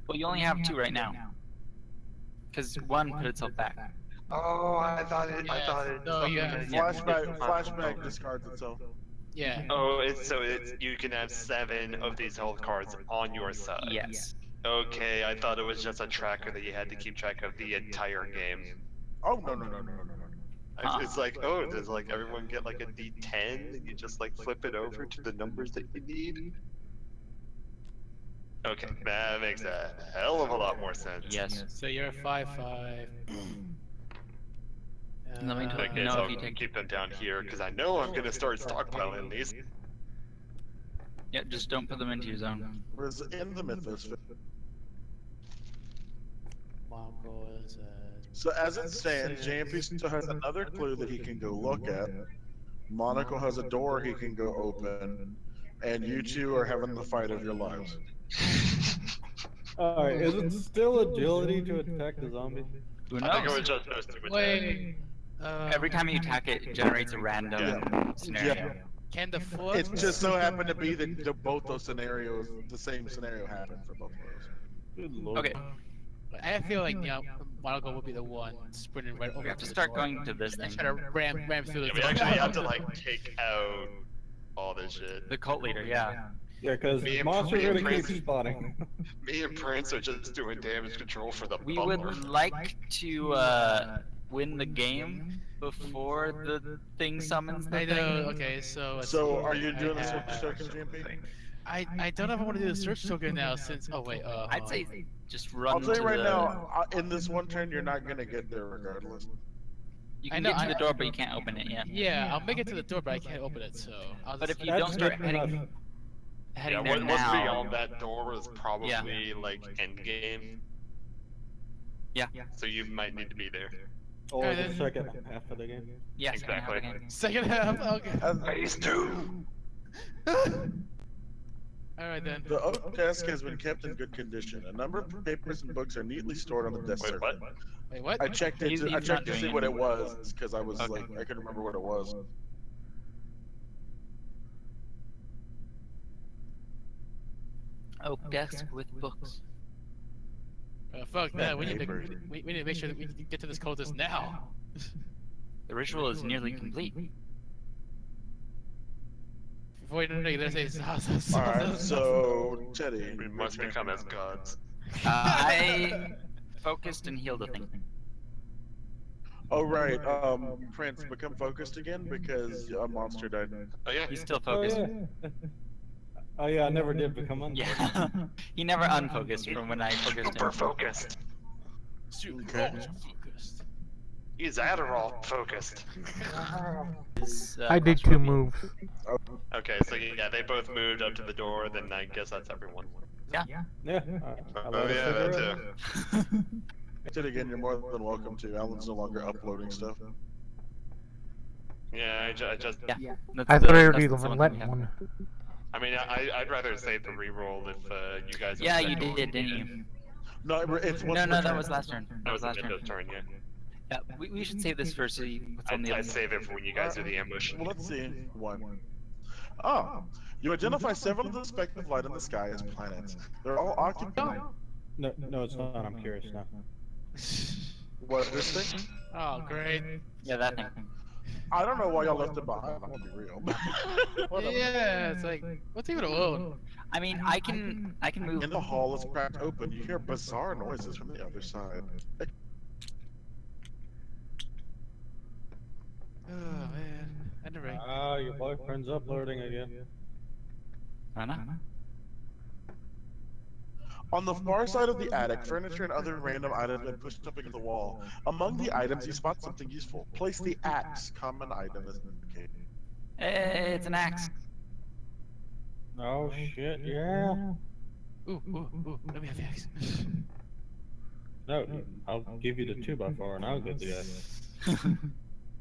Well, you only have 2 right now. Because 1 put itself back. Oh, I thought it. No, you have. Flashback discards itself. Yeah. Oh, you can have 7 of these health cards on your side. Yes. Okay, I thought it was just a tracker that you had to keep track of the entire game. Oh no. It's like, oh, does like everyone get like a D10 and you just like flip it over to the numbers that you need? Okay, that makes a hell of a lot more sense. Yes. So you're a 5/5. Let me Okay, No, so if I'll you take- keep them down here because I know I'm gonna start stockpiling these. Yeah, just don't put them into your zone. Was in the Mythos. Mongo is So as it stands, JMP still has another clue that he can go look at. Monaco has a door he can go open, and you two are having the fight of your lives. Alright, is it still agility to attack the zombie? Who I think it knows? was just those two attacks. Wait. Every time you attack it, it generates a random scenario. Yeah. Can the foot? It just so happened to be that both those scenarios, the same scenario happened for both of those. Good lord. Okay, I feel like Mongo would be the one sprinting right over. we have to the start door. going to this I thing. try to ram through the Yeah, we door. actually have to like take out all this shit. The cult leader, yeah. Yeah, because Me and- monsters me are and gonna keep Prince- spawning. Me and Prince are just doing damage control for the We bumper. would like to win the game before the thing summons the I know. thing. Okay, so. let's So see, are you doing I the have- search token, JMP? I don't know if I want to do the search token now since. Oh wait. I'd say just run I'll tell to you right the... now, in this one turn, you're not gonna get there regardless. You I can know, get to the I- door, but you can't open it yet. Yeah, I'll make it to the door, but I can't open it. So. I'll But just, if you That's don't start good enough. heading Yeah, there what's now... beyond that door is probably like end game. Yeah. So you might need to be there. Or Alright, the then. second half of the game. Yes, Exactly. Second half. Okay. Phase 2! All right then. The oak desk has been kept in good condition. A number of papers and books are neatly stored on the desk Wait, surface. what? Wait, what? I checked it. He's I not checked to doing see it. what it was because I was Okay. like, I couldn't remember what it was. Oak desk with books. Fuck that. We need to. Paper. We need to make sure that we can get to this cultist now. The ritual is nearly complete. Before you know it, let's say. All right, so Teddy, We must become as gods. I focused and healed the thing. Oh right, Prince, become focused again because a monster died. Oh yeah. He's still Oh focused. yeah. Oh yeah, I never did become unfocused. Yeah. He never unfocused from when I focused Super him. focused. Super Okay. focused. He's Adderall focused. His, I did crossbow 2 beam. moves. Okay, so yeah, they both moved up to the door, then I guess that's everyone. Yeah. Yeah. I Oh let it yeah, figure that it. too. Teddy, again, you're more than welcome to. Alan's no longer uploading stuff. Yeah, I just. Yeah. That's I the- thought I already that's the one let we have. one. I mean, I'd rather save the reroll if you guys. are Yeah, you second. did, didn't you? No, it's once No, per no, that turn. was last turn. That was last turn. Windows turn, yeah. Yeah, we should save this for see what's on the I'd other save it for when you guys do the ambush. Well, let's see. One. Oh, you identify several of the specks of light in the sky as planets. They're all occupied. No, no, it's not. I'm curious now. What, this thing? Oh, great. Yeah, that thing. I don't know why y'all left it behind. I'm gonna be real. Whatever. Yeah, it's like, what's even alone? I mean, I can move. In the hall is cracked open. You hear bizarre noises from the other side. Oh man, Enderang. Ah, your boyfriend's uploading again. Anna? On the far side of the attic, furniture and other random items have been pushed up against the wall. Among the items, you spot something useful. Place the axe, common item as indicated. It's an axe. Oh shit, yeah. Ooh, let me have the axe. No, I'll give you the 2x4 and I'll get the axe.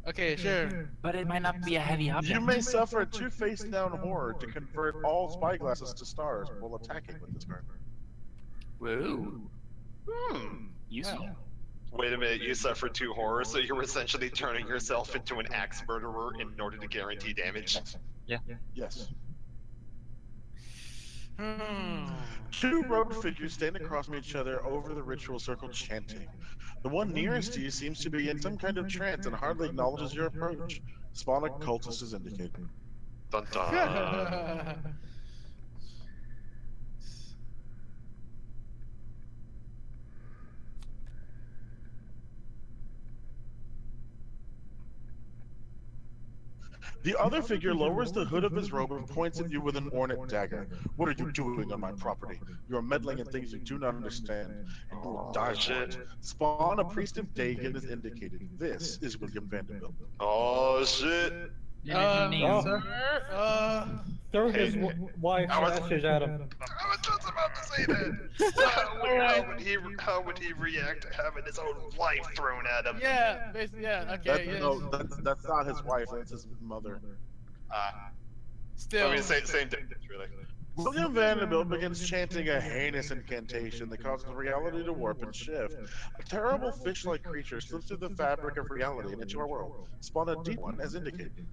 Okay, sure. But it might not be a heavy object. You may suffer a 2 face-down horror to convert all spyglasses to stars while attacking with this card. Whoa. Hmm. Useful. Wait a minute, you suffered 2 horror, so you're essentially turning yourself into an axe murderer in order to guarantee damage. Yes. Hmm. 2 robed figures stand across from each other over the ritual circle chanting. The one nearest to you seems to be in some kind of trance and hardly acknowledges your approach. Spawn occultist is indicated. Dun dun. The other figure lowers the hood of his robe and points at you with an ornate dagger. What are you doing on my property? You are meddling in things you do not understand, and you will die for it. Spawn a priest of Dagon is indicated. This is William Vanderbilt. Oh shit! Throw Hey, his wife I was- ashes at him. I was just about to say that. How would he react to having his own wife thrown at him? Yeah, yeah, okay, yes. No, that's not his wife. That's his mother. Still. I mean, same difference, really. William Vanderbilt begins chanting a heinous incantation that causes reality to warp and shift. A terrible fish-like creature slips through the fabric of reality and into our world. Spawn a deep one as indicated.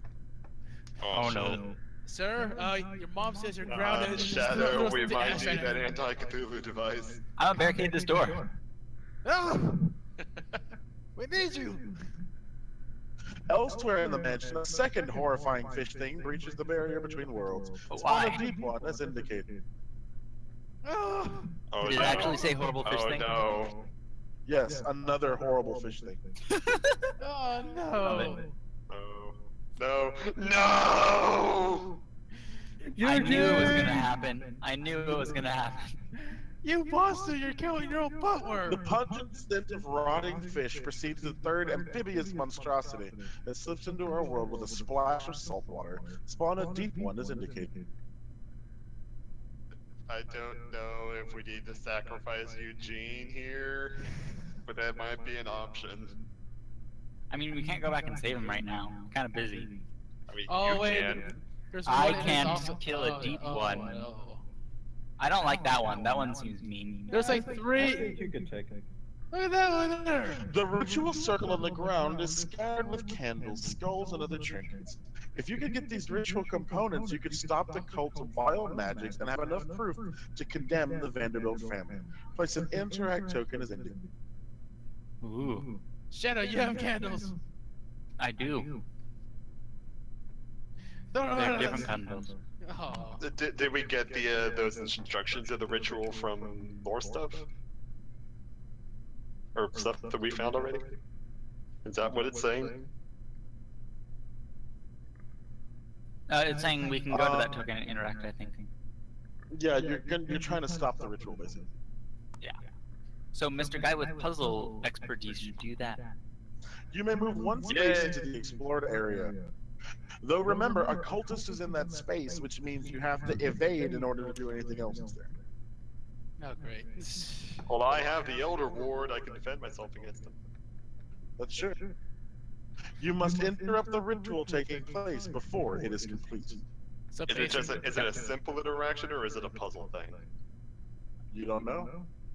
Oh no. Sir, your mom says you're grounded. Shadow, we might need that anti-Cthulhu device. I'm gonna barricade this door. Oh! We need you! Elsewhere in the mansion, a second horrifying fish thing breaches the barrier between worlds. But Spawn why? a deep one as indicated. Oh! Oh Did it no. actually say horrible fish Oh thing? no. Yes, another horrible fish thing. Oh no! Oh. No. No! I knew it was gonna happen. I knew it was gonna happen. You monster, you're killing your own buttworm! The pungent scent of rotting fish precedes the third amphibious monstrosity that slips into our world with a splash of salt water. Spawn a deep one as indicated. I don't know if we need to sacrifice Eugene here, but that might be an option. I mean, we can't go back and save him right now. I'm kind of busy. I mean, Oh, you wait. can. There's I one in can't this office- kill a deep one. no. I don't like that one. That one seems mean. There's like I 3. think you can take it. Look at that one there! The ritual circle on the ground is scattered with candles, skulls, and other trinkets. If you could get these ritual components, you could stop the cult of wild magics and have enough proof to condemn the Vanderbilt family. Place an interact token as indicated. Ooh, Shadow, you have candles! I do. Throw them They're at different us. candles. Oh. Did we get the those instructions of the ritual from lore stuff? Or stuff that we found already? Is that what it's saying? It's saying we can go to that token and interact, I think. Yeah, you're trying to stop the ritual, basically. Yeah. So Mr. Guy with puzzle expertise should do that. You may move one space Yay. into the explored area. Though remember, a cultist is in that space, which means you have to evade in order to do anything else there. Oh, great. Well, I have the Elder Ward. I can defend myself against him. That's true. You must interrupt the ritual taking place before it is complete. So Is it just patient. is it a simple interaction or is it a puzzle thing? You don't know?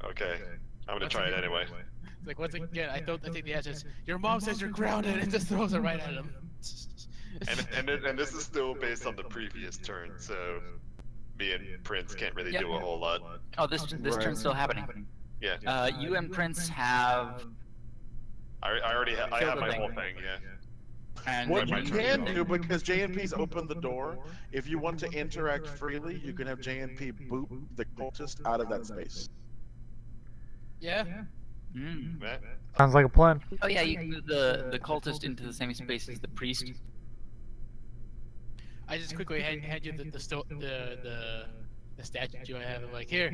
Okay, I'm gonna try it anyway. It's like, once again, I take the ashes. Your mom says you're grounded and just throws it right at him. And this is still based on the previous turn, so me and Prince can't really Yep. do a whole lot. Oh, this turn's still happening. Yeah, You and Prince have. I already I Kill have the my thing. whole thing. Yeah. And What my you turn. can do, because JNP's opened the door, if you want to interact freely, you can have JNP boot the cultist out of that space. Yeah? Mm. Matt? Sounds like a plan. Oh yeah, you can move the cultist into the same space as the priest. I just quickly hand you the statue I have. I'm like, here,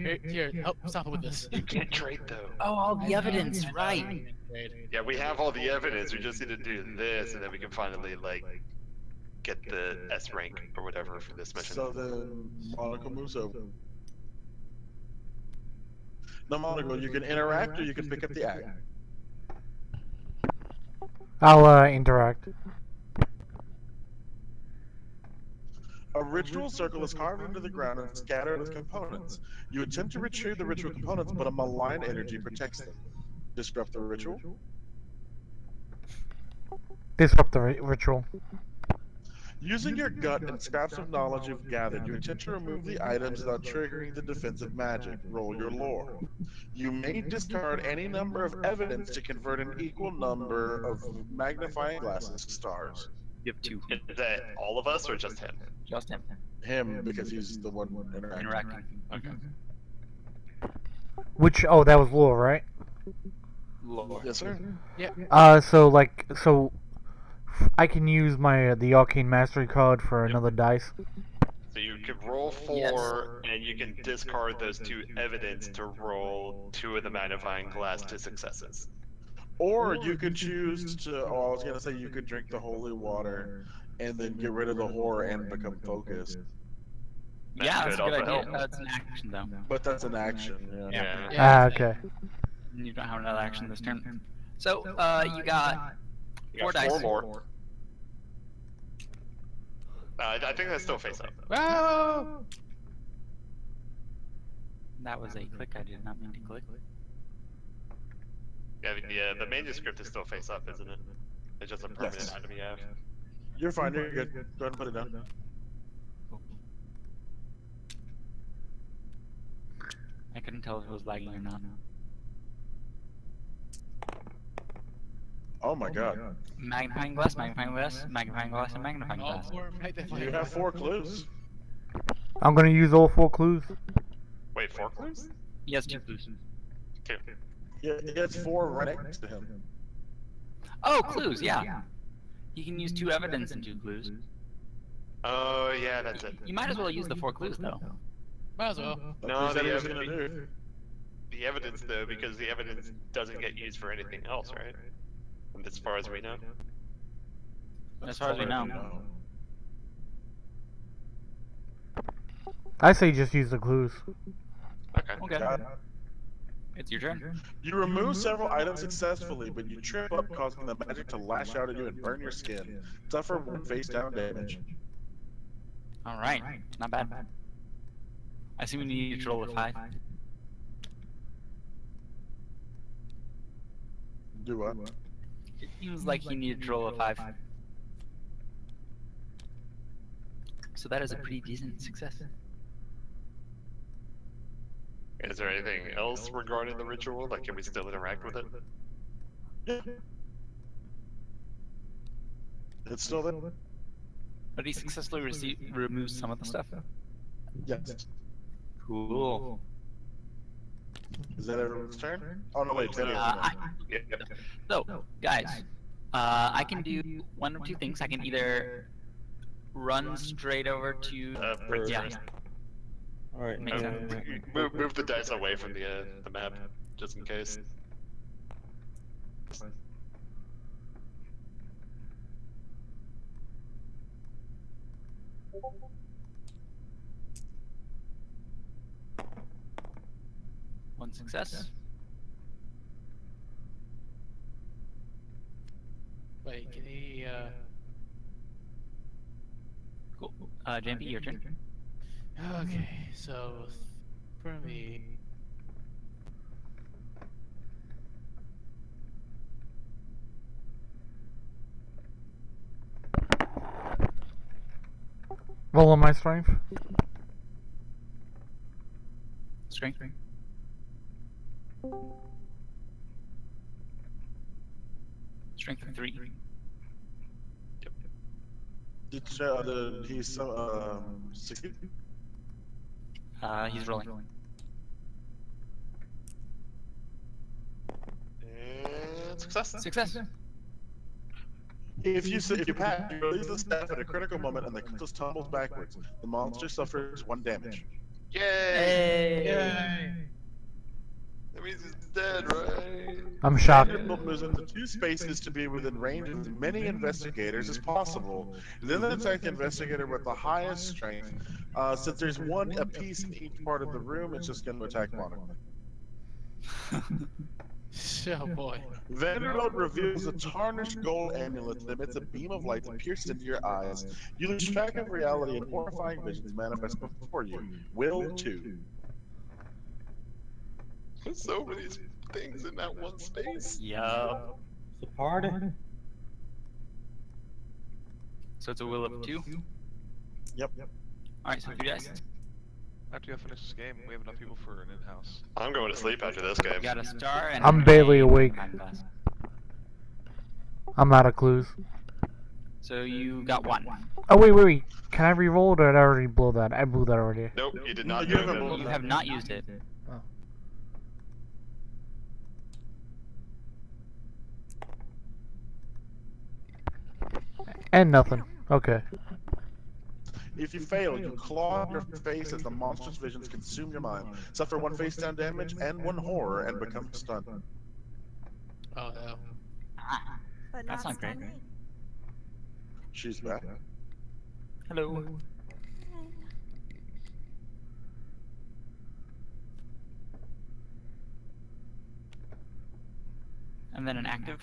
help stop it with this. You can't trade though. Oh, all the evidence, right? Yeah, we have all the evidence. We just need to do this, and then we can finally like get the S rank or whatever for this mission. So then Monaco moves over. No, Monaco, you can interact or you can pick up the act. I'll interact. A ritual circle is carved into the ground and scattered with components. You attempt to retrieve the ritual components, but a malign energy protects them. Disrupt the ritual. Disrupt the ritual. Using your gut and scraps of knowledge you've gathered, you attempt to remove the items without triggering the defensive magic. Roll your lore. You may discard any number of evidence to convert an equal number of magnifying glasses to stars. You have 2. Is that all of us or just him? Just him. Him, because he's the one interacting. Interacting. Okay. Which, oh, that was lore, right? Lore. Yes, sir. Yeah. So I can use the Arcane Mastery card for another dice. So you could roll 4, and you can discard those 2 evidence to roll 2 of the magnifying glass to successes. Or you could choose to. Oh, I was gonna say you could drink the holy water, and then get rid of the horror and become focused. Yeah, that's a could good also idea. help. It's an action though. But that's an action. Yeah. Yeah. Okay. You don't have another action this turn. So, you got You 4 got 4 dice. more. I think that's still face up. Oh! That was a click I did not mean to click. Yeah, the manuscript is still face up, isn't it? It's just a permanent Yes. item you have. You're fine. You're good. Go ahead and put it down. I couldn't tell if it was lagging or not. Oh my god. Magnifying glass, magnifying glass, magnifying glass, and magnifying All glass. 4 magnifying You have 4 clues. I'm gonna use all 4 clues. Wait, 4 clues? He has 2 clues. 2. Yeah, he has 4 right next to him. Oh, clues, yeah. You can use 2 evidence and 2 clues. Oh, yeah, that's it. You might as well use the 4 clues though. Might as well. That's No, what he said he the was gonna do. evidence, though, because the evidence doesn't get used for anything else, right? And as far as we know. As far as we know. I say just use the clues. Okay. Okay. Got it. It's your turn. You remove several items successfully, but you trip up, causing the magic to lash out at you and burn your skin. Suffer 1 face down damage. Alright, not bad. I assume we need to roll a 5. Do what? It seems like you need to roll a 5. So that is a pretty decent success. Is there anything else regarding the ritual? Like, can we still interact with it? Yeah. It's still there? But he successfully removes some of the stuff. Yes. Cool. Is that everyone's turn? Oh no, wait, Teddy. Yep. So, guys, I can do one of 2 things. I can either run straight over to. Prince Yeah. first. Alright. Makes sense. Move the dice away from the map, just in case. One success. Wait, can he, Cool. JMP, your turn. Okay, so for me, Roll on my strength. Strength. Strength 3. Did he's succeed? He's rolling. And success. Success. If you pass, you release the staff at a critical moment and the cultist tumbles backwards. The monster suffers 1 damage. Yay! yay! That means he's dead, right? I'm shocked. Vanderbilt moves into 2 spaces to be within range of as many investigators as possible. Then attack the investigator with the highest strength. Since there's 1 apiece in each part of the room, it's just going to attack Monica. Oh boy. Vanderbilt reveals a tarnished gold amulet that emits a beam of light that pierces into your eyes. You lose track of reality and horrifying visions manifest before you. Will 2. There's so many things in that one space. Yup. It's a party. So it's a will of 2. Yep. Alright, so 2 dice. After you finish this game, we have enough people for an in-house. I'm going to sleep after this game. You got a star and I'm barely a awake. magnifying glass. I'm out of clues. So you got 1. Oh wait. Can I re-roll it or did I already blow that? I blew that already. Nope, you did not You do haven't it. rolled You have not used it. And nothing. Okay. If you fail, you claw your face as the monster's visions consume your mind. Suffer 1 face down damage and 1 horror and become stunned. Oh no. Ah, But That's not great. stunning. She's back. hello. And then an active.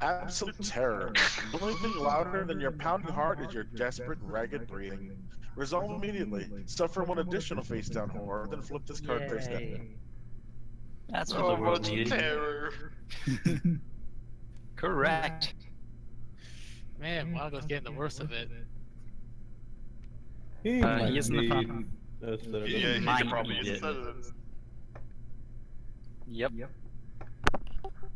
Absolute terror. The only thing louder than your pounding heart is your desperate, ragged breathing. Resolve immediately. Suffer 1 additional face down horror, then flip this card face down. That's what So the world much needed. terror. Correct. Man, Mongo's getting the worst of it. He He is in the front. Yeah, he might could probably need use it. sedatives. Yep.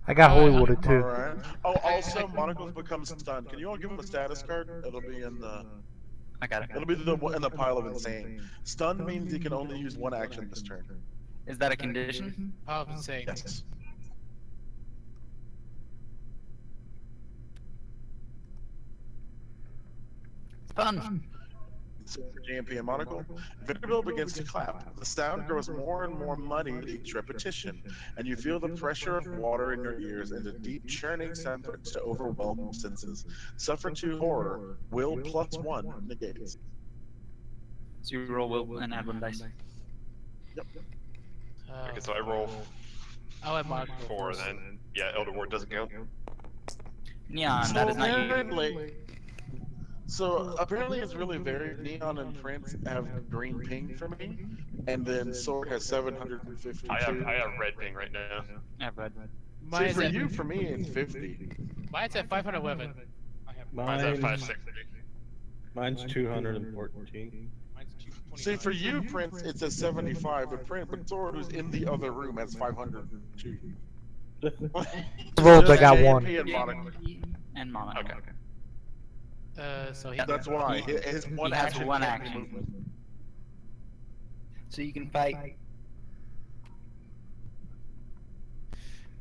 I got holy water too. Alright. Oh, also, Monocle's becomes stunned. Can you all give him a status card? It'll be in the... I got it. It'll be in the pile of insane. Stunned means he can only use 1 action this turn. Is that a condition? I'm saying. Yes. Fun. So for JMP and Monocle, Vanderbilt begins to clap. The sound grows more and more muddy with each repetition, and you feel the pressure of water in your ears and a deep churning sound starts to overwhelm senses. Suffer 2 horror. Will +1 negates. So you roll will and add 1 dice. Okay, so I roll I'll add Monaco 4 first. then. Yeah, Elder Ward doesn't count. Neon, that is not you. Apparently it's really varied. Neon and Prince have green ping for me, and then Sword has 752. I have red ping right now. I have red. See, Mine's for at, you, for me, it's 50. mine's at 511. Mine's at Mine, 560. mine's 214. Mine's 229. See, for you, Prince, it's a 75, but Sword, who's in the other room, has 502. Rolled, I got JMP 1. and Monocle. And Mono. Okay. So he, That's why his 1 has action. 1 can't be action. movement. So you can fight.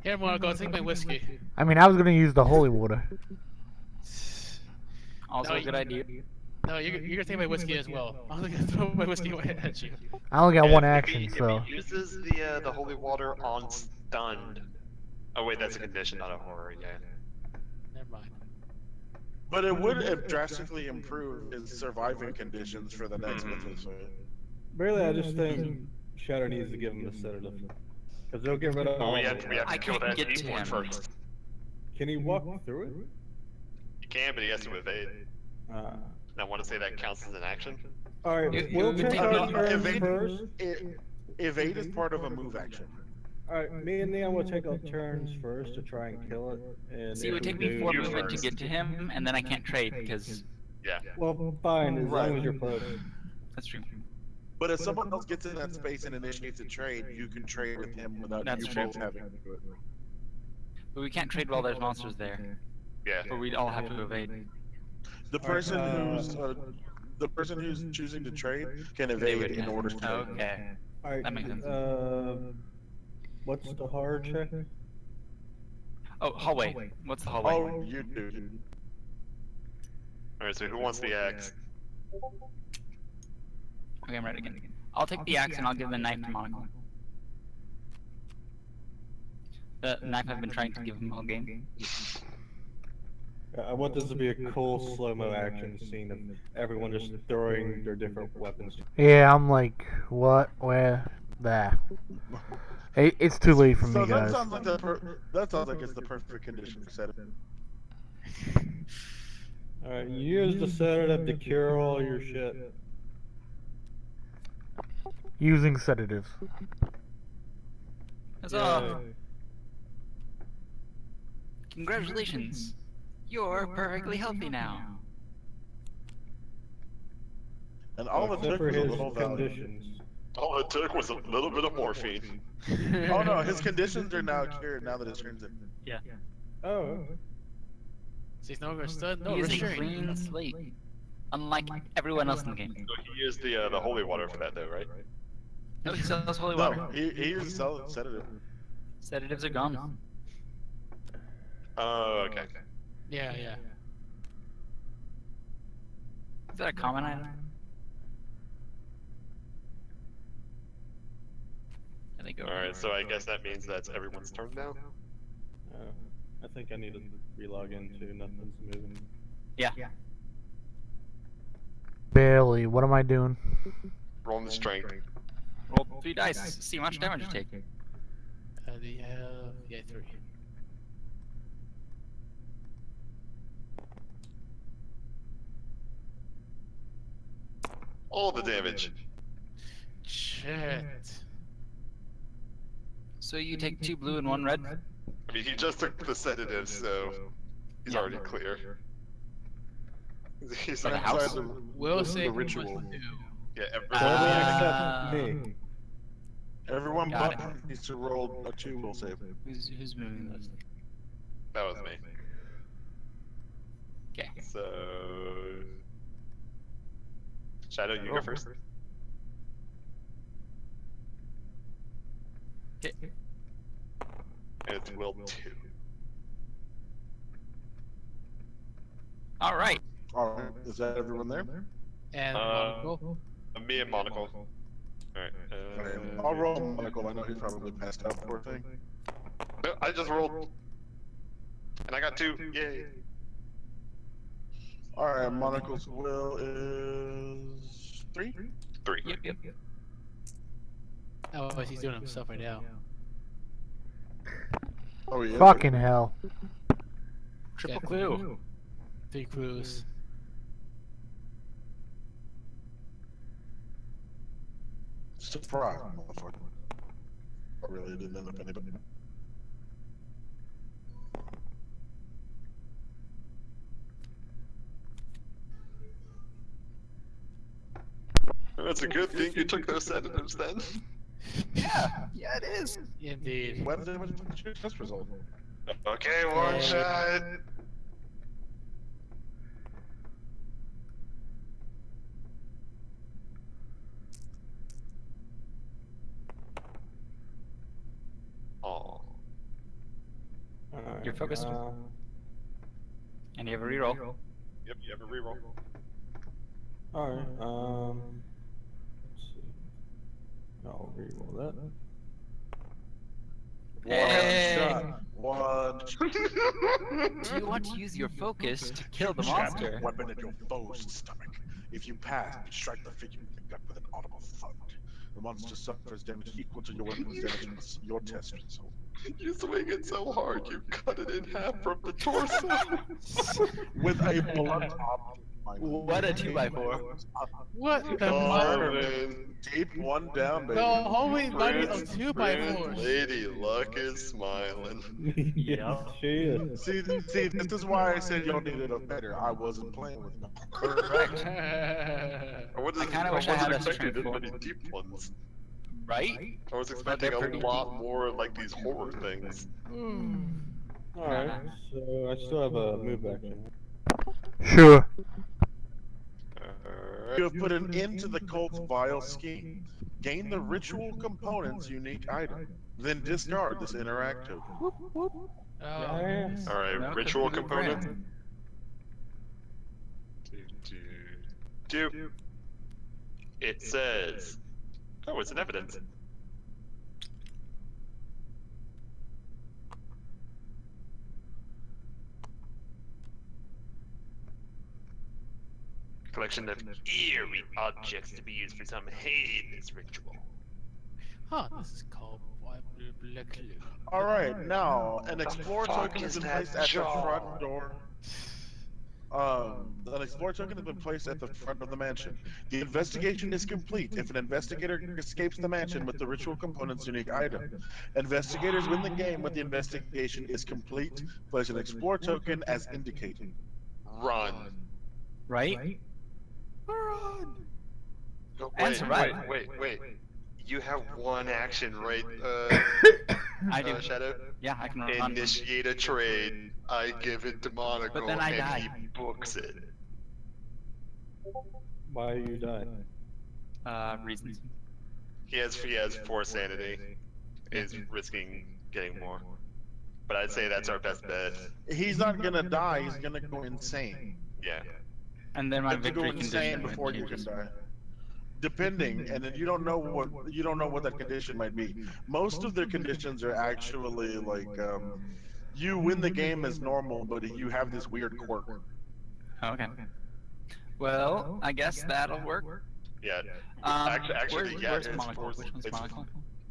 here, Monaco, take my whiskey. I mean, I was gonna use the holy water. Also No, a good idea. No, you're gonna take my whiskey as well. I'm gonna throw my whiskey away at you. I only got And 1 if action, he, so. If he uses the holy water on stunned. Oh wait, that's a condition, not a horror. Yeah. Never mind. But it would have drastically improved his surviving conditions for the next mythic fight. Really, I just think Shadow needs to give him a sedative. Because they'll get rid of Oh, all we of have to, we it. have to I kill couldn't that get to deep one him. first. Can he walk through it? You can, but he has to evade. I want to say that counts as an action. Alright, You- we'll you take take our no- turns evade- first. Evade is part of a move action. Alright, me and Neon will take our turns first to try and kill it. And So it if would take we me do- 4 You movement to first. get to him, and then I can't trade because Yeah. Well, fine, as long Right. as you're close. that's true. But if someone else gets in that space and initiates a trade, you can trade with him without That's you true. both having to do it. But we can't trade while there's monsters there. Yeah. But we'd all have to evade. The person who's choosing to trade can They evade would in order to trade. Okay. Alright, That makes sense. what's the hard check? Oh, hallway. What's the hallway? Oh, you do. Alright, so who wants the axe? Okay, I'm ready again. I'll take the axe and I'll give the knife to Monaco. The knife I've been trying to give him all game. I want this to be a cool slow-mo action scene of everyone just throwing their different weapons. Yeah, I'm like, what? Where? There. It's too late for So me, that guys. sounds like that sounds like it's the perfect condition for setup. Alright, you use the sedative to cure all your shit. Using sedatives. Huzzah! Congratulations! You're perfectly healthy now. And all it Except took for was a his little value. conditions. All it took was a little bit of morphine. Oh no, his conditions are now cured now that it turns in. Yeah. Oh, So he's no longer stunned, no He is a restraint. clean slate. Unlike everyone else in the game. So he used the holy water for that though, right? No, he sells holy water. No, he used sedative. Sedatives are gone. Oh, okay. Yeah, yeah. Is that a common item? I think. Alright, so I guess that means that's everyone's turn now? I think I need to relog into nothing's moving. Yeah. Barely. What am I doing? Rolling the strength. Roll 3 dice. See how much damage you take. Yeah, 3. All the damage. Shit. So you take 2 blue and 1 red. I mean, he just took the sedative, so he's Yeah. already clear. He's Like a not house? inside Will say ritual. Yeah, Ah. Totally except me. Everyone Got but needs to roll a 2 will save. Who's moving those? that was me. Okay. So, Shadow, you go first. Okay. And it's Will 2. All right. Alright, is that everyone there? And Uh, Me and Monocle. Alright. I'll roll Michael. I know he probably passed out, poor thing. No, I just rolled. And I got 2. Yay. Alright, Monocle's will is 3? 3. Yep. oh, he's doing himself right now. Oh, yeah. Fucking hell. Triple Yeah. clue. 3 crews. Surprise, motherfucker. I really didn't end up anybody. That's a good thing you took those sedatives then. Yeah. Yeah, it is. Indeed. What was your test result? Okay, one shot. Oh. Alright, You're focused. And you have a reroll. Yep, you have a reroll. Alright, let's see. I'll reroll that. Hey. One Do you want to use your focus to kill the Jab monster? the weapon in your foe's stomach. If you pass, strike the figure in the gut with an audible thud. The monster suffers damage equal to your weapon's damage plus your test result. You swing it so hard, you cut it in half from the torso. With a blunt object. What a 2x4. What the Oh, fuck? man. Deep one down, baby. The homie money of Prince- 2x4. Lady Luck is smiling. Yeah, she is. See, this is why I said y'all needed a better. I wasn't playing with them. Correct. I kinda wish I had a expecting strength this four. many deep ones. Right? I was they're expecting a pretty lot more like these horror things. Alright, so I still have a move action. Sure. You have put an end to the cult's vile scheme. Gain the ritual component's unique item. Then discard this interact token. Oh, Yeah. Alright, No, ritual could be component. grand. Do. It says. Oh, it's an evidence. Collection of eerie objects to be used for some heinous ritual. Huh, this is called Black. Alright, now, an Explorer Fuck token has is been that placed at the jaw? front door. An Explorer token has been placed at the front of the mansion. The investigation is complete if an investigator escapes the mansion with the ritual component's unique item. Investigators win the game when the investigation is complete. Place an Explorer token as indicated. Run. Right? Oh, And wait, survive. wait. You have one action, right? I do. Shadow? Yeah, I can run. Initiate a trade. I give it to Monaco, But then I and die. he books it. Why you die? Reasons. He has 4 sanity. Is risking getting more. But I'd say that's our best bet. He's not gonna die. He's gonna go insane. Yeah. And then my You have to go victory insane condition before you can changes. die. Depending, and then you don't know what that condition might be. Most of their conditions are actually like you win the game as normal, but you have this weird quirk. Okay. Well, I guess that'll work. Yeah. Where's it's Monocle? four- Which one's it's- Monocle?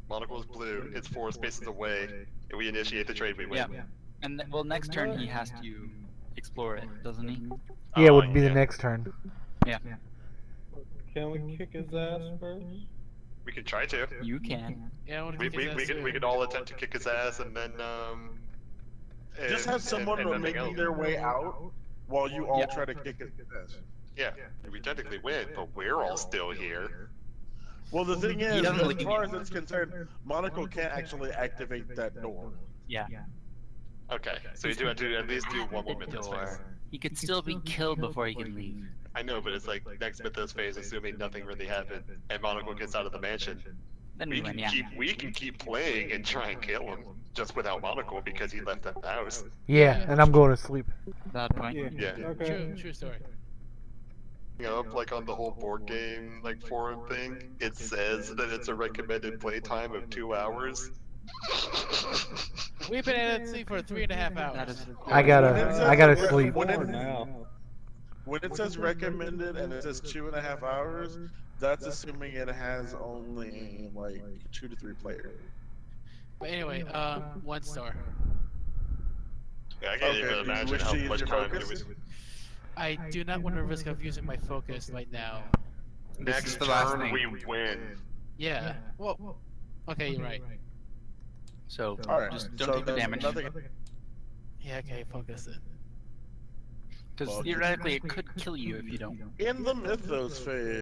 Monocle is blue. It's 4 spaces away. If we initiate the trade, we win. Yeah. And well, next turn he has to explore it, doesn't he? Yeah, it would be yeah. the next turn. Yeah. Can we kick his ass first? We can try to. You can. Yeah, I want to We, kick we, his we, ass could, too. we could all attempt to kick his ass and then Just have someone and nothing making else. their way out while you all Yeah. try to kick his ass. Yeah, we technically win, but we're all still here. Well, the thing is, doesn't as leave far you. as it's concerned, Monaco can't actually activate that door. Yeah. Okay, so you do have to at least do one more Mythos phase. He could still be killed before he can leave. I know, but it's like next Mythos phase, assuming nothing really happened, and Monaco gets out of the mansion. Then we win, yeah. We can keep playing and try and kill him, just without Monaco because he left the house. Yeah, and I'm going to sleep. That point. Yeah. True, true story. You know, like on the whole board game like forum thing, it says that it's a recommended playtime of 2 hours. We've been at sea for 3.5 hours. That is. I gotta sleep. When For it, now. when it says recommended and it says 2.5 hours, that's assuming it has only like 2 to 3 players. But anyway, 1 star. Yeah, I can't Okay, even do you imagine wish how to use much your time focus? it was. I do not want to risk of using my focus right now. This Next is the last turn, thing. we win. Yeah. Well, okay, you're right. So Alright, just don't so take the there's damage. nothing. Yeah, okay, focus it. Because theoretically it could kill you if you don't. In the Mythos phase.